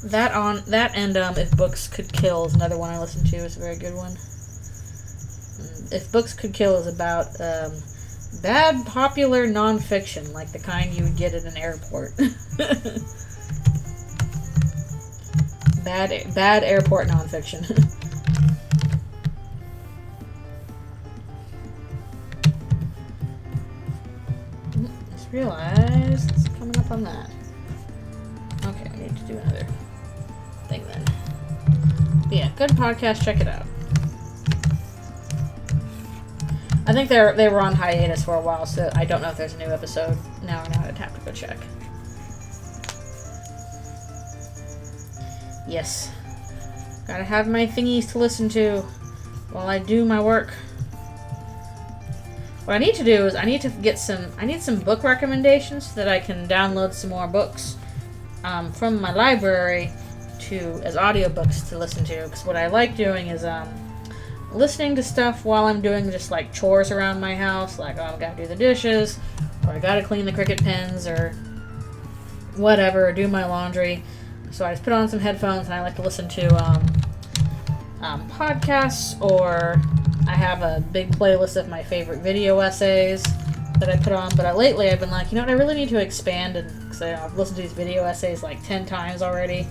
That and If Books Could Kill is another one I listen to. It's a very good one. If Books Could Kill is about bad popular nonfiction, like the kind you would get at an airport. Bad airport nonfiction. Just realized it's coming up on that. Okay, I need to do another thing then. But yeah, good podcast. Check it out. I think they were on hiatus for a while, so I don't know if there's a new episode now or not. I'd have to go check. Yes. Gotta have my thingies to listen to while I do my work. What I need to do is I need some book recommendations so that I can download some more books from my library as audiobooks to listen to. Because what I like doing is listening to stuff while I'm doing just like chores around my house, like, oh, I've got to do the dishes, or I got to clean the Cricut pins, or whatever, or do my laundry. So I just put on some headphones and I like to listen to podcasts, or I have a big playlist of my favorite video essays that I put on. But lately I've been like, you know what, I really need to expand, because I've listened to these video essays like 10 times already.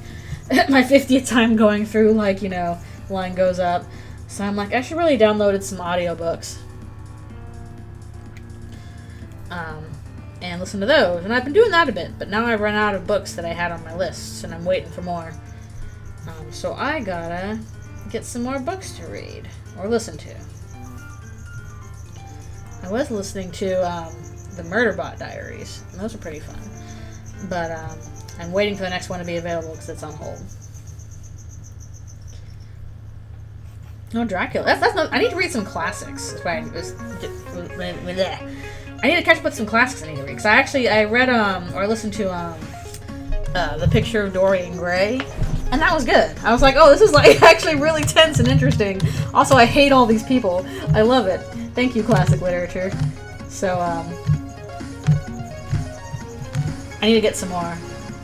My 50th time going through, like, you know, line goes up. So I'm like, I should really download some audiobooks. And listen to those. And I've been doing that a bit, but now I've run out of books that I had on my list, and I'm waiting for more. So I gotta get some more books to read, or listen to. I was listening to the Murderbot Diaries, and those are pretty fun. But I'm waiting for the next one to be available because it's on hold. Oh, Dracula. That's not. I need to read some classics. That's why I need to catch up with some classics I need to read. Because I read or listened to The Picture of Dorian Gray, and that was good. I was like, oh, this is like actually really tense and interesting. Also, I hate all these people. I love it. Thank you, classic literature. So I need to get some more.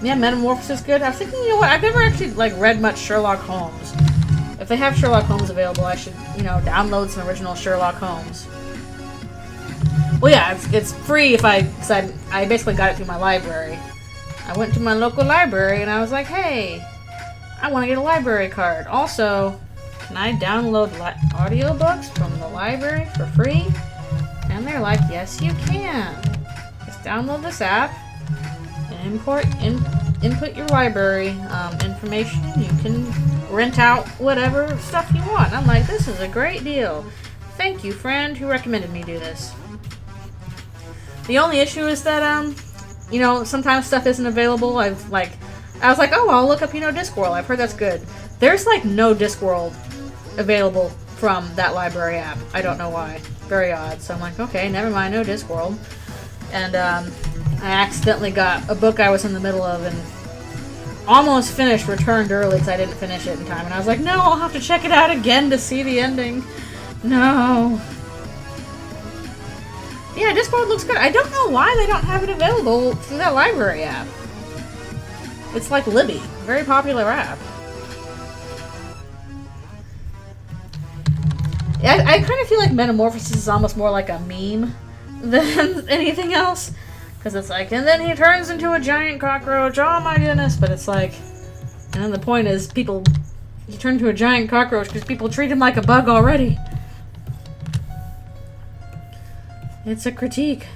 Yeah, Metamorphosis is good. I was thinking, you know what? I've never actually like read much Sherlock Holmes. If they have Sherlock Holmes available, I should, you know, download some original Sherlock Holmes. Well, yeah, it's free because I basically got it through my library. I went to my local library and I was like, hey, I want to get a library card. Also, can I download audiobooks from the library for free? And they're like, yes, you can. Just download this app and input your library information. You can rent out whatever stuff you want. I'm like, this is a great deal. Thank you, friend, who recommended me do this. The only issue is that you know, sometimes stuff isn't available. I was like, oh, I'll look up, you know, Discworld. I've heard that's good. There's like no Discworld available from that library app. I don't know why. Very odd. So I'm like, okay, never mind, no Discworld. And I accidentally got a book I was in the middle of and almost finished, returned early because I didn't finish it in time. And I was like, no, I'll have to check it out again to see the ending. No. Yeah, Discworld looks good. I don't know why they don't have it available through that library app. It's like Libby. Very popular app. I kind of feel like Metamorphosis is almost more like a meme than anything else. Because it's like, and then he turns into a giant cockroach. Oh my goodness. But it's like, and then the point is he turned into a giant cockroach because people treat him like a bug already. It's a critique.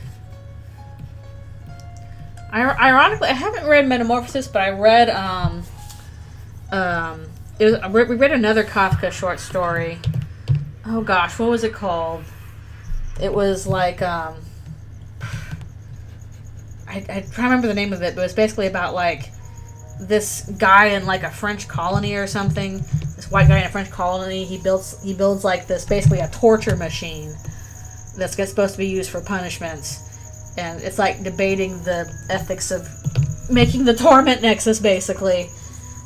Ironically, I haven't read Metamorphosis, but I read, we read another Kafka short story. Oh gosh, what was it called? It was like, I can't remember the name of it, but it was basically about like this guy in like a French colony or something. This white guy in a French colony, he builds like this, basically a torture machine that's supposed to be used for punishments. And it's like debating the ethics of making the torment nexus, basically.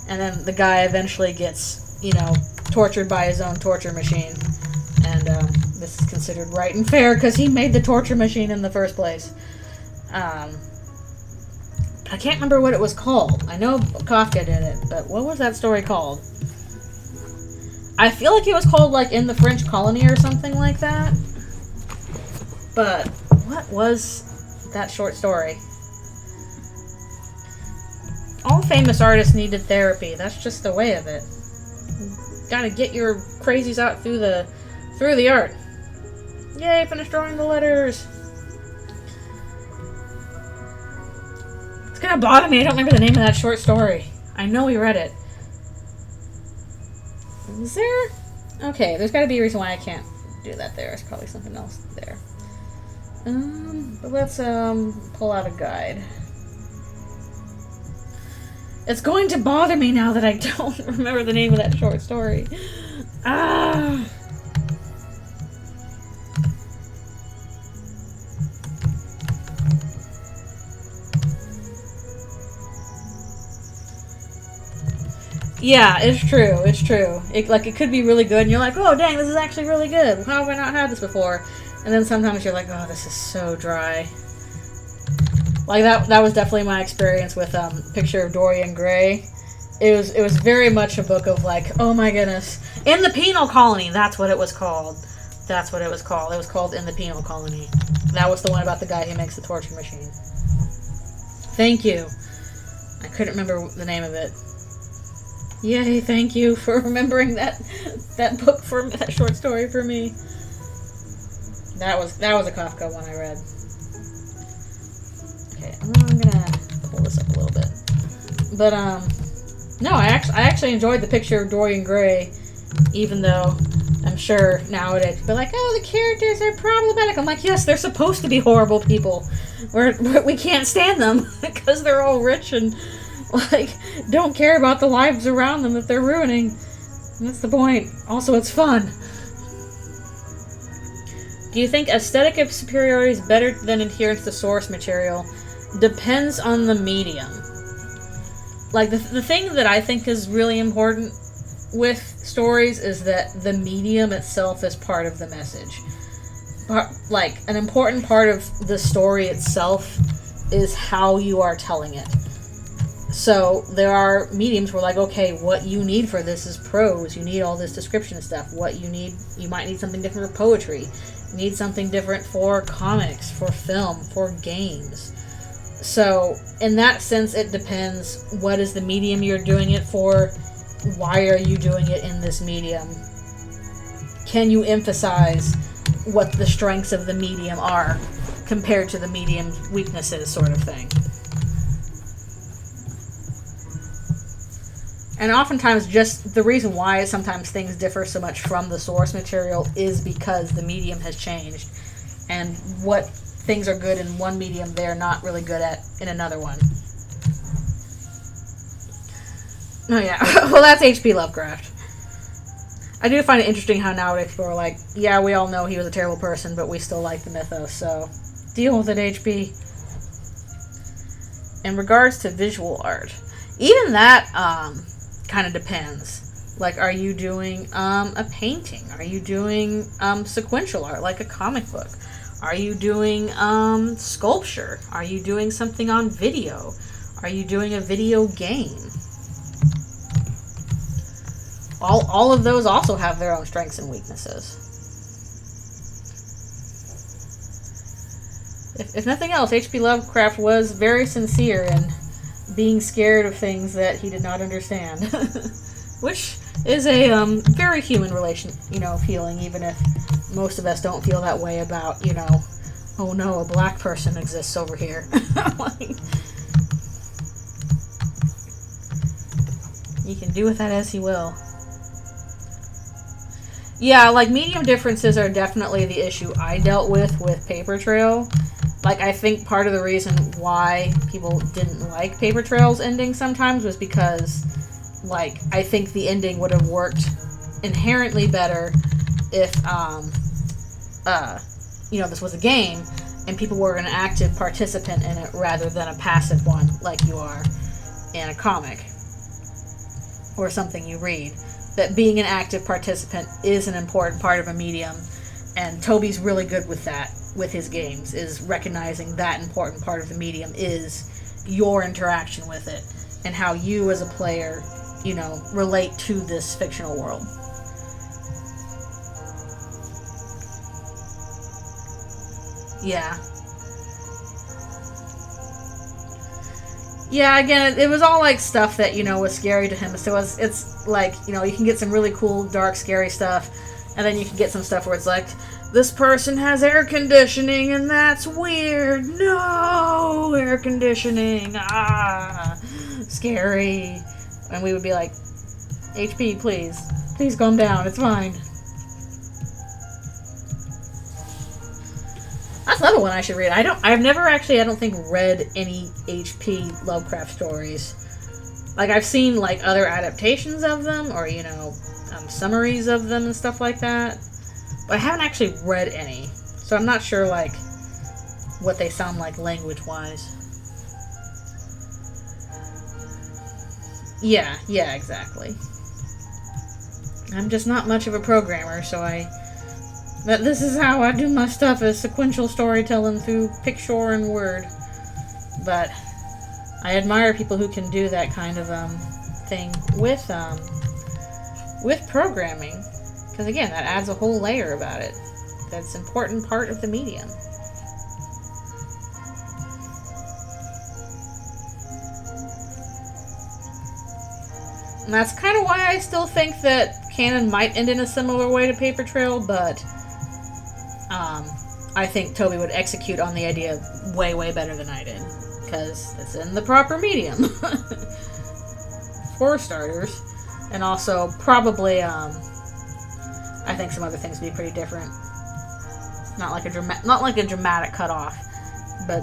And then the guy eventually gets, you know, tortured by his own torture machine. And this is considered right and fair because he made the torture machine in the first place. I can't remember what it was called. I know Kafka did it, but what was that story called? I feel like it was called, like, In the French Colony or something like that. But what was that short story? All famous artists needed therapy. That's just the way of it. Gotta get your crazies out through the art. Yay, finished drawing the letters. It's gonna bother me. I don't remember the name of that short story. I know we read it. Is there? Okay, there's gotta be a reason why I can't do that there. It's probably something else there. But let's pull out a guide. It's going to bother me now that I don't remember the name of that short story. Ah. Yeah, it's true. It's true. It could be really good, and you're like, oh, dang, this is actually really good. How have I not had this before? And then sometimes you're like, oh, this is so dry. Like, that was definitely my experience with Picture of Dorian Gray. It was very much a book of, like, oh my goodness. In the Penal Colony, that's what it was called. That's what it was called. It was called In the Penal Colony. That was the one about the guy who makes the torture machine. Thank you. I couldn't remember the name of it. Yay, thank you for remembering that book for that short story for me. That was a Kafka one I read. Okay, I'm gonna pull this up a little bit. But no, I actually enjoyed the Picture of Dorian Gray, even though I'm sure nowadays people are like, oh, the characters are problematic. I'm like, yes, they're supposed to be horrible people. We can't stand them because they're all rich and like don't care about the lives around them that they're ruining. That's the point. Also, it's fun. Do you think aesthetic of superiority is better than adherence to source material? Depends on the medium. Like, the thing that I think is really important with stories is that the medium itself is part of the message. Like, an important part of the story itself is how you are telling it. So, there are mediums where, like, okay, what you need for this is prose. You need all this description stuff. What you need, you might need something different for poetry. You need something different for comics, for film, for games. So, in that sense, it depends. What is the medium you're doing it for? Why are you doing it in this medium? Can you emphasize what the strengths of the medium are compared to the medium's weaknesses, sort of thing? And oftentimes, just the reason why sometimes things differ so much from the source material is because the medium has changed. And what things are good in one medium they're not really good at in another one. Oh yeah, well that's H.P. Lovecraft. I do find it interesting how nowadays people are like, yeah, we all know he was a terrible person, but we still like the mythos, so deal with it, H.P. In regards to visual art, even that kind of depends. Like, are you doing a painting? Are you doing sequential art, like a comic book? Are you doing sculpture? Are you doing something on video? Are you doing a video game? All of those also have their own strengths and weaknesses. If nothing else, H.P. Lovecraft was very sincere in being scared of things that he did not understand. Which is a very human feeling, even if most of us don't feel that way about, oh no, a black person exists over here. Like, you can do with that as you will. Yeah, like, medium differences are definitely the issue I dealt with Paper Trail. Like, I think part of the reason why people didn't like Paper Trail's ending sometimes was because, like, I think the ending would have worked inherently better if, this was a game and people were an active participant in it rather than a passive one like you are in a comic or something you read. That being an active participant is an important part of a medium, and Toby's really good with that with his games, is recognizing that important part of the medium is your interaction with it and how you as a player, relate to this fictional world. Yeah. Yeah, again, it was all, like, stuff that, was scary to him. So it's like, you can get some really cool, dark, scary stuff, and then you can get some stuff where it's like, this person has air conditioning, and that's weird. No! Air conditioning. Scary. And we would be like, HP, please. Please calm down. It's fine. That's another one I should read. I've never actually, I don't think, read any H.P. Lovecraft stories. Like, I've seen, like, other adaptations of them, or, summaries of them and stuff like that. But I haven't actually read any. So I'm not sure, like, what they sound like language-wise. Yeah, exactly. I'm just not much of a programmer, so this is how I do my stuff, is sequential storytelling through picture and word. But I admire people who can do that kind of thing with programming, because again, that adds a whole layer about it. That's an important part of the medium. And that's kind of why I still think that canon might end in a similar way to Paper Trail, but I think Toby would execute on the idea way, way better than I did, because it's in the proper medium. For starters. And also, probably, I think some other things would be pretty different. Not like a dramatic cutoff, but,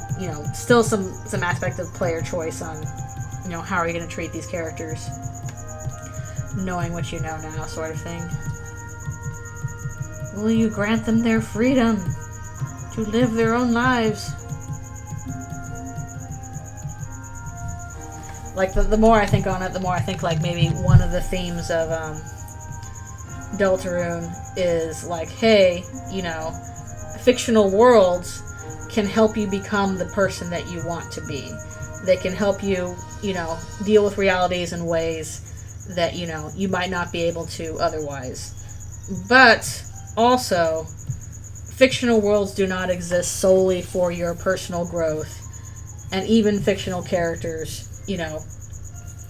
still some aspect of player choice on, how are you going to treat these characters? Knowing what you know now, sort of thing. Will you grant them their freedom to live their own lives? Like, the more I think on it, the more I think, like, maybe one of the themes of Eldritchrune is, like, hey, fictional worlds can help you become the person that you want to be. They can help you, deal with realities in ways that, you might not be able to otherwise. But also, fictional worlds do not exist solely for your personal growth. And even fictional characters,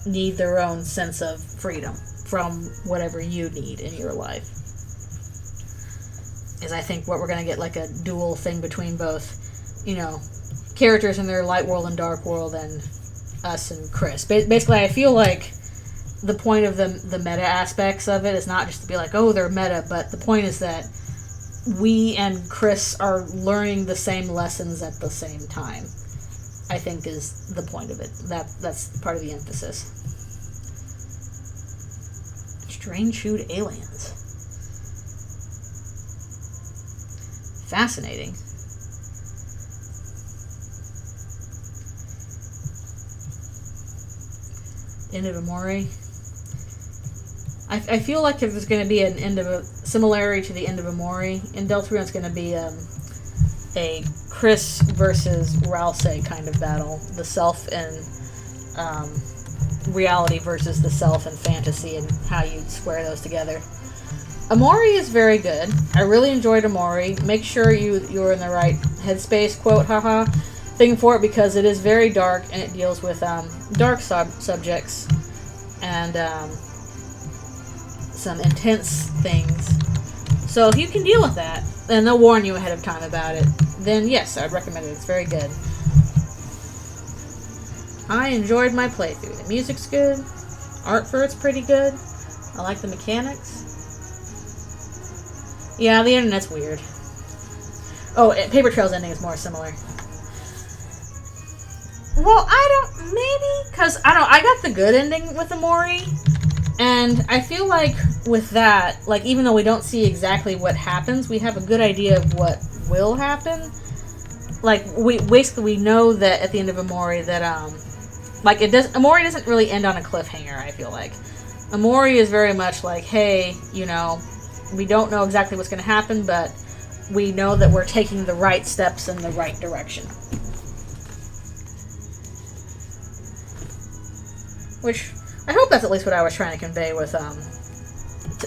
need their own sense of freedom from whatever you need in your life. Is, I think, what we're going to get, like, a dual thing between both, characters in their light world and dark world and us and Chris. Basically, I feel like the point of the meta aspects of it is not just to be like, oh, they're meta, but the point is that we and Chris are learning the same lessons at the same time, I think is the point of it. That's part of the emphasis. Strange-hued aliens. Fascinating. End of Amori. I feel like if there's going to be an end of a similarity to the end of Amori in Deltarune, it's going to be a Chris versus Ralsei kind of battle. The self and reality versus the self and fantasy, and how you square those together. Amori is very good. I really enjoyed Amori. Make sure you're in the right headspace, quote, haha, thing for it, because it is very dark and it deals with dark subjects and some intense things. So if you can deal with that, and they'll warn you ahead of time about it, then yes, I'd recommend it. It's very good. I enjoyed my playthrough. The music's good. Art for it's pretty good. I like the mechanics. Yeah, the internet's weird. Oh, Paper Trail's ending is more similar. Well, because I got the good ending with Amori, and I feel like with that, like, even though we don't see exactly what happens, we have a good idea of what will happen. Like, we know that at the end of Amori that, Amori doesn't really end on a cliffhanger, I feel like. Amori is very much like, hey, we don't know exactly what's going to happen, but we know that we're taking the right steps in the right direction. Which, I hope that's at least what I was trying to convey with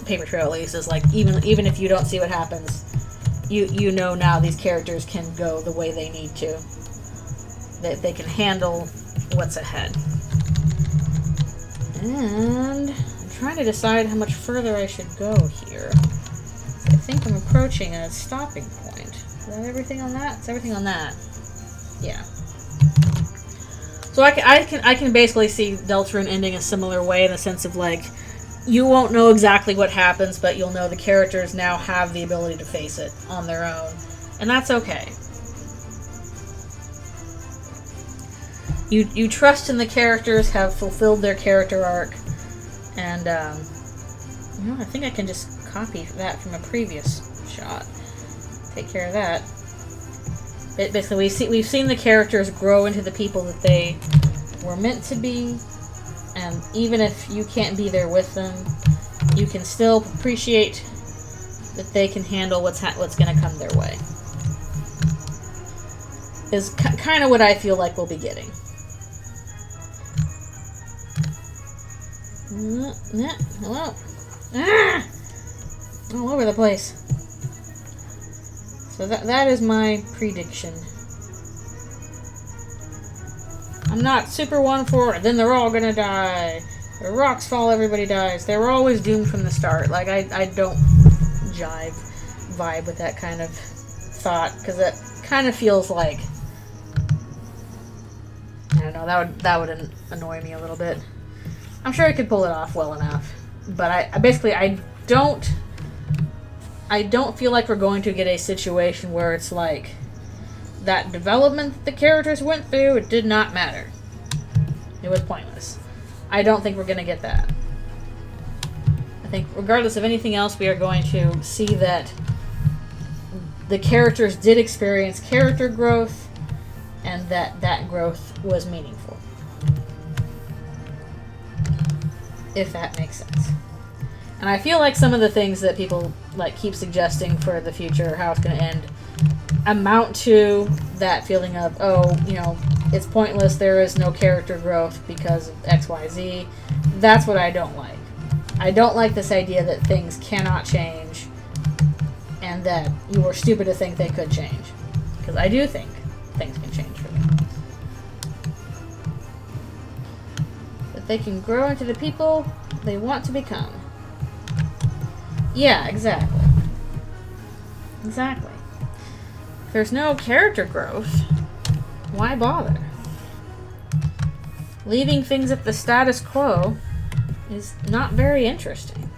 Paper Trail, at least, is like, even if you don't see what happens, you know now these characters can go the way they need to. That they can handle what's ahead. And I'm trying to decide how much further I should go here. I think I'm approaching a stopping point. Is that everything on that? It's everything on that. Yeah. So I can basically see Deltarune ending a similar way, in the sense of, like, you won't know exactly what happens, but you'll know the characters now have the ability to face it on their own. And that's okay. You trust in the characters, have fulfilled their character arc, and, I think I can just copy that from a previous shot. Take care of that. Basically, we've seen the characters grow into the people that they were meant to be, and even if you can't be there with them, you can still appreciate that they can handle what's going to come their way. Is kind of what I feel like we'll be getting. Hello. All over the place. So that is my prediction. I'm not super one for, then they're all gonna die. The rocks fall, everybody dies. They were always doomed from the start. Like, I don't vibe with that kind of thought, because that kind of feels like, I don't know, that would annoy me a little bit. I'm sure I could pull it off well enough, but I don't feel like we're going to get a situation where it's like, that development the characters went through, it did not matter. It was pointless. I don't think we're going to get that. I think regardless of anything else, we are going to see that the characters did experience character growth, and that growth was meaningful. If that makes sense. And I feel like some of the things that people keep suggesting for the future, how it's going to end, amount to that feeling of, it's pointless, there is no character growth because of XYZ. That's what I don't like. I don't like this idea that things cannot change and that you were stupid to think they could change. Because I do think things can change for me. That they can grow into the people they want to become. Yeah, exactly. Exactly. If there's no character growth, why bother? Leaving things at the status quo is not very interesting.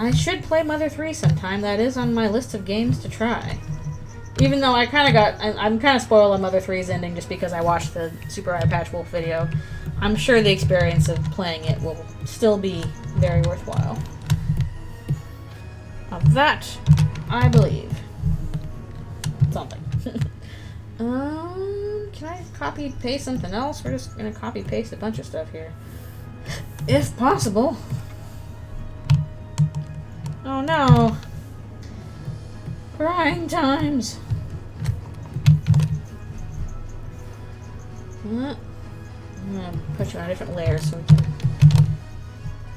I should play Mother 3 sometime. That is on my list of games to try. Even though I'm kind of spoiled on Mother 3's ending just because I watched the Super Eye Patch Wolf video. I'm sure the experience of playing it will still be very worthwhile. Of that, I believe. Something. Can I copy paste something else? We're just gonna copy paste a bunch of stuff here. If possible. Oh no. Crying times. I'm gonna put you on a different layer so we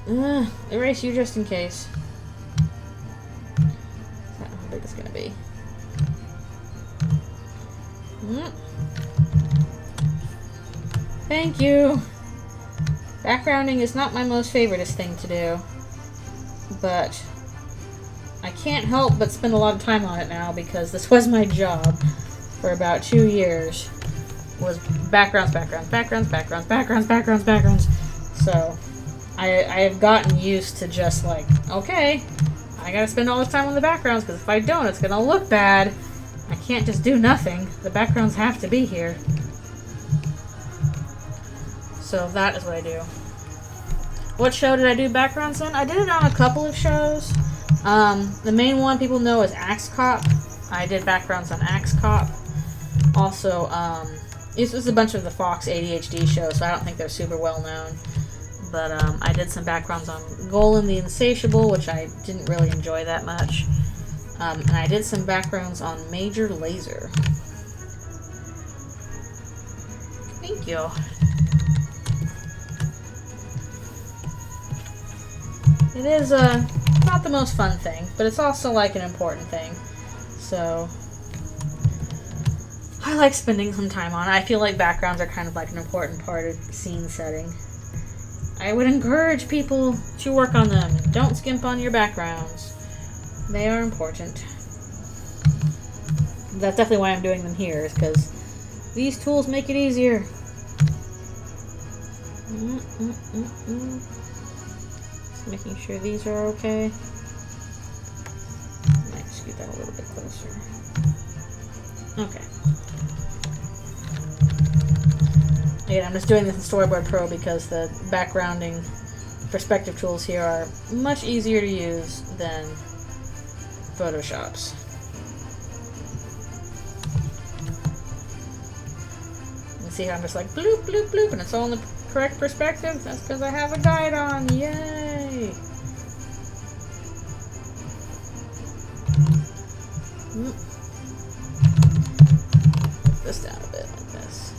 can erase you just in case. I don't know how big it's gonna be. Thank you. Backgrounding is not my most favoriteest thing to do, but I can't help but spend a lot of time on it now because this was my job for about 2 years. Was backgrounds. So I have gotten used to just like, okay, I gotta spend all this time on the backgrounds because if I don't, it's gonna look bad. I can't just do nothing. The backgrounds have to be here. So that is what I do. What show did I do backgrounds on? I did it on a couple of shows. The main one people know is Axe Cop. I did backgrounds on Axe Cop. Also, this was a bunch of the Fox ADHD shows, so I don't think they're super well known. But I did some backgrounds on Golem the Insatiable, which I didn't really enjoy that much. And I did some backgrounds on Major Lazer. Thank you. It is not the most fun thing, but it's also like an important thing. So I like spending some time on it. I feel like backgrounds are kind of like an important part of scene setting. I would encourage people to work on them. Don't skimp on your backgrounds. They are important. That's definitely why I'm doing them here, is because these tools make it easier. Just making sure these are okay. Might scoot that a little bit closer. Okay. Again, I'm just doing this in Storyboard Pro because the backgrounding perspective tools here are much easier to use than Photoshop's. You see how I'm just like bloop, bloop, bloop, and it's all in the correct perspective? That's because I have a guide on. Yay! Put this down a bit like this.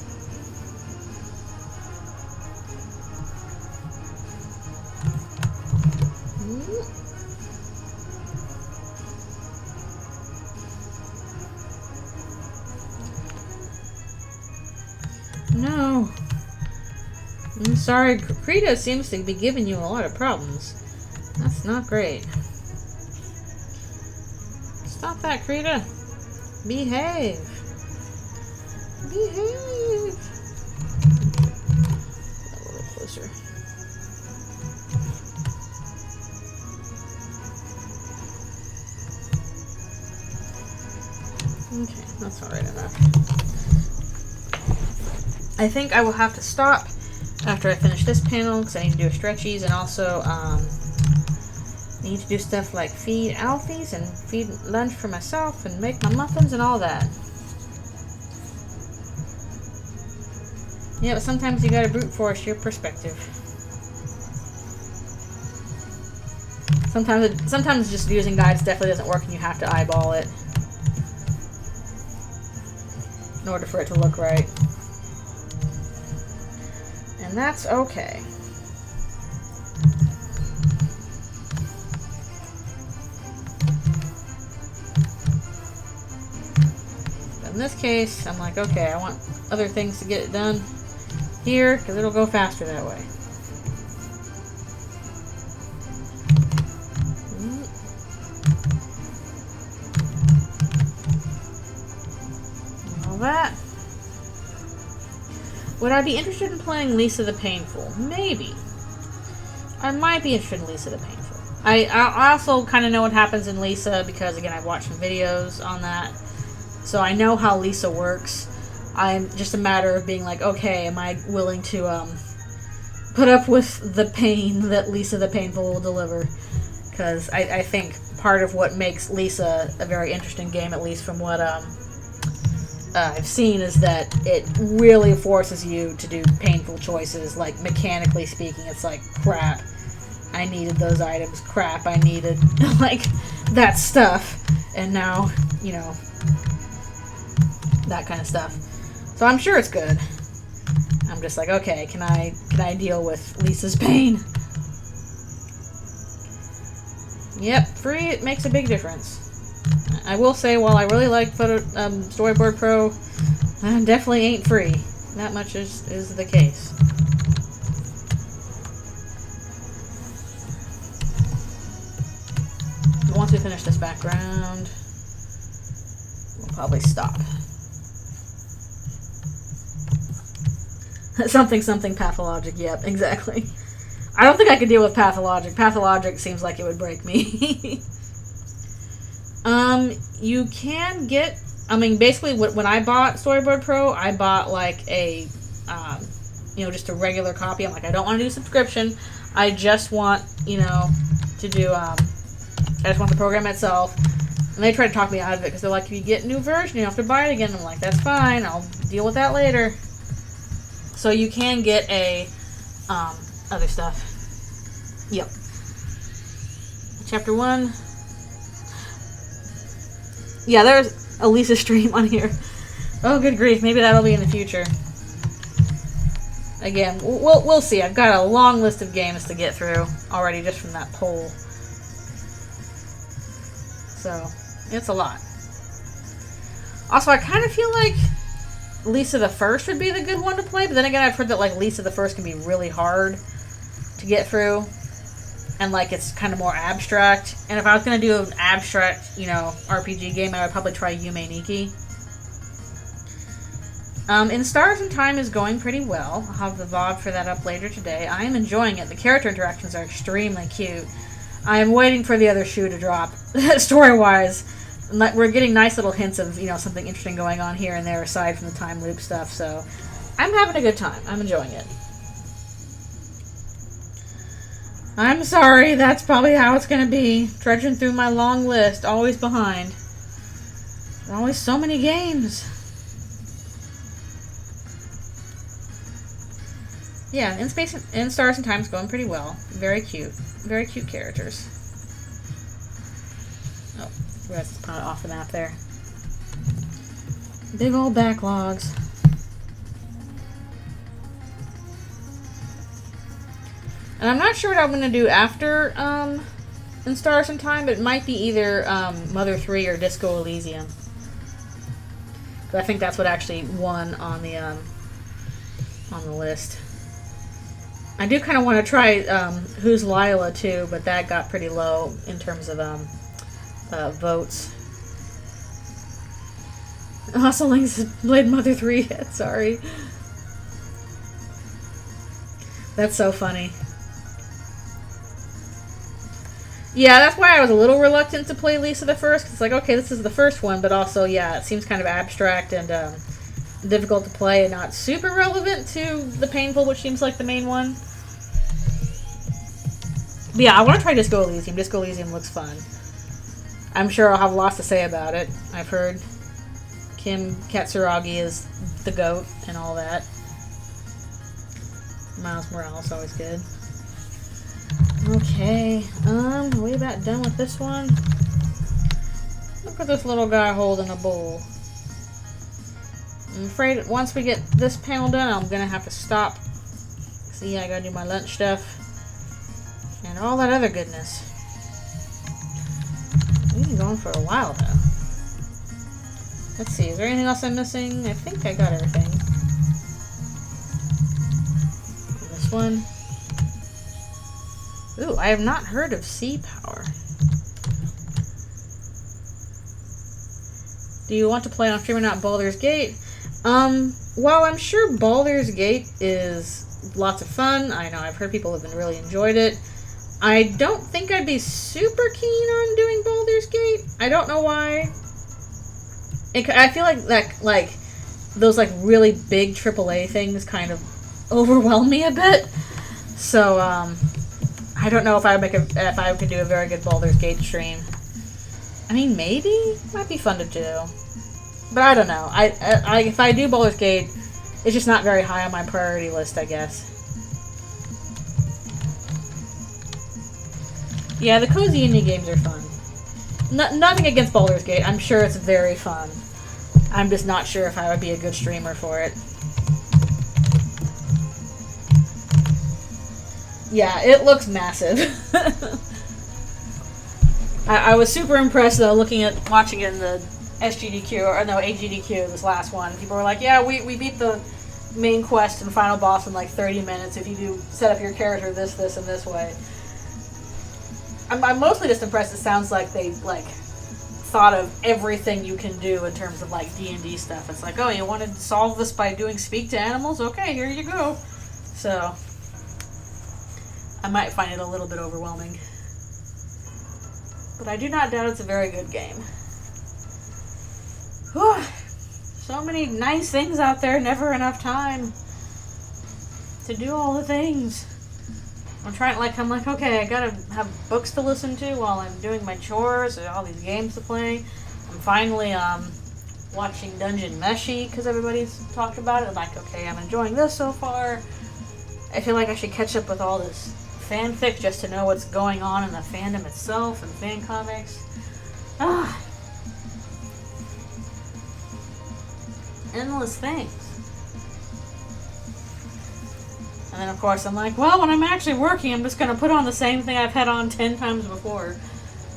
No. I'm sorry, Krita seems to be giving you a lot of problems. That's not great. Stop that, Krita. Behave. Behave. A little closer. Okay, that's alright enough. I think I will have to stop after I finish this panel because I need to do stretchies and also need to do stuff like feed Alfies and feed lunch for myself and make my muffins and all that. Yeah, but sometimes you gotta brute force your perspective. Sometimes just using guides definitely doesn't work and you have to eyeball it in order for it to look right. And that's okay. But in this case, I'm like, okay, I want other things to get it done here because it'll go faster that way. All that. Would I be interested in playing Lisa the Painful? Maybe. I might be interested in Lisa the Painful. I also kind of know what happens in Lisa because, again, I've watched some videos on that. So I know how Lisa works. I'm just a matter of being like, okay, am I willing to put up with the pain that Lisa the Painful will deliver? Because I think part of what makes Lisa a very interesting game, at least from what I've seen, is that it really forces you to do painful choices. Like, mechanically speaking, it's like, crap, I needed those items. Crap, I needed, like, that stuff. And now, you know, that kind of stuff. So I'm sure it's good. I'm just like, okay, can I deal with Lisa's pain? Yep, free, it makes a big difference. I will say, while I really like Storyboard Pro, definitely ain't free. That much is the case. Once we finish this background, we'll probably stop. Something pathologic, yep, exactly. I don't think I could deal with pathologic. Pathologic seems like it would break me. You can get, I mean, basically when I bought Storyboard Pro, I bought like a, you know, just a regular copy. I'm like, I don't want to do a subscription. I just want, you know, to do, I just want the program itself. And they tried to talk me out of it because they're like, if you get a new version, you don't have to buy it again. I'm like, that's fine. I'll deal with that later. So you can get a, other stuff. Yep. Chapter 1. Yeah, there's a Lisa stream on here. Oh, good grief. Maybe that'll be in the future. Again, we'll see. I've got a long list of games to get through already just from that poll. So, it's a lot. Also, I kind of feel like Lisa the First would be the good one to play, but then again, I've heard that like Lisa the First can be really hard to get through, and like it's kind of more abstract. And if I was gonna do an abstract, you know, RPG game, I would probably try Yume Nikki. In Stars and Time is going pretty well. I'll have the VOD for that up later today. I am enjoying it. The character interactions are extremely cute. I am waiting for the other shoe to drop, story-wise. We're getting nice little hints of, you know, something interesting going on here and there aside from the time loop stuff, so I'm having a good time. I'm enjoying it. I'm sorry, that's probably how it's going to be. Trudging through my long list, always behind. There's always so many games. Yeah, in Stars and Time is going pretty well. Very cute. Very cute characters. Oh, that's kind of off the map there. Big old backlogs. And I'm not sure what I'm going to do after in Stars and Time, but it might be either Mother 3 or Disco Elysium. But I think that's what actually won on the list. I do kind of want to try Who's Lila too, but that got pretty low in terms of votes. Also, Lynx played Mother 3 yet, sorry. That's so funny. Yeah, that's why I was a little reluctant to play Lisa the First, because it's like, okay, this is the first one, but also, yeah, it seems kind of abstract and difficult to play and not super relevant to the Painful, which seems like the main one. But yeah, I want to try Disco Elysium. Disco Elysium looks fun. I'm sure I'll have lots to say about it. I've heard Kim Katsuragi is the GOAT and all that. Miles Morales, always good. Okay, are we about done with this one? Look at this little guy holding a bowl. I'm afraid once we get this panel done, I'm gonna have to stop. See, I gotta do my lunch stuff. And all that other goodness. We've been going for a while, though. Let's see, is there anything else I'm missing? I think I got everything. This one. Ooh, I have not heard of Sea Power. Do you want to play on stream or not Baldur's Gate? While I'm sure Baldur's Gate is lots of fun, I know I've heard people have been really enjoyed it. I don't think I'd be super keen on doing Baldur's Gate. I don't know why. I feel like those like really big AAA things kind of overwhelm me a bit. So I don't know if I could do a very good Baldur's Gate stream. I mean, maybe might be fun to do, but I don't know. If I do Baldur's Gate, it's just not very high on my priority list, I guess. Yeah, the cozy indie games are fun. Nothing against Baldur's Gate. I'm sure it's very fun. I'm just not sure if I would be a good streamer for it. Yeah, it looks massive. I was super impressed though, watching it in the AGDQ, this last one. People were like, yeah, we beat the main quest and final boss in like 30 minutes if you do set up your character this, and this way. I'm mostly just impressed. It sounds like they thought of everything you can do in terms of like D&D stuff. It's like, oh, you want to solve this by doing speak to animals? Okay, here you go. So I might find it a little bit overwhelming, but I do not doubt it's a very good game. Whew. So many nice things out there, never enough time to do all the things. I'm like, okay, I gotta have books to listen to while I'm doing my chores and all these games to play. I'm finally watching Dungeon Meshi because everybody's talked about it. I'm like, okay, I'm enjoying this so far. I feel like I should catch up with all this fanfic just to know what's going on in the fandom itself and fan comics. Endless things. And then, of course, I'm like, well, when I'm actually working, I'm just going to put on the same thing I've had on 10 times before.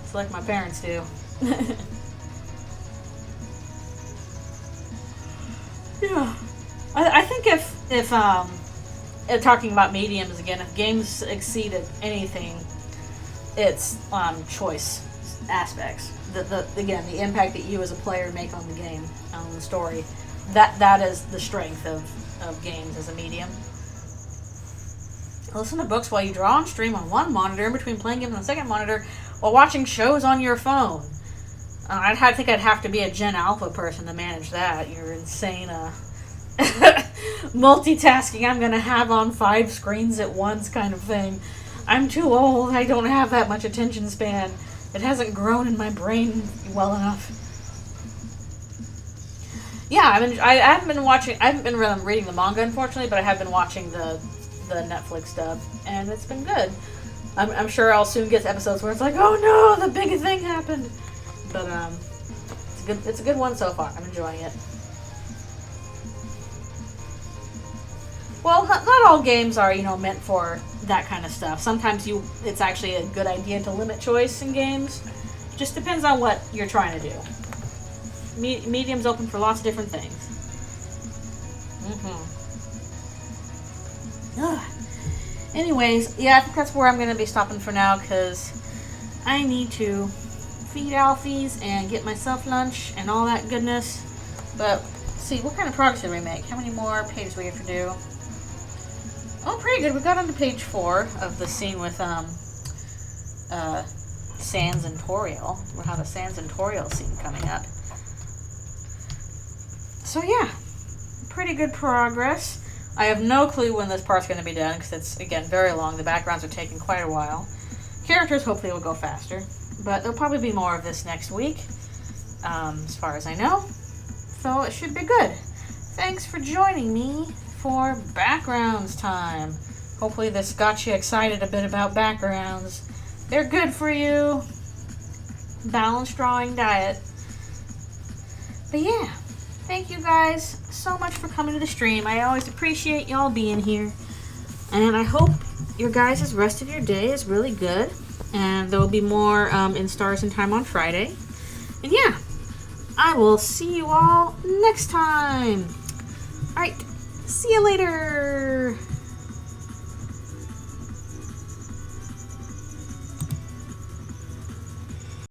It's like my parents do. Yeah. I think if talking about mediums again, if games exceeded anything, it's choice aspects. Again, the impact that you as a player make on the game, on the story. That is the strength of games as a medium. Listen to books while you draw and stream on one monitor in between playing games on the second monitor while watching shows on your phone. I think I'd have to be a Gen Alpha person to manage that. You're insane. Multitasking I'm going to have on 5 screens at once kind of thing. I'm too old. I don't have that much attention span. It hasn't grown in my brain well enough. Yeah, I haven't been reading the manga, unfortunately, but I have been watching the Netflix stuff, and it's been good. I'm sure I'll soon get to episodes where it's like, oh no, the big thing happened. But it's a good one so far. I'm enjoying it. Well, not all games are, meant for that kind of stuff. Sometimes it's actually a good idea to limit choice in games. Just depends on what you're trying to do. Medium's open for lots of different things. Anyways, yeah, I think that's where I'm going to be stopping for now, because I need to feed Alfies and get myself lunch and all that goodness. But, let's see, what kind of progress did we make? How many more pages we have to do? Oh, pretty good. We got on to page 4 of the scene with Sans and Toriel. We'll have a Sans and Toriel scene coming up. So, yeah, pretty good progress. I have no clue when this part's going to be done, because it's, again, very long. The backgrounds are taking quite a while. Characters, hopefully, will go faster. But there'll probably be more of this next week, as far as I know. So it should be good. Thanks for joining me for backgrounds time. Hopefully this got you excited a bit about backgrounds. They're good for you. Balanced drawing diet. But yeah. Thank you guys so much for coming to the stream. I always appreciate y'all being here. And I hope your guys' rest of your day is really good. And there will be more in Stars in Time on Friday. And yeah, I will see you all next time. Alright, see you later.